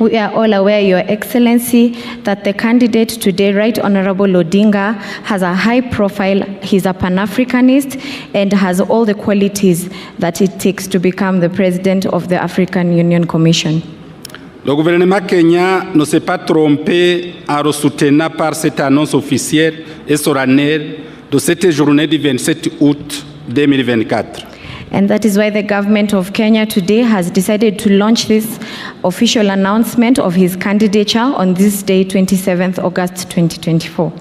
We are all aware, Your Excellency, that the candidate today, Right Honorable Odinga, has a high profile. He's a Pan-Africanist and has all the qualities that it takes to become the president of the African Union Commission. Le gouvernement kenyan ne s'est pas trompé en le soutenant par cette annonce officielle et solennelle de cette journée du 27 août 2024. And that is why the government of Kenya today has decided to launch this official announcement of his candidature on this day, 27th August 2024.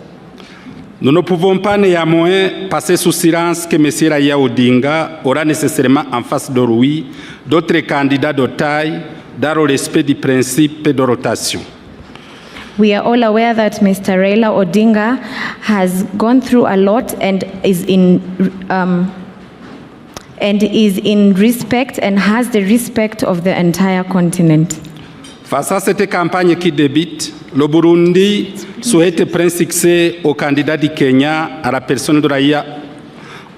Nous ne pouvons pas néanmoins passer sous silence que M. Raila Odinga aura nécessairement en face de lui d'autres candidats de taille dans le respect du principe de rotation. We are all aware that Mr. Raila Odinga has gone through a lot and is in respect and has the respect of the entire continent. Face à cette campagne qui débute, le Burundi souhaite prendre succès au candidat du Kenya à la personne de Raila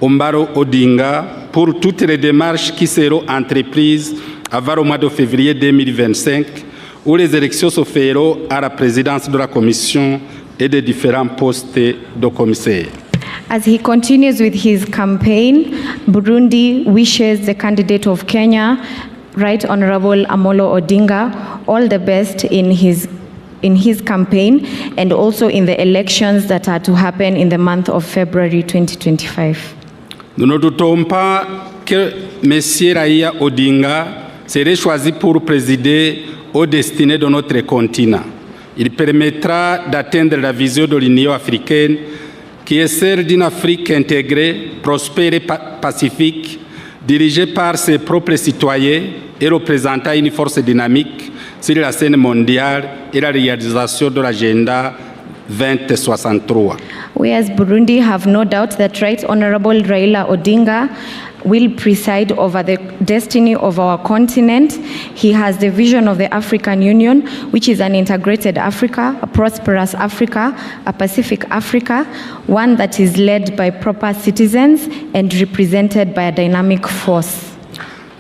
Odinga pour toutes les démarches qui seront entreprises avant le mois de février 2025, où les élections se feront à la présidence de la Commission et des différents postes de commissaires. As he continues with his campaign, Burundi wishes the candidate of Kenya, Right Honorable Amolo Odinga, all the best in his campaign and also in the elections that are to happen in the month of February 2025. Nous ne doutons pas que M. Raila Odinga serait choisi pour présider aux destinées de notre continent. Il permettra d'atteindre la vision de l'Union africaine qui est celle d'une Afrique intégrée, prospère et pacifique, dirigée par ses propres citoyens et représentant une force dynamique sur la scène mondiale et la réalisation de l'agenda 2063. We as Burundi have no doubt that Right Honorable Raila Odinga will preside over the destiny of our continent. He has the vision of the African Union, which is an integrated Africa, a prosperous Africa, a Pacific Africa, one that is led by proper citizens and represented by a dynamic force.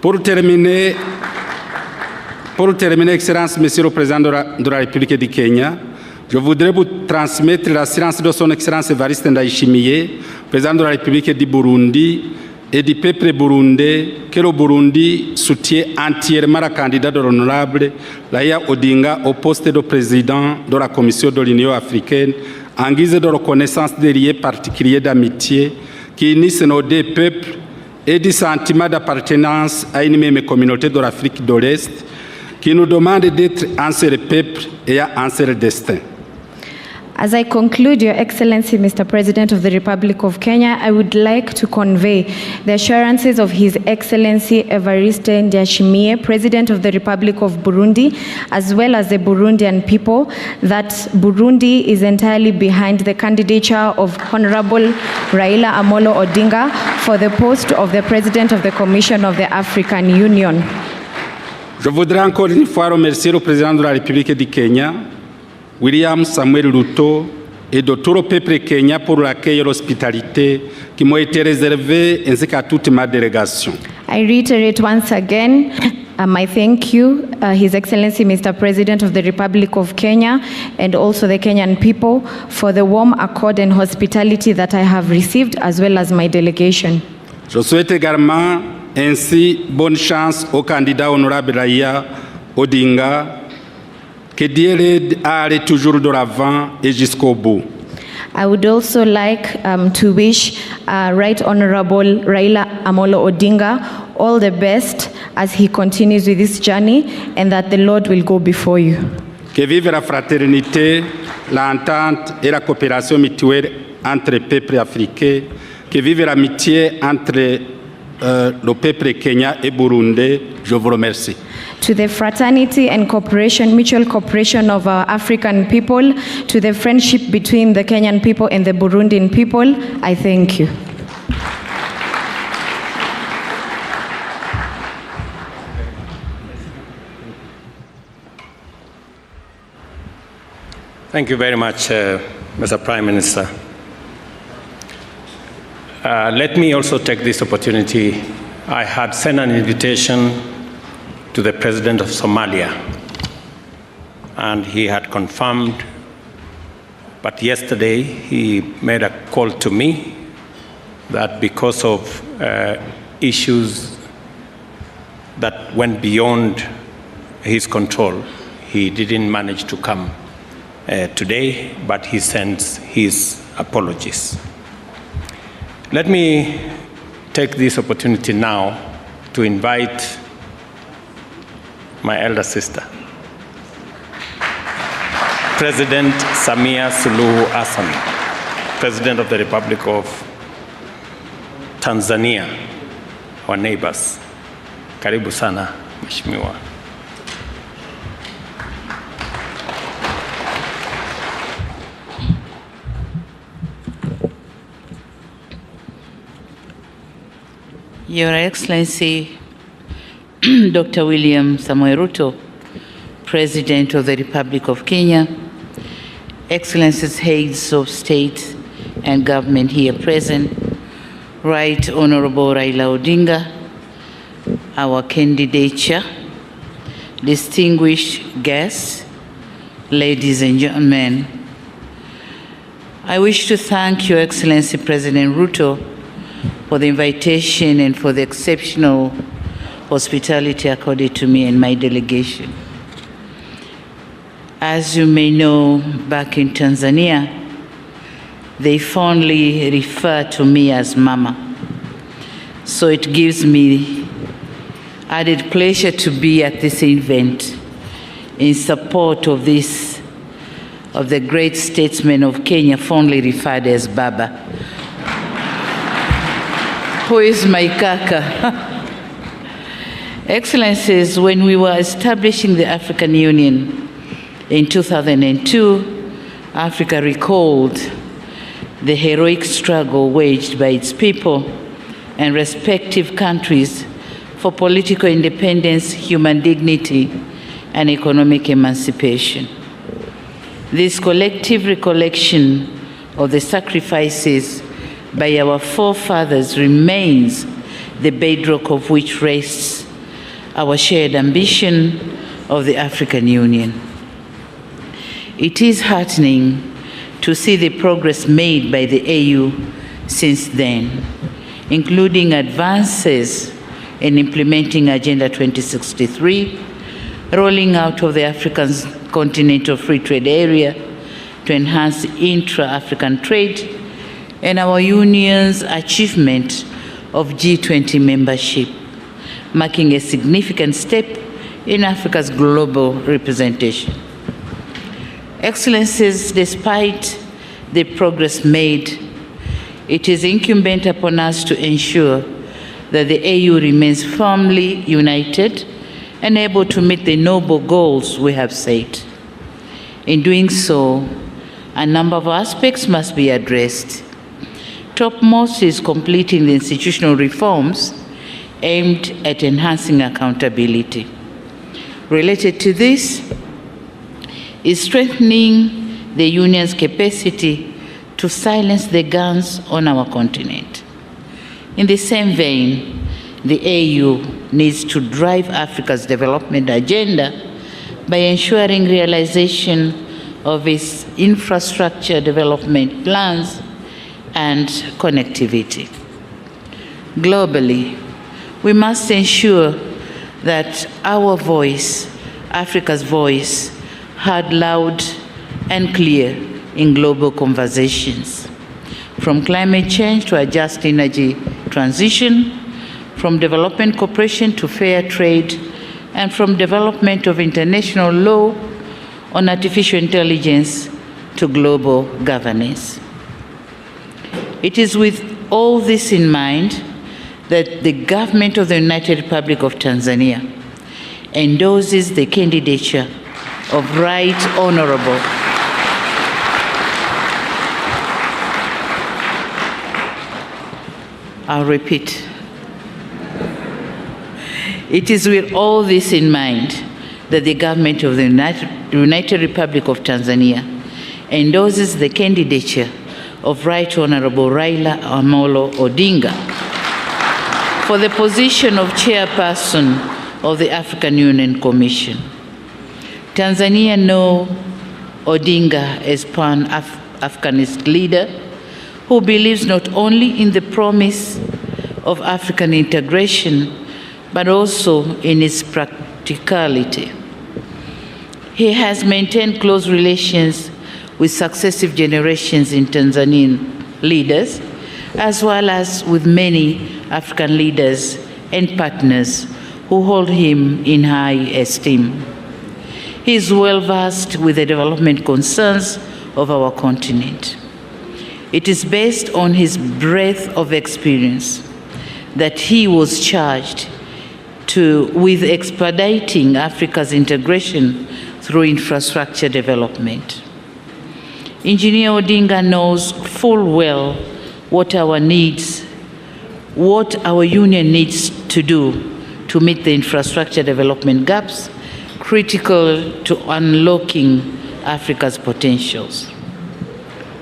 Pour terminer, Excellence, Monsieur le Président de la République du Kenya, je voudrais vous transmettre l'assurance de Son Excellence Evariste Ndayishimiye, Président de la République du Burundi, et du peuple burundais, que le Burundi soutient entièrement la candidate de l'honorable Raila Odinga au poste de président de la Commission de l'Union africaine en guise de reconnaissance des liens particuliers d'amitié qui unissent nos deux peuples et du sentiment d'appartenance à une même communauté de l'Afrique de l'Est qui nous demande d'être un seul peuple et un seul destin. As I conclude, Your Excellency, Mr. President of the Republic of Kenya, I would like to convey the assurances of His Excellency Evariste Ndayishimiye, President of the Republic of Burundi, as well as the Burundian people, that Burundi is entirely behind the candidature of Honorable Raila Amolo Odinga for the post of the President of the Commission of the African Union. Je voudrais encore une fois remercier le Président de la République du Kenya, William Samuel Ruto, et de tout le peuple Kenya pour l'accueil et l'hospitalité qui m'ont été réservés ainsi qu'à toute ma délégation. I reiterate once again I thank you, His Excellency Mr. President of the Republic of Kenya, and also the Kenyan people for the warm accord and hospitality that I have received, as well as my delegation. Je souhaite également ainsi bonne chance au candidat honorable Raila Odinga. Que Dieu l'aide à aller toujours de l'avant et jusqu'au bout. I would also like to wish Right Honorable Raila Amolo Odinga all the best as he continues with this journey, and that the Lord will go before you. Que vive la fraternité, l'entente et la coopération mutuelle entre peuples africains. Que vive l'amitié entre le peuple Kenya et Burundais. Je vous remercie. To the fraternity and cooperation, mutual cooperation of our African people, to the friendship between the Kenyan people and the Burundian people, I thank you. Thank you very much, Mr. Prime Minister. Let me also take this opportunity. I had sent an invitation to the President of Somalia, and he had confirmed, but yesterday he made a call to me that because of issues that went beyond his control, he didn't manage to come today, but he sends his apologies. Let me take this opportunity now to invite my elder sister, President Samia Suluhu Hassan, President of the Republic of Tanzania, our neighbors. Karibu sana, Mheshimiwa. Your Excellency, Dr. William Samoei Ruto, President of the Republic of Kenya, Excellencies, heads of state and government here present, Right Honorable Raila Odinga, our candidature, distinguished guests, ladies and gentlemen, I wish to thank Your Excellency President Ruto for the invitation and for the exceptional hospitality accorded to me and my delegation. As you may know, back in Tanzania, they fondly refer to me as Mama. So it gives me I had the pleasure to be at this event in support of the great statesman of Kenya, fondly referred as Baba, who is my kaka. Excellencies, when we were establishing the African Union in 2002, Africa recalled the heroic struggle waged by its people and respective countries for political independence, human dignity, and economic emancipation. This collective recollection of the sacrifices by our forefathers remains the bedrock of which rests our shared ambition of the African Union. It is heartening to see the progress made by the AU since then, including advances in implementing Agenda 2063, rolling out of the African Continental Free Trade Area to enhance intra-African trade, and our Union's achievement of G20 membership, marking a significant step in Africa's global representation. Excellencies, despite the progress made, it is incumbent upon us to ensure that the AU remains firmly united and able to meet the noble goals we have set. In doing so, a number of aspects must be addressed. Topmost is completing the institutional reforms aimed at enhancing accountability. Related to this is strengthening the Union's capacity to silence the guns on our continent. In the same vein, the AU needs to drive Africa's development agenda by ensuring realization of its infrastructure development plans and connectivity. Globally, we must ensure that our voice, Africa's voice, heard loud and clear in global conversations. From climate change to a just energy transition, from development cooperation to fair trade, and from development of international law on artificial intelligence to global governance. It is with all this in mind that the government of the United Republic of Tanzania endorses the candidature of Right Honorable I'll repeat. It is with all this in mind that the government of the United Republic of Tanzania endorses the candidature of Right Honorable Raila Amolo Odinga for the position of chairperson of the African Union Commission. Tanzania knows Odinga as Pan-Africanist leader who believes not only in the promise of African integration, but also in its practicality. He has maintained close relations with successive generations in Tanzanian leaders, as well as with many African leaders and partners who hold him in high esteem. He is well versed with the development concerns of our continent. It is based on his breadth of experience that he was charged with expediting Africa's integration through infrastructure development. Engineer Odinga knows full well what our union needs to do to meet the infrastructure development gaps critical to unlocking Africa's potentials.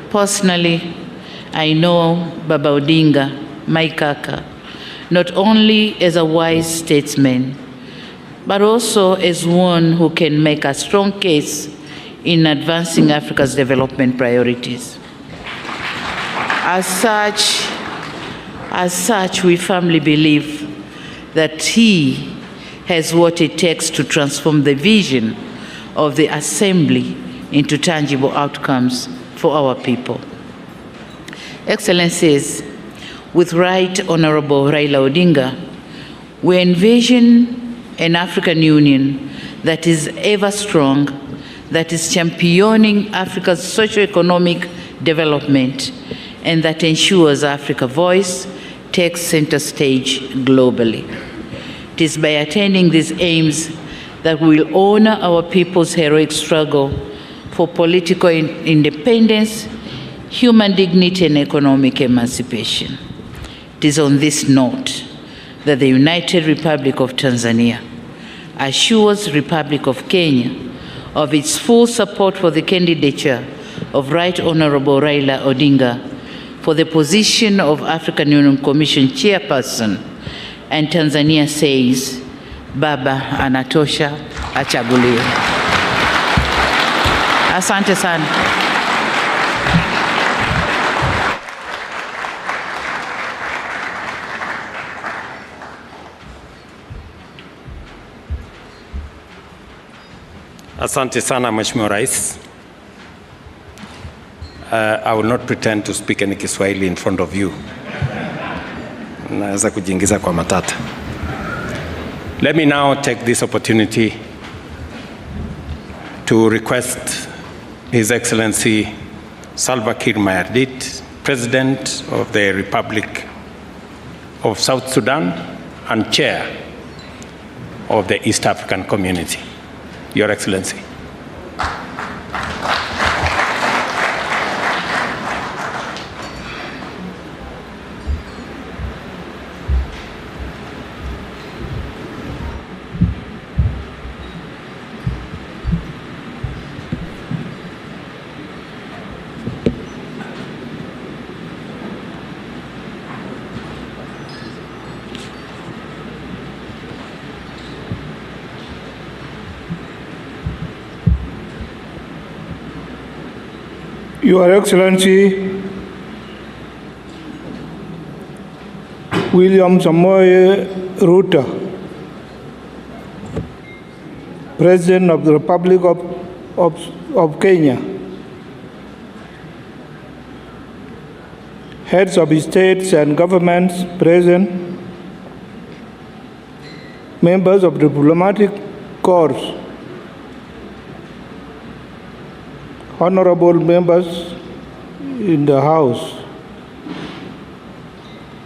Personally, I know Baba Odinga, my kaka, not only as a wise statesman, but also as one who can make a strong case in advancing Africa's development priorities. As such, we firmly believe that he has what it takes to transform the vision of the Assembly into tangible outcomes for our people. Excellencies, with Right Honorable Raila Odinga, We envision an African Union that is ever strong, that is championing Africa's socio-economic development, and that ensures Africa's voice takes center stage globally. It is by attaining these aims that we will honor our people's heroic struggle for political independence, human dignity, and economic emancipation. It is on this note that the United Republic of Tanzania assures the Republic of Kenya of its full support for the candidature of Right Honorable Raila Odinga for the position of African Union Commission Chairperson, and Tanzania says, Baba anatosha, achaguliwe. Asante sana. Asante sana Mheshimiwa Rais. I will not pretend to speak any Kiswahili in front of you. Naweza kujiingiza kwa matata. Let me now take this opportunity to request His Excellency Salva Kiir Mayardit, President of the Republic of South Sudan and Chair of the East African Community. Your Excellency. Your Excellency William Samoei Ruto, President of the Republic of Kenya, heads of states and governments present, members of diplomatic corps, honorable members in the House,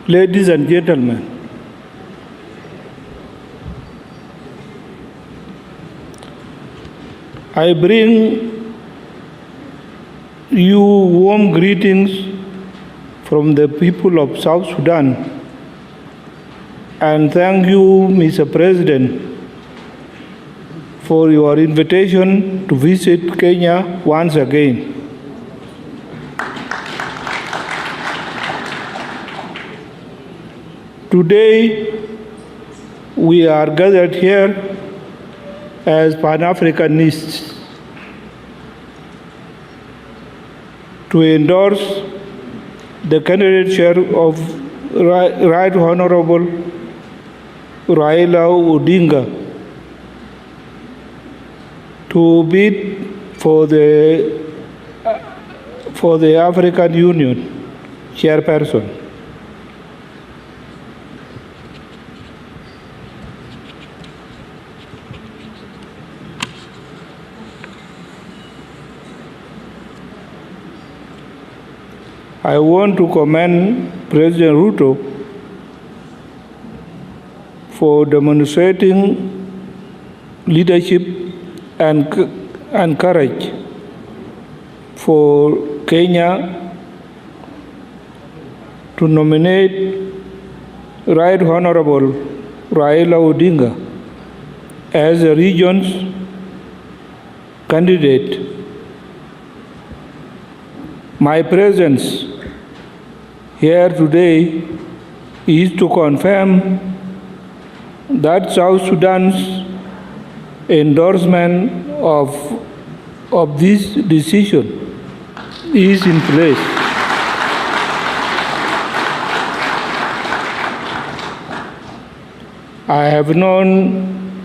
ladies and gentlemen, I bring you warm greetings from the people of South Sudan and thank you, Mr. President, for your invitation to visit Kenya once again. Today, we are gathered here as Pan-Africanists to endorse the candidature of Right Honorable Raila Odinga to bid for the African Union chairperson. I want to commend President Ruto for demonstrating leadership and courage for Kenya to nominate Right Honorable Raila Odinga as the region's candidate. My presence here today is to confirm that South Sudan's endorsement of this decision is in place. I have known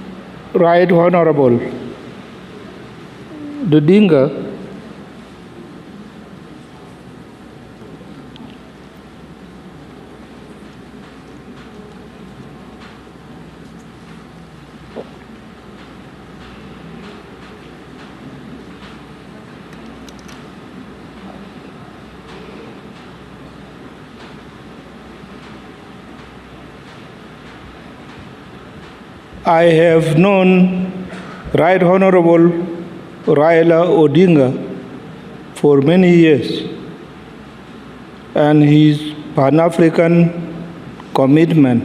Right Honorable Odinga I have known Right Honorable Raila Odinga for many years, and his Pan-African commitment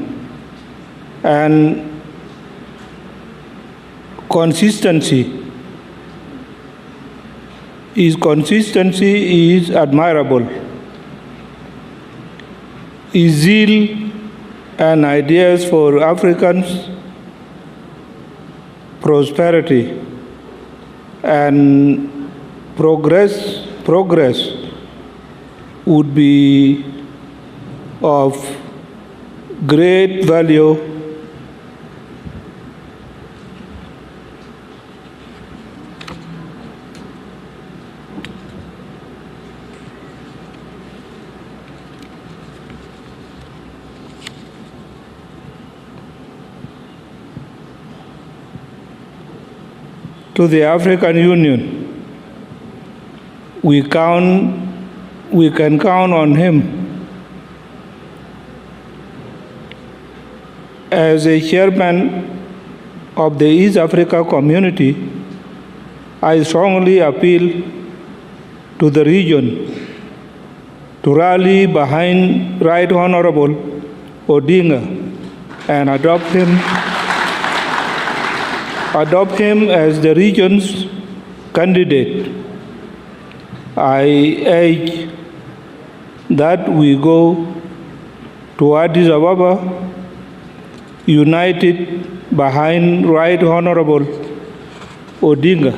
and consistency. His consistency is admirable. His zeal and ideas for Africans' prosperity and progress would be of great value to the African Union. We can count on him. As a chairman of the East Africa community, I strongly appeal to the region to rally behind Right Honorable Odinga and adopt him as the region's candidate. I urge that we go to Addis Ababa united behind Right Honorable Odinga.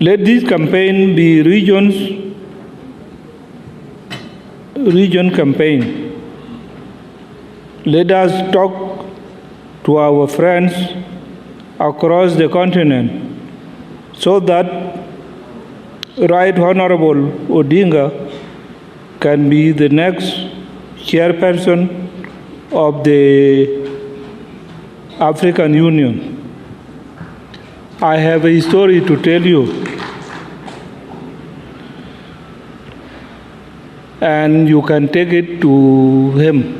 Let this campaign be region campaign. Let us talk to our friends across the continent so that Right Honorable Odinga can be the next chairperson of the African Union. I have a story to tell you, and you can take it to him.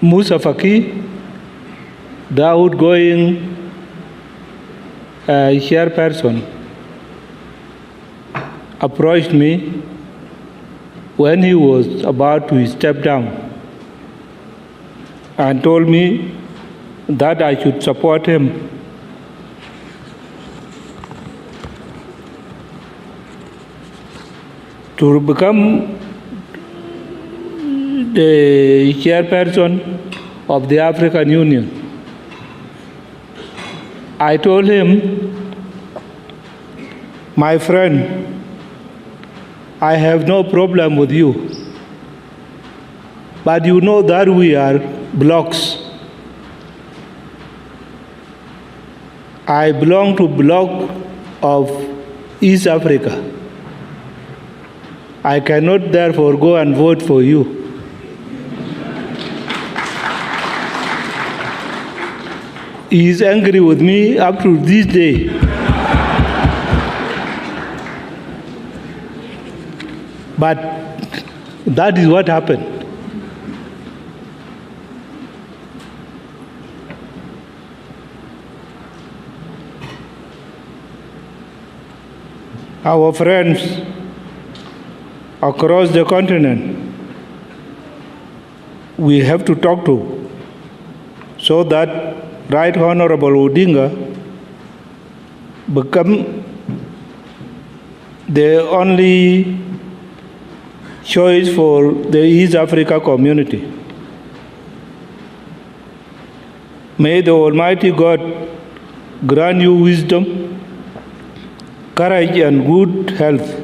Musa Faki, the outgoing chairperson, approached me when he was about to step down and told me that I should support him. To become the chairperson of the African Union. I told him, my friend, I have no problem with you, but you know that we are blocs. I belong to bloc of East Africa. I cannot therefore go and vote for you. He is angry with me up to this day. But that is what happened. Our friends across the continent, we have to talk to so that Right Honorable Odinga become the only choice for the East Africa community. May the Almighty God grant you wisdom, courage, and good health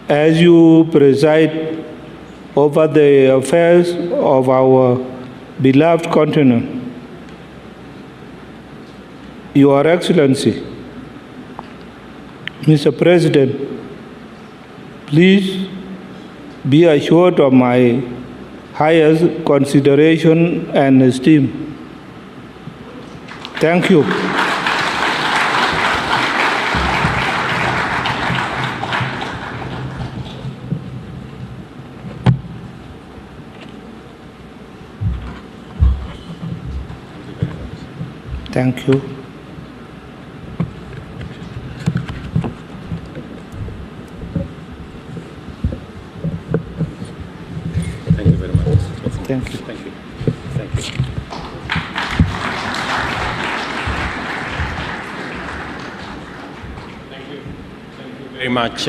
as you preside over the affairs of our beloved continent. Your Excellency, Mr. President, please be assured of my highest consideration and esteem. Thank you. Thank you. Thank you very much. Thank you. Thank you. Thank you. Very much,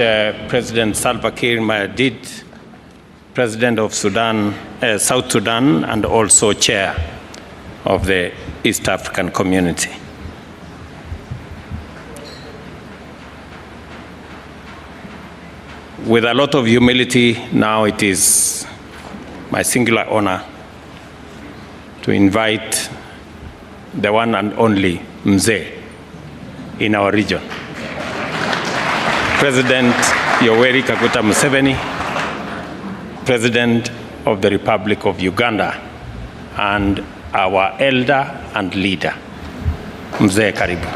President Salva Kiir Mayardit, President of Sudan, South Sudan, and also Chair of the East African Community. With a lot of humility, now it is my singular honor to invite the one and only Mzee in our region, President Yoweri Kaguta Museveni, President of the Republic of Uganda, and our elder and leader. Mzee, karibu.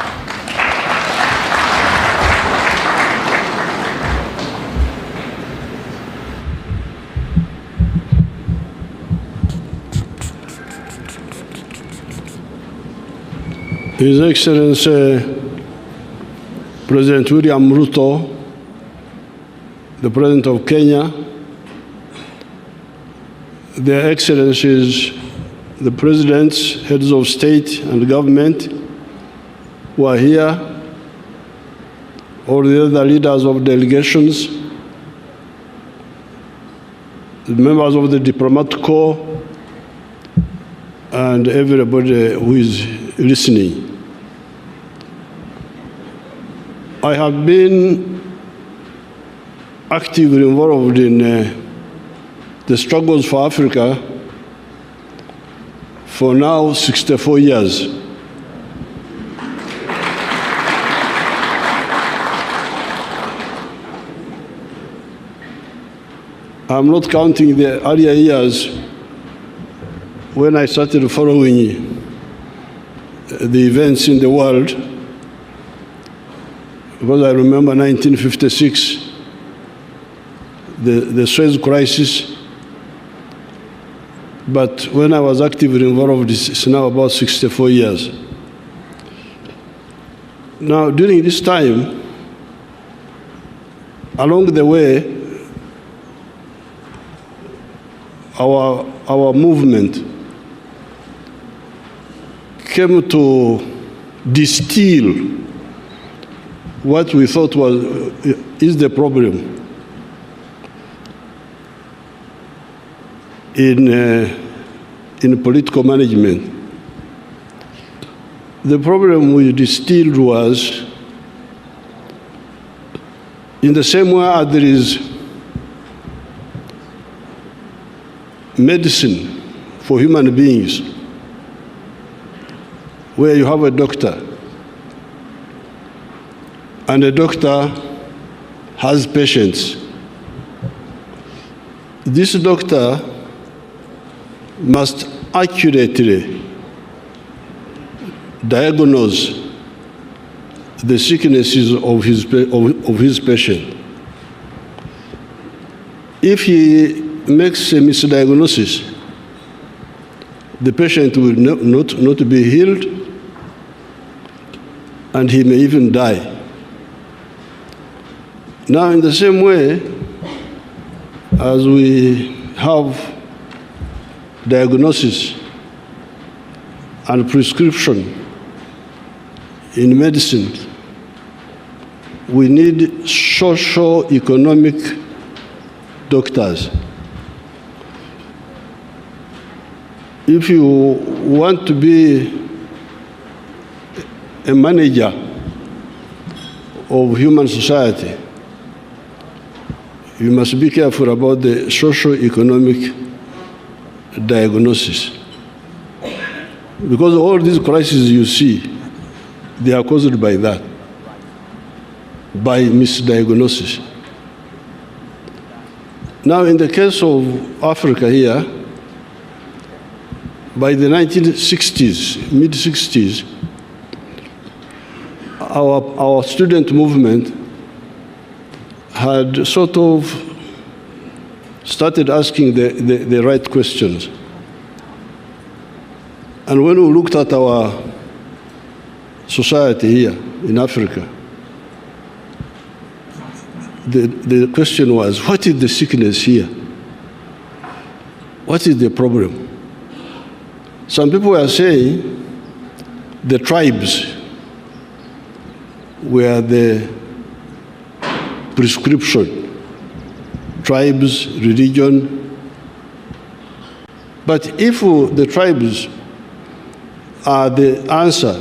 His Excellency President William Ruto, the President of Kenya, Their Excellencies, the Presidents, Heads of State and Government who are here, all the other leaders of delegations, the members of the Diplomatic Corps, and everybody who is listening. I have been actively involved in the struggles for Africa for now 64 years. I'm not counting the earlier years when I started following the events in the world, because I remember 1956, the Suez Crisis. But when I was actively involved, it's now about 64 years. Now, during this time, along the way, our movement came to distill what we thought is the problem in political management. The problem we distilled was, in the same way as there is medicine for human beings, where you have a doctor, and the doctor has patients. This doctor must accurately diagnose the sicknesses of his patient. If he makes a misdiagnosis, the patient will not be healed, and he may even die. Now, in the same way, as we have diagnosis and prescription in medicine, we need socio-economic doctors. If you want to be a manager of human society, you must be careful about the socio-economic diagnosis. Because all these crises you see, they are caused by that, by misdiagnosis. Now, in the case of Africa here, by the 1960s, mid-60s, our student movement had sort of started asking the right questions. And when we looked at our society here in Africa, the question was, what is the sickness here? What is the problem? Some people are saying the tribes were the prescription. Tribes, religion. But if the tribes are the answer,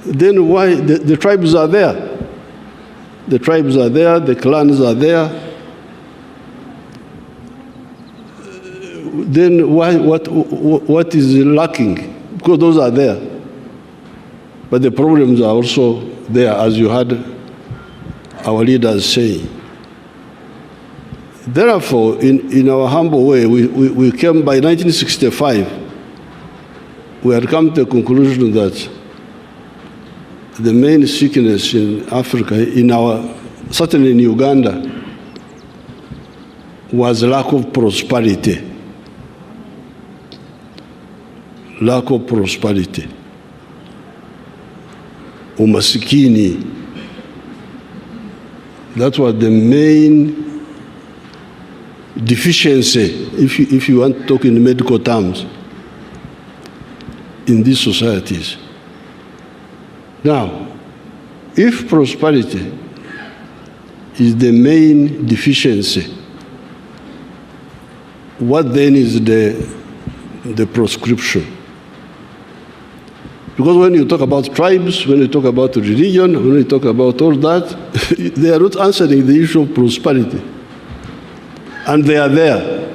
then why the tribes are there? The tribes are there, the clans are there. Then why? What is lacking? Because those are there. But the problems are also there, as you heard our leaders say. Therefore, in our humble way, we came by 1965, we had come to the conclusion that the main sickness in Africa, certainly in Uganda, was lack of prosperity. Lack of prosperity. Umasikini. That was the main deficiency, if you want to talk in medical terms, in these societies. Now, if prosperity is the main deficiency, what then is the prescription? Because when you talk about tribes, when you talk about religion, when you talk about all that, they are not answering the issue of prosperity. And they are there.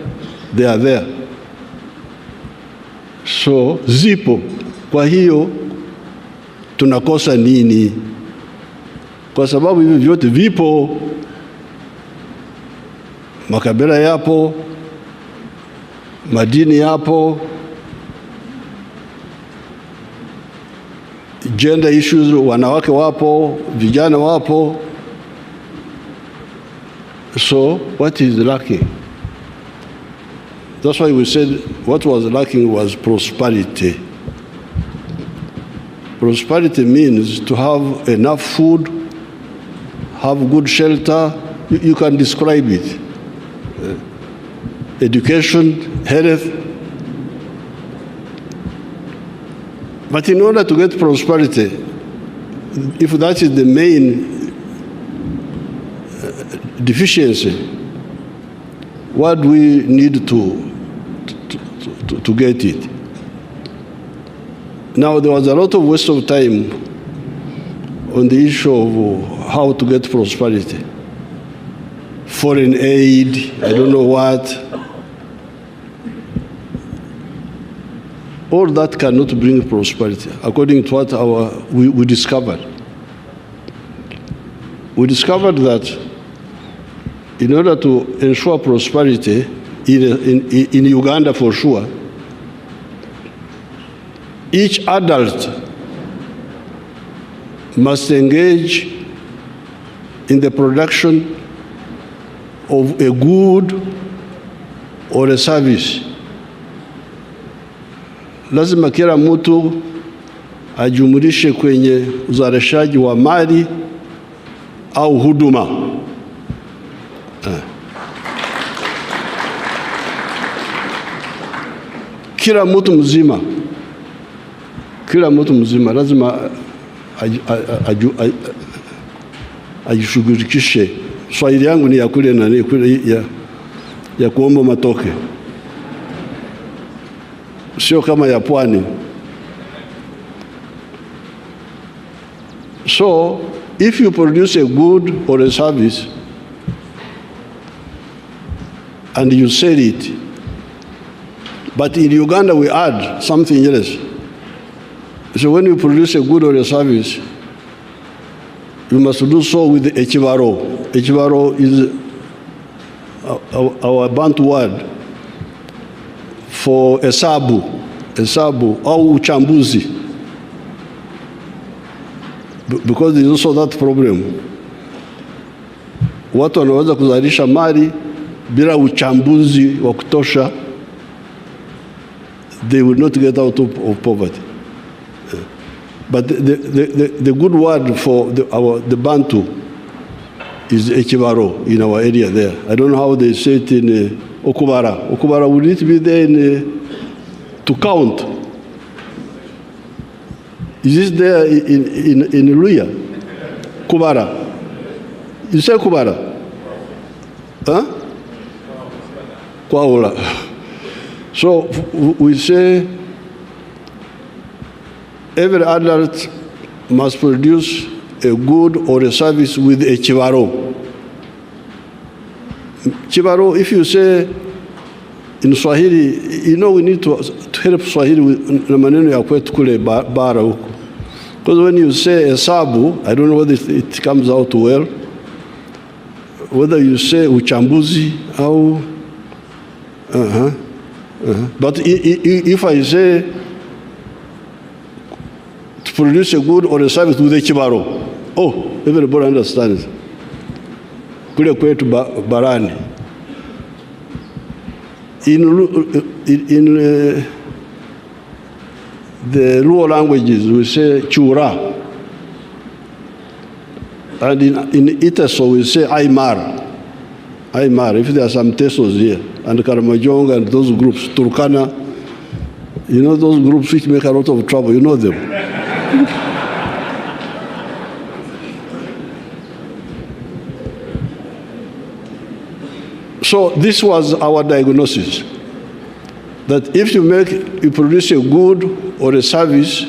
They are there. So, zipo. Kwa hiyo, tunakosa nini? Kwa sababu hivi vyote vipo. Makabila yapo. Madini yapo. Gender issues, wanawake wapo. Vijana wapo. So, what is lacking? That's why we said what was lacking was prosperity. Prosperity means to have enough food, have good shelter. You can describe it. Education, health. But in order to get prosperity, if that is the main deficiency, what do we need to get it? Now, there was a lot of waste of time on the issue of how to get prosperity. Foreign aid, I don't know what. All that cannot bring prosperity, according to what we discovered. We discovered that in order to ensure prosperity, in Uganda for sure, each adult must engage in the production of a good or a service. Lazima kila mtu ajumulishe kwenye uzalishaji wa mali au huduma. Kila mtu mzima lazima ajishughulikishe. Swahili yangu ni ya kule nani kule ya kuomba matoke, sio kama ya pwani. So, if you produce a good or a service and you sell it, but in Uganda we add something else. So when you produce a good or a service, you must do so with the echivaro. Echivaro is our Bantu word for hesabu au uchambuzi. Because there is also that problem. Watu wanaweza kuzalisha mali bila uchambuzi wa kutosha, they will not get out of poverty. But the good word for the Bantu is Echivaro in our area there. I don't know how they say it in Okubara. Okubara, would it be there to count? Is this there in Luya? Kubara. You say Kubara? Huh? Kwaula. So we say every adult must produce a good or a service with a chivaro. Chivaro, if you say in Swahili, you know we need to help Swahili with maneno ya kwetu kule bara huko. Because when you say hesabu, I don't know whether it comes out well, whether you say uchambuzi au but if I say to produce a good or a service with a chibaro, oh, everybody understands. Kule kwetu barani. In the Luo languages, we say chura. And in Itaso, we say Aymar. Aymar, if there are some Tesos here, and Karamajong and those groups, Turkana, you know those groups which make a lot of trouble, you know them. So this was our diagnosis, that if you produce a good or a service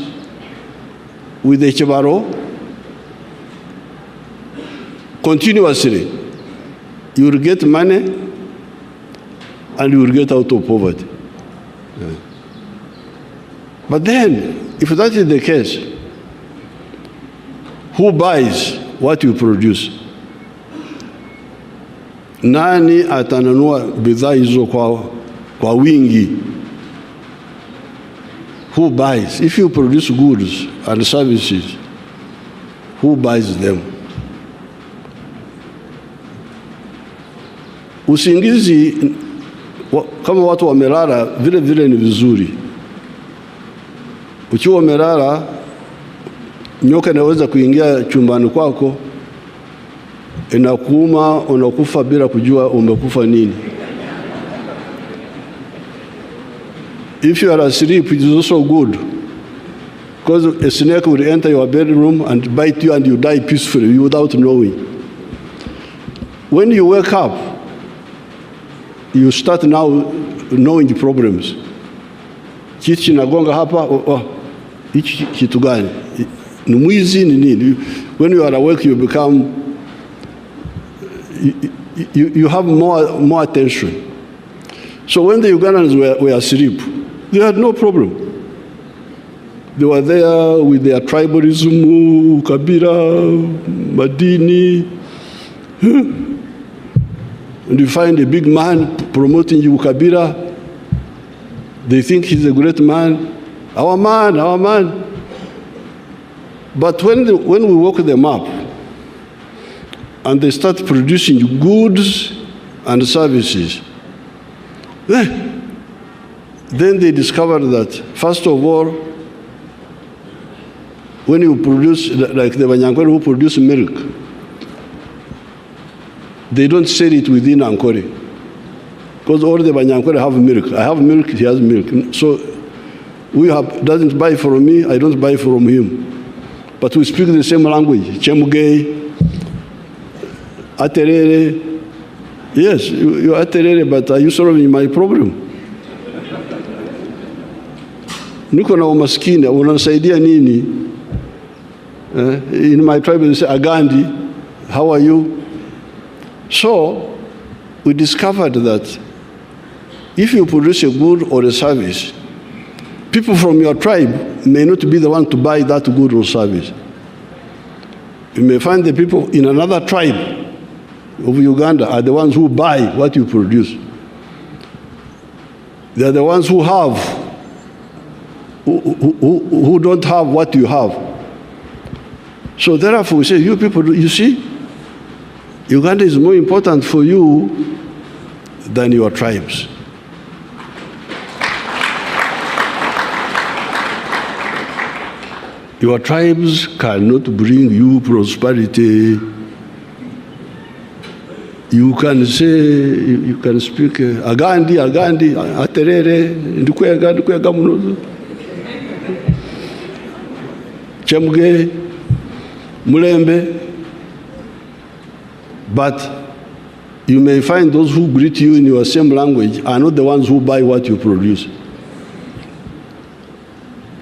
with a chibaro, continuously, you will get money and you will get out of poverty. Yeah. But then, if that is the case, who buys what you produce? Nani atanunua bidhaa hizo kwa wingi? Who buys? If you produce goods and services, who buys them? Usingizi kama watu wamelala vile vile ni vizuri. Ukiwa umelala, nyoka inaweza kuingia chumbani kwako, inakuuma, unakufa bila kujua umekufa nini. If you are asleep, it is also good, because a snake will enter your bedroom and bite you and you die peacefully without knowing. When you wake up, you start now knowing the problems. Kitu kinagonga hapa, hichi kitu gani? Ni mwizi ni nini? When you are awake, you become, you have more attention. So when the Ugandans were asleep, they had no problem. They were there with their tribalism, Kabila, Madini. And you find a big man promoting you, Kabila. They think he's a great man. Our man, our man. But when we woke them up and they start producing goods and services, then they discovered that, first of all, when you produce, like the Banyankore who produce milk, they don't sell it within Ankore. Because all the Banyankore have milk. I have milk, he has milk. So doesn't buy from me, I don't buy from him. But we speak the same language. Chemugei, Aterere. Yes, you're Aterere, but are you solving my problem? Niko na umaskini, unasaidia nini? In my tribe they say, Agandi, how are you? So, we discovered that if you produce a good or a service, people from your tribe may not be the one to buy that good or service. You may find the people in another tribe of Uganda are the ones who buy what you produce. They are the ones who have, who don't have what you have. So therefore we say, you people, you see, Uganda is more important for you than your tribes. Your tribes cannot bring you prosperity. You can say, you can speak, Agandi, Aterere, Ndukwega Munozu, Chemge, Mulembe, but you may find those who greet you in your same language are not the ones who buy what you produce.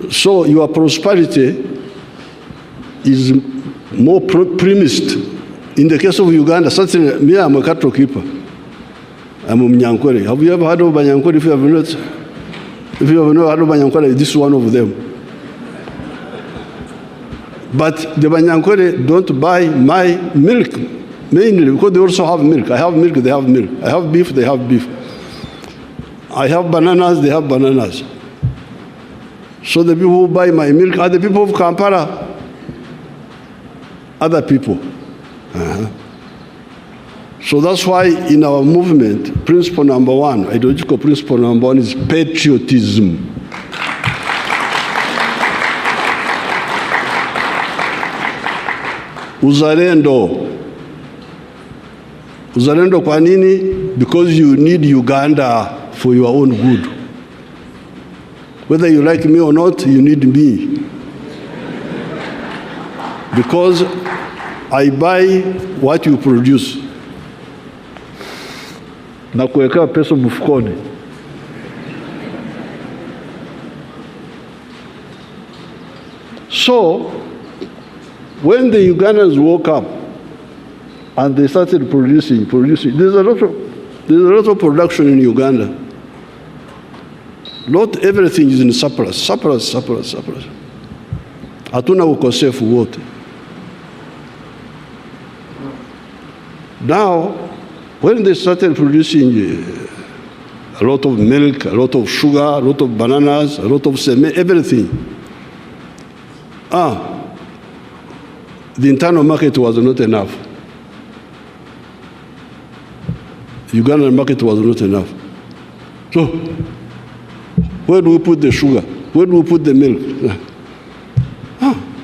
So your prosperity is more premised. In the case of Uganda, certainly, me, I'm a cattle keeper. I'm a Mnyankore. Have you ever heard of Banyankore? If you have not heard of Banyankore, this is one of them. But the Banyankore don't buy my milk, mainly because they also have milk. I have milk, they have milk. I have beef, they have beef. I have bananas, they have bananas. So the people who buy my milk are the people of Kampala, other people. So that's why in our movement, principle number one, ideological principle number one is patriotism. Uzalendo. Uzalendo kwa nini? Because you need Uganda for your own good. Whether you like me or not, you need me. Because I buy what you produce. Na kuweka pesa mfukoni. So, when the Ugandans woke up and they started producing, there's a lot of production in Uganda. Not everything is in surplus. Hatuna ukosefu wote. Now, when they started producing a lot of milk, a lot of sugar, a lot of bananas, a lot of seme, everything, the internal market was not enough. The Ugandan market was not enough. So, where do we put the sugar? Where do we put the milk?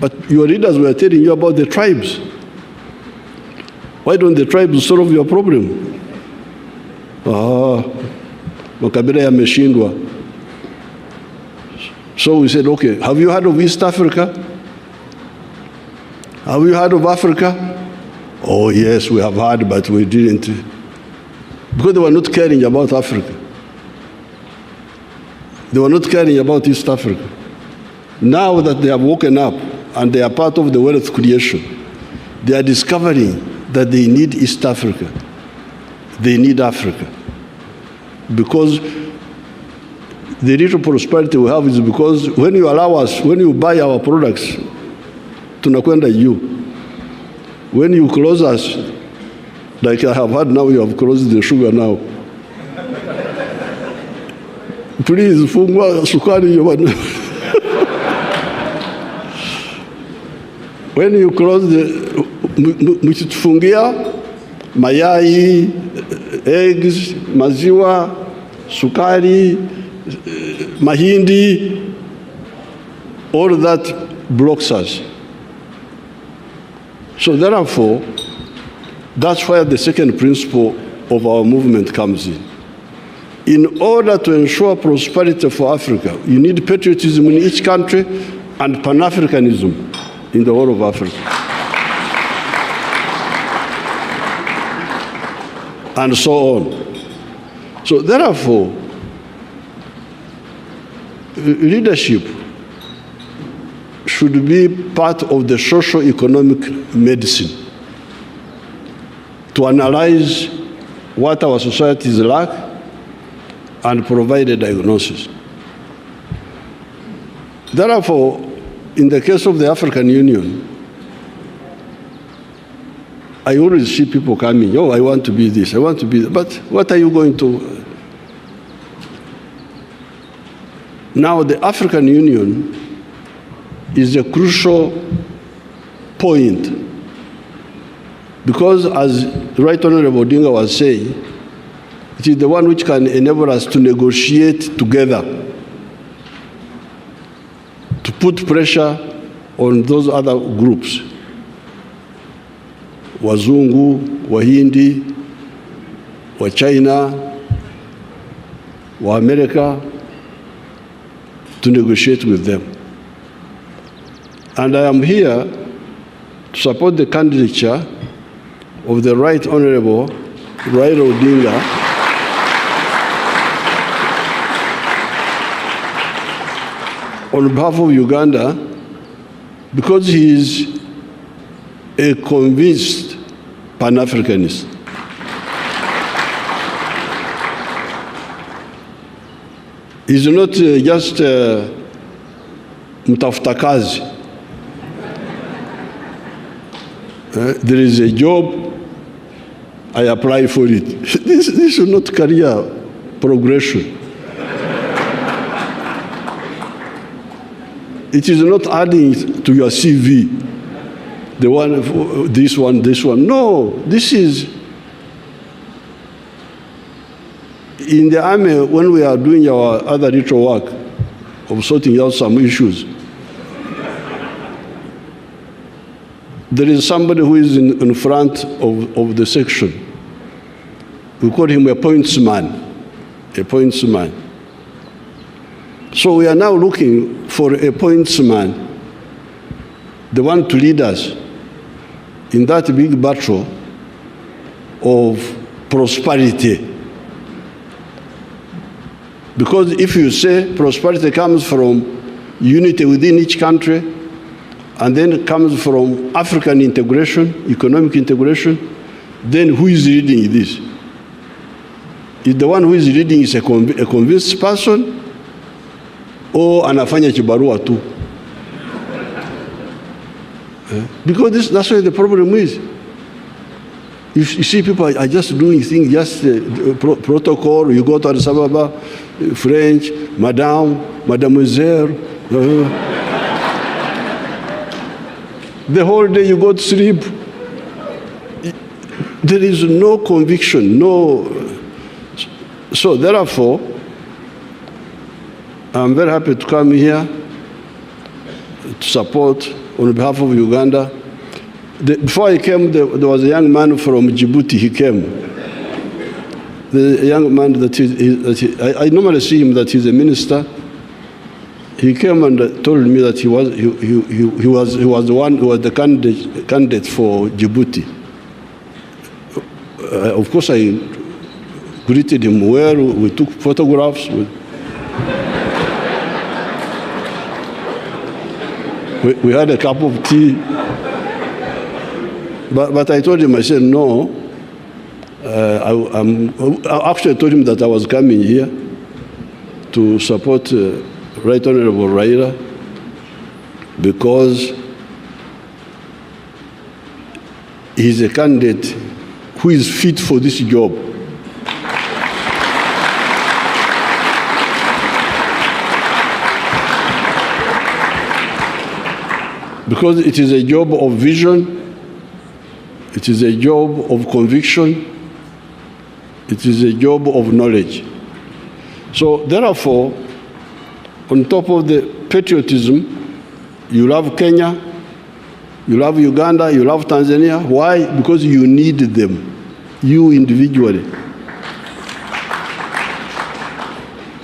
But your leaders were telling you about the tribes. Why don't the tribes solve your problem? Makabila yameshindwa. So we said, okay, have you heard of East Africa? Have you heard of Africa? Oh yes, we have heard, but we didn't. Because they were not caring about Africa. They were not caring about East Africa. Now that they have woken up and they are part of the wealth creation, they are discovering that they need East Africa. They need Africa. Because the little prosperity we have is because when you allow us, when you buy our products, tunakwenda you. When you close us, like I have heard now, you have closed the sugar now. Please, fungwa sukari yobana. When you close the, mkitufungia mayai, eggs, maziwa, sukari, mahindi, all that blocks us. So therefore, that's where the second principle of our movement comes in. In order to ensure prosperity for Africa, you need patriotism in each country and Pan-Africanism in the whole of Africa. And so on. So therefore, leadership should be part of the socio-economic medicine to analyze what our societies lack and provide a diagnosis. Therefore, in the case of the African Union, I always see people coming, oh, I want to be this, I want to be that. But what are you going to? Now, the African Union is a crucial point because, as Right Honorable Odinga was saying, it is the one which can enable us to negotiate together, to put pressure on those other groups, Wazungu, Wahindi, wa China, wa America, to negotiate with them. And I am here to support the candidature of the Right Honorable Raila Odinga on behalf of Uganda, because he is a convinced Pan-Africanist. He's not just mtafuta kazi. There is a job, I apply for it. This is not career progression. It is not adding to your CV, the one, this one, this one. No, this is, in the army, when we are doing our other little work of sorting out some issues, there is somebody who is in front of the section. We call him a pointsman, a pointsman. So we are now looking for a pointsman, the one to lead us in that big battle of prosperity. Because if you say prosperity comes from unity within each country, and then it comes from African integration, economic integration, then who is leading this? If the one who is leading is a convinced person, or anafanya kibarua tu? Because that's where the problem is. You see people are just doing things, just protocol. You go to Addis Ababa, French, madame, mademoiselle. The whole day you go to sleep. There is no conviction, no. So therefore, I'm very happy to come here to support on behalf of Uganda. Before I came, there was a young man from Djibouti. He came. The young man I normally see him that he's a minister. He came and told me that he was the one who was the candidate for Djibouti. Of course, I greeted him well. We took photographs. We had a cup of tea. But I told him, I said, no. I actually told him that I was coming here to support Right Honorable Raila because he's a candidate who is fit for this job. Because it is a job of vision, it is a job of conviction, it is a job of knowledge. So therefore, on top of the patriotism, you love Kenya, you love Uganda, you love Tanzania. Why? Because you need them, you individually.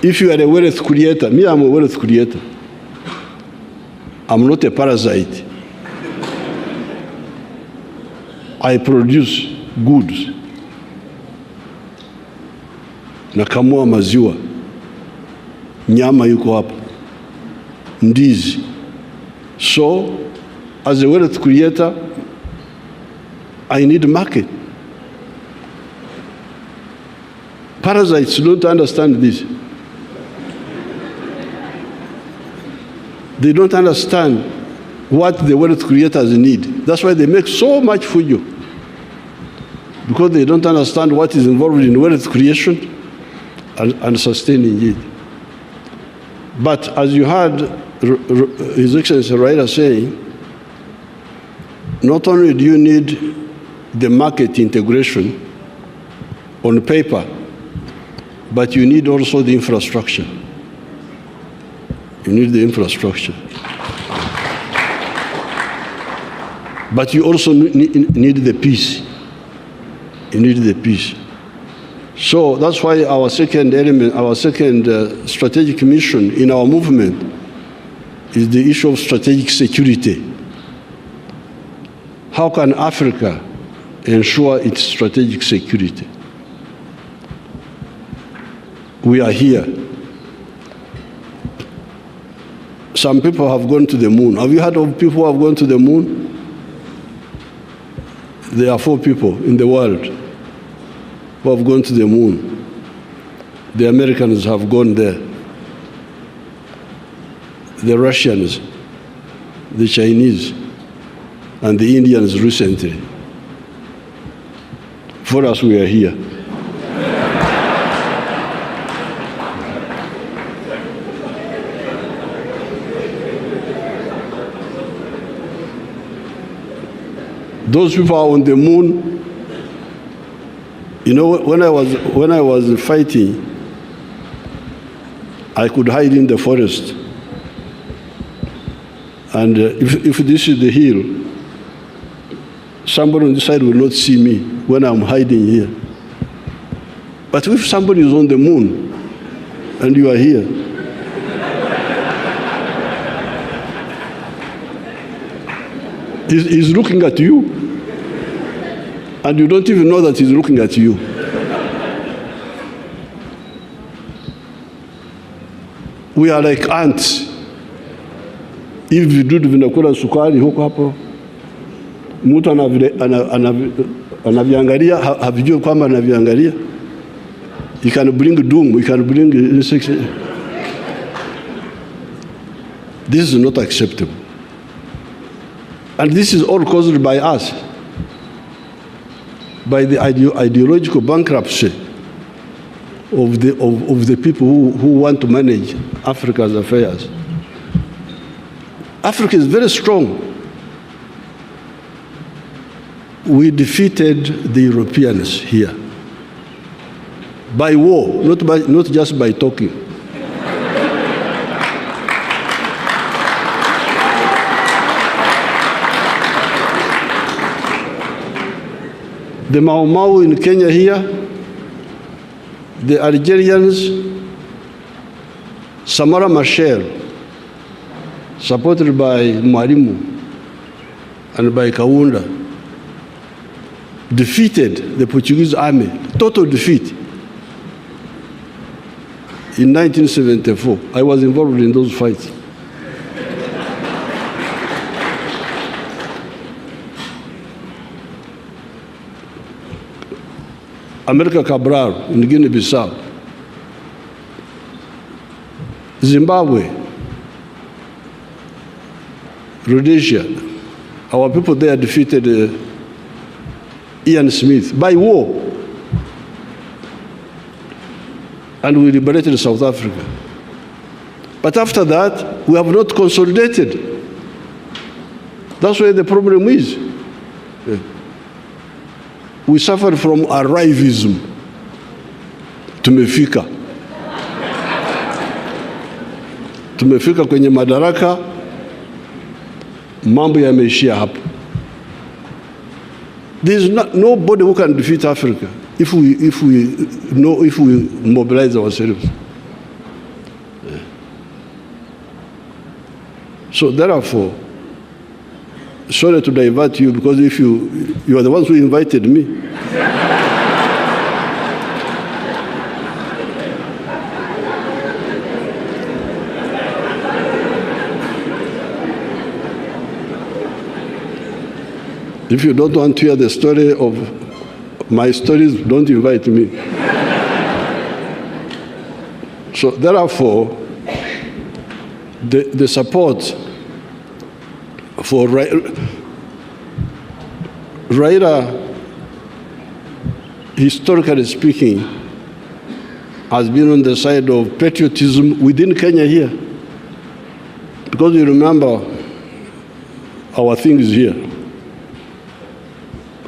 If you are a wealth creator, me, I'm a wealth creator. I'm not a parasite. I produce goods. Nakamua maziwa. Nyama yuko hapa. Ndizi. So, as a wealth creator, I need market. Parasites don't understand this. They don't understand what the wealth creators need. That's why they make so much for you. Because they don't understand what is involved in wealth creation and sustaining it. But as you heard His Excellency Raila saying, not only do you need the market integration on paper, but you need also the infrastructure. You need the infrastructure. But you also need the peace. You need the peace. So that's why our second element, our second strategic mission in our movement is the issue of strategic security. How can Africa ensure its strategic security? We are here. Some people have gone to the moon. Have you heard of people who have gone to the moon? There are 4 people in the world who have gone to the moon. The Americans have gone there. The Russians, the Chinese, and the Indians recently. For us, we are here. Those people are on the moon. You know, when I was fighting, I could hide in the forest. And if this is the hill, somebody on this side will not see me when I'm hiding here. But if somebody is on the moon and you are here, he's looking at you. And you don't even know that he's looking at you. We are like ants. Hivi vidudu vinakula sukari huko hapo. Mtu anaviangalia, havijui kwamba anaviangalia. He can bring doom, he can bring insects. This is not acceptable. And this is all caused by us. By the ideological bankruptcy of the people who want to manage Africa's affairs. Africa is very strong. We defeated the Europeans here by war, not just by talking. The Mau Mau in Kenya here, the Algerians, Samara Machel, supported by Mwalimu and by Kaunda, defeated the Portuguese army, total defeat. In 1974, I was involved in those fights. America Cabral in Guinea-Bissau, Zimbabwe, Rhodesia. Our people there defeated Ian Smith by war. And we liberated South Africa. But after that, we have not consolidated. That's where the problem is. We suffer from arrivism. Tumefika kwenye madaraka, mambo yameishia hapo. There is nobody who can defeat Africa if we mobilize ourselves. So therefore, sorry to divert you, because if you are the ones who invited me. If you don't want to hear the story of my stories, don't invite me. So therefore, the support for Raila, historically speaking, has been on the side of patriotism within Kenya here. Because you remember our things here.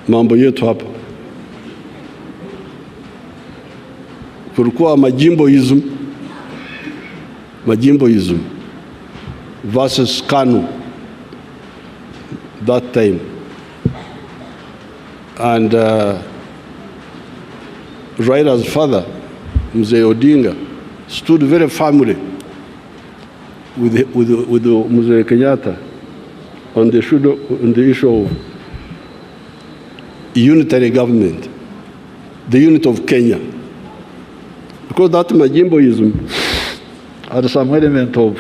Mambo yetu hapa. Kulikuwa majimboism versus KANU that time. And Raila's father, Mzee Odinga, stood very firmly with Mzee Kenyatta on the issue of unitary government, the unit of Kenya. Because that Majimboism had some element of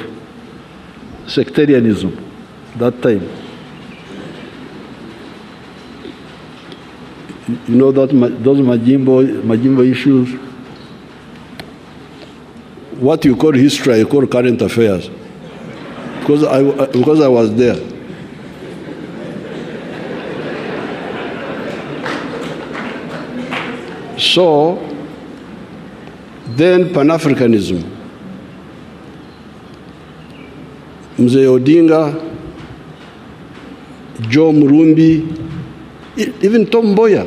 sectarianism that time. You know that those Majimbo issues, what you call history, I call current affairs, because I was there. So then Pan-Africanism, Mzee Odinga, Joe Murumbi, even Tom Mboya,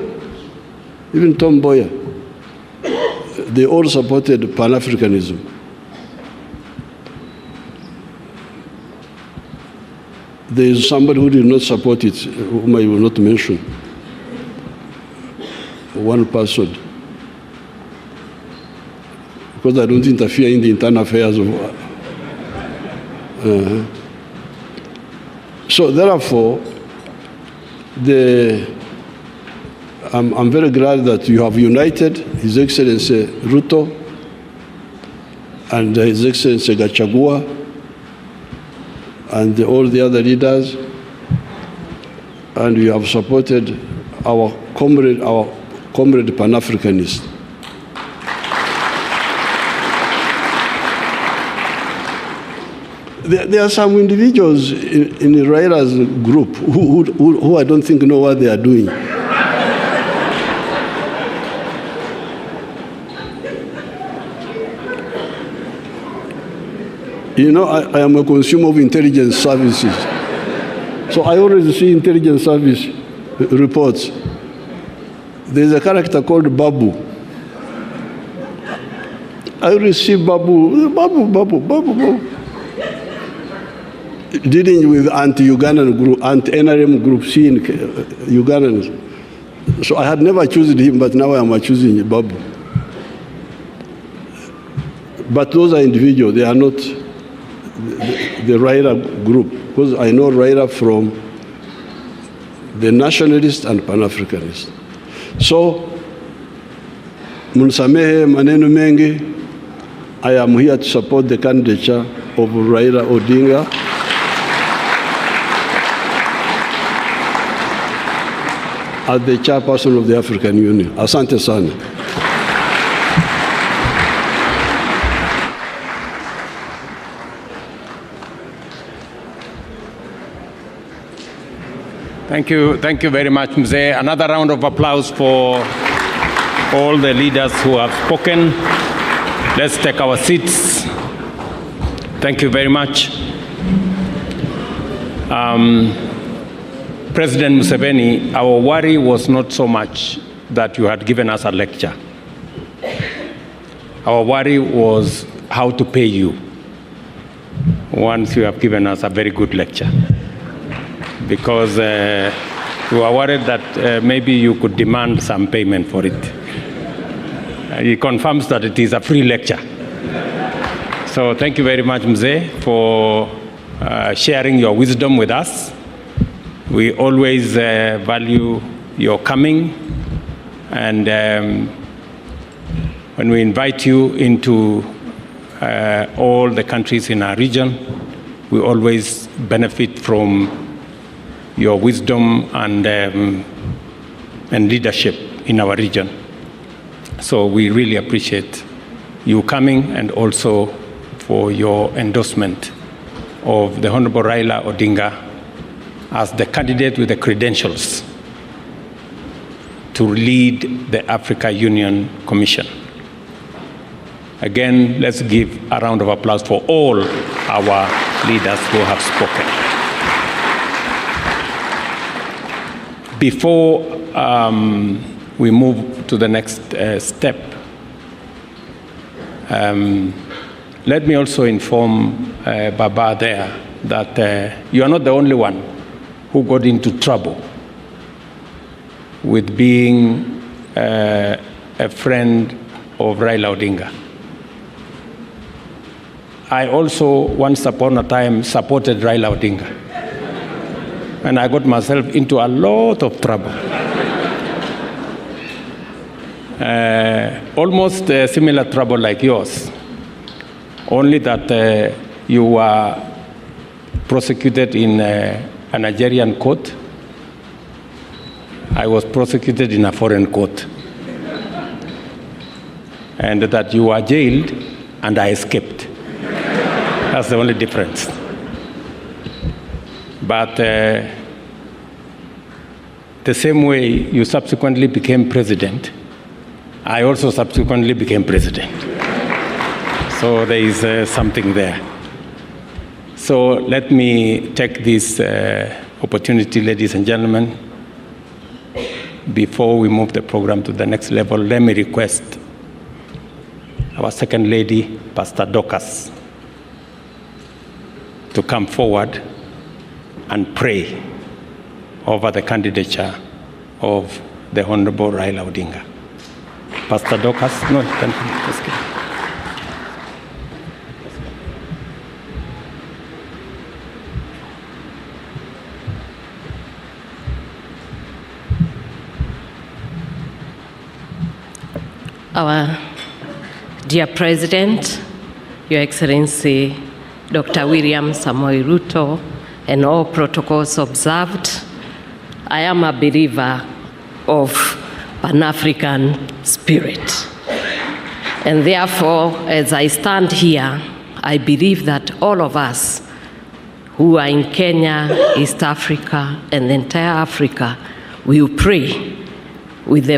they all supported Pan-Africanism. There is somebody who did not support it, whom I will not mention. One person. Because I don't interfere in the internal affairs of... So therefore, I'm very glad that you have united His Excellency Ruto and His Excellency Gachagua and all the other leaders, and you have supported our comrade Pan-Africanist. There are some individuals in Raila's group who I don't think know what they are doing. You know, I am a consumer of intelligence services. So I always see intelligence service reports. There's a character called Babu. I always see Babu. Dealing with anti-Ugandan group, anti-NRM group, seeing Ugandans. So I had never chosen him, but now I am choosing Babu. But those are individuals, they are not the Raila group, because I know Raila from the nationalist and Pan-Africanist. So, Munsamehe maneno mengi, I am here to support the candidature of Raila Odinga. As the chairperson of the African Union. Asante sana. Thank you very much, Mzee. Another round of applause for all the leaders who have spoken. Let's take our seats. Thank you very much. President Museveni, our worry was not so much that you had given us a lecture. Our worry was how to pay you once you have given us a very good lecture. Because we were worried that maybe you could demand some payment for it. He confirms that it is a free lecture. So thank you very much, Mzee, for sharing your wisdom with us. We always value your coming, and when we invite you into all the countries in our region, we always benefit from your wisdom and leadership in our region. So we really appreciate you coming, and also for your endorsement of the Honorable Raila Odinga as the candidate with the credentials to lead the Africa Union Commission. Again, let's give a round of applause for all our leaders who have spoken. Before we move to the next step, let me also inform Baba there that you are not the only one who got into trouble with being a friend of Raila Odinga. I also, once upon a time, supported Raila Odinga. And I got myself into a lot of trouble. Almost a similar trouble like yours, only that you were prosecuted in a Nigerian court. I was prosecuted in a foreign court. And that you were jailed and I escaped. That's the only difference. But the same way you subsequently became president, I also subsequently became president. So there is something there. So let me take this opportunity, ladies and gentlemen, before we move the program to the next level, let me request our second lady, Pastor Dorcas, to come forward and pray over the candidature of the Honorable Raila Odinga. Pastor Dorcas, no, thank you. Our dear President, Your Excellency, Dr. William Samoei Ruto, and all protocols observed, I am a believer of Pan-African spirit. And therefore, as I stand here, I believe that all of us who are in Kenya, East Africa, and the entire Africa will pray with the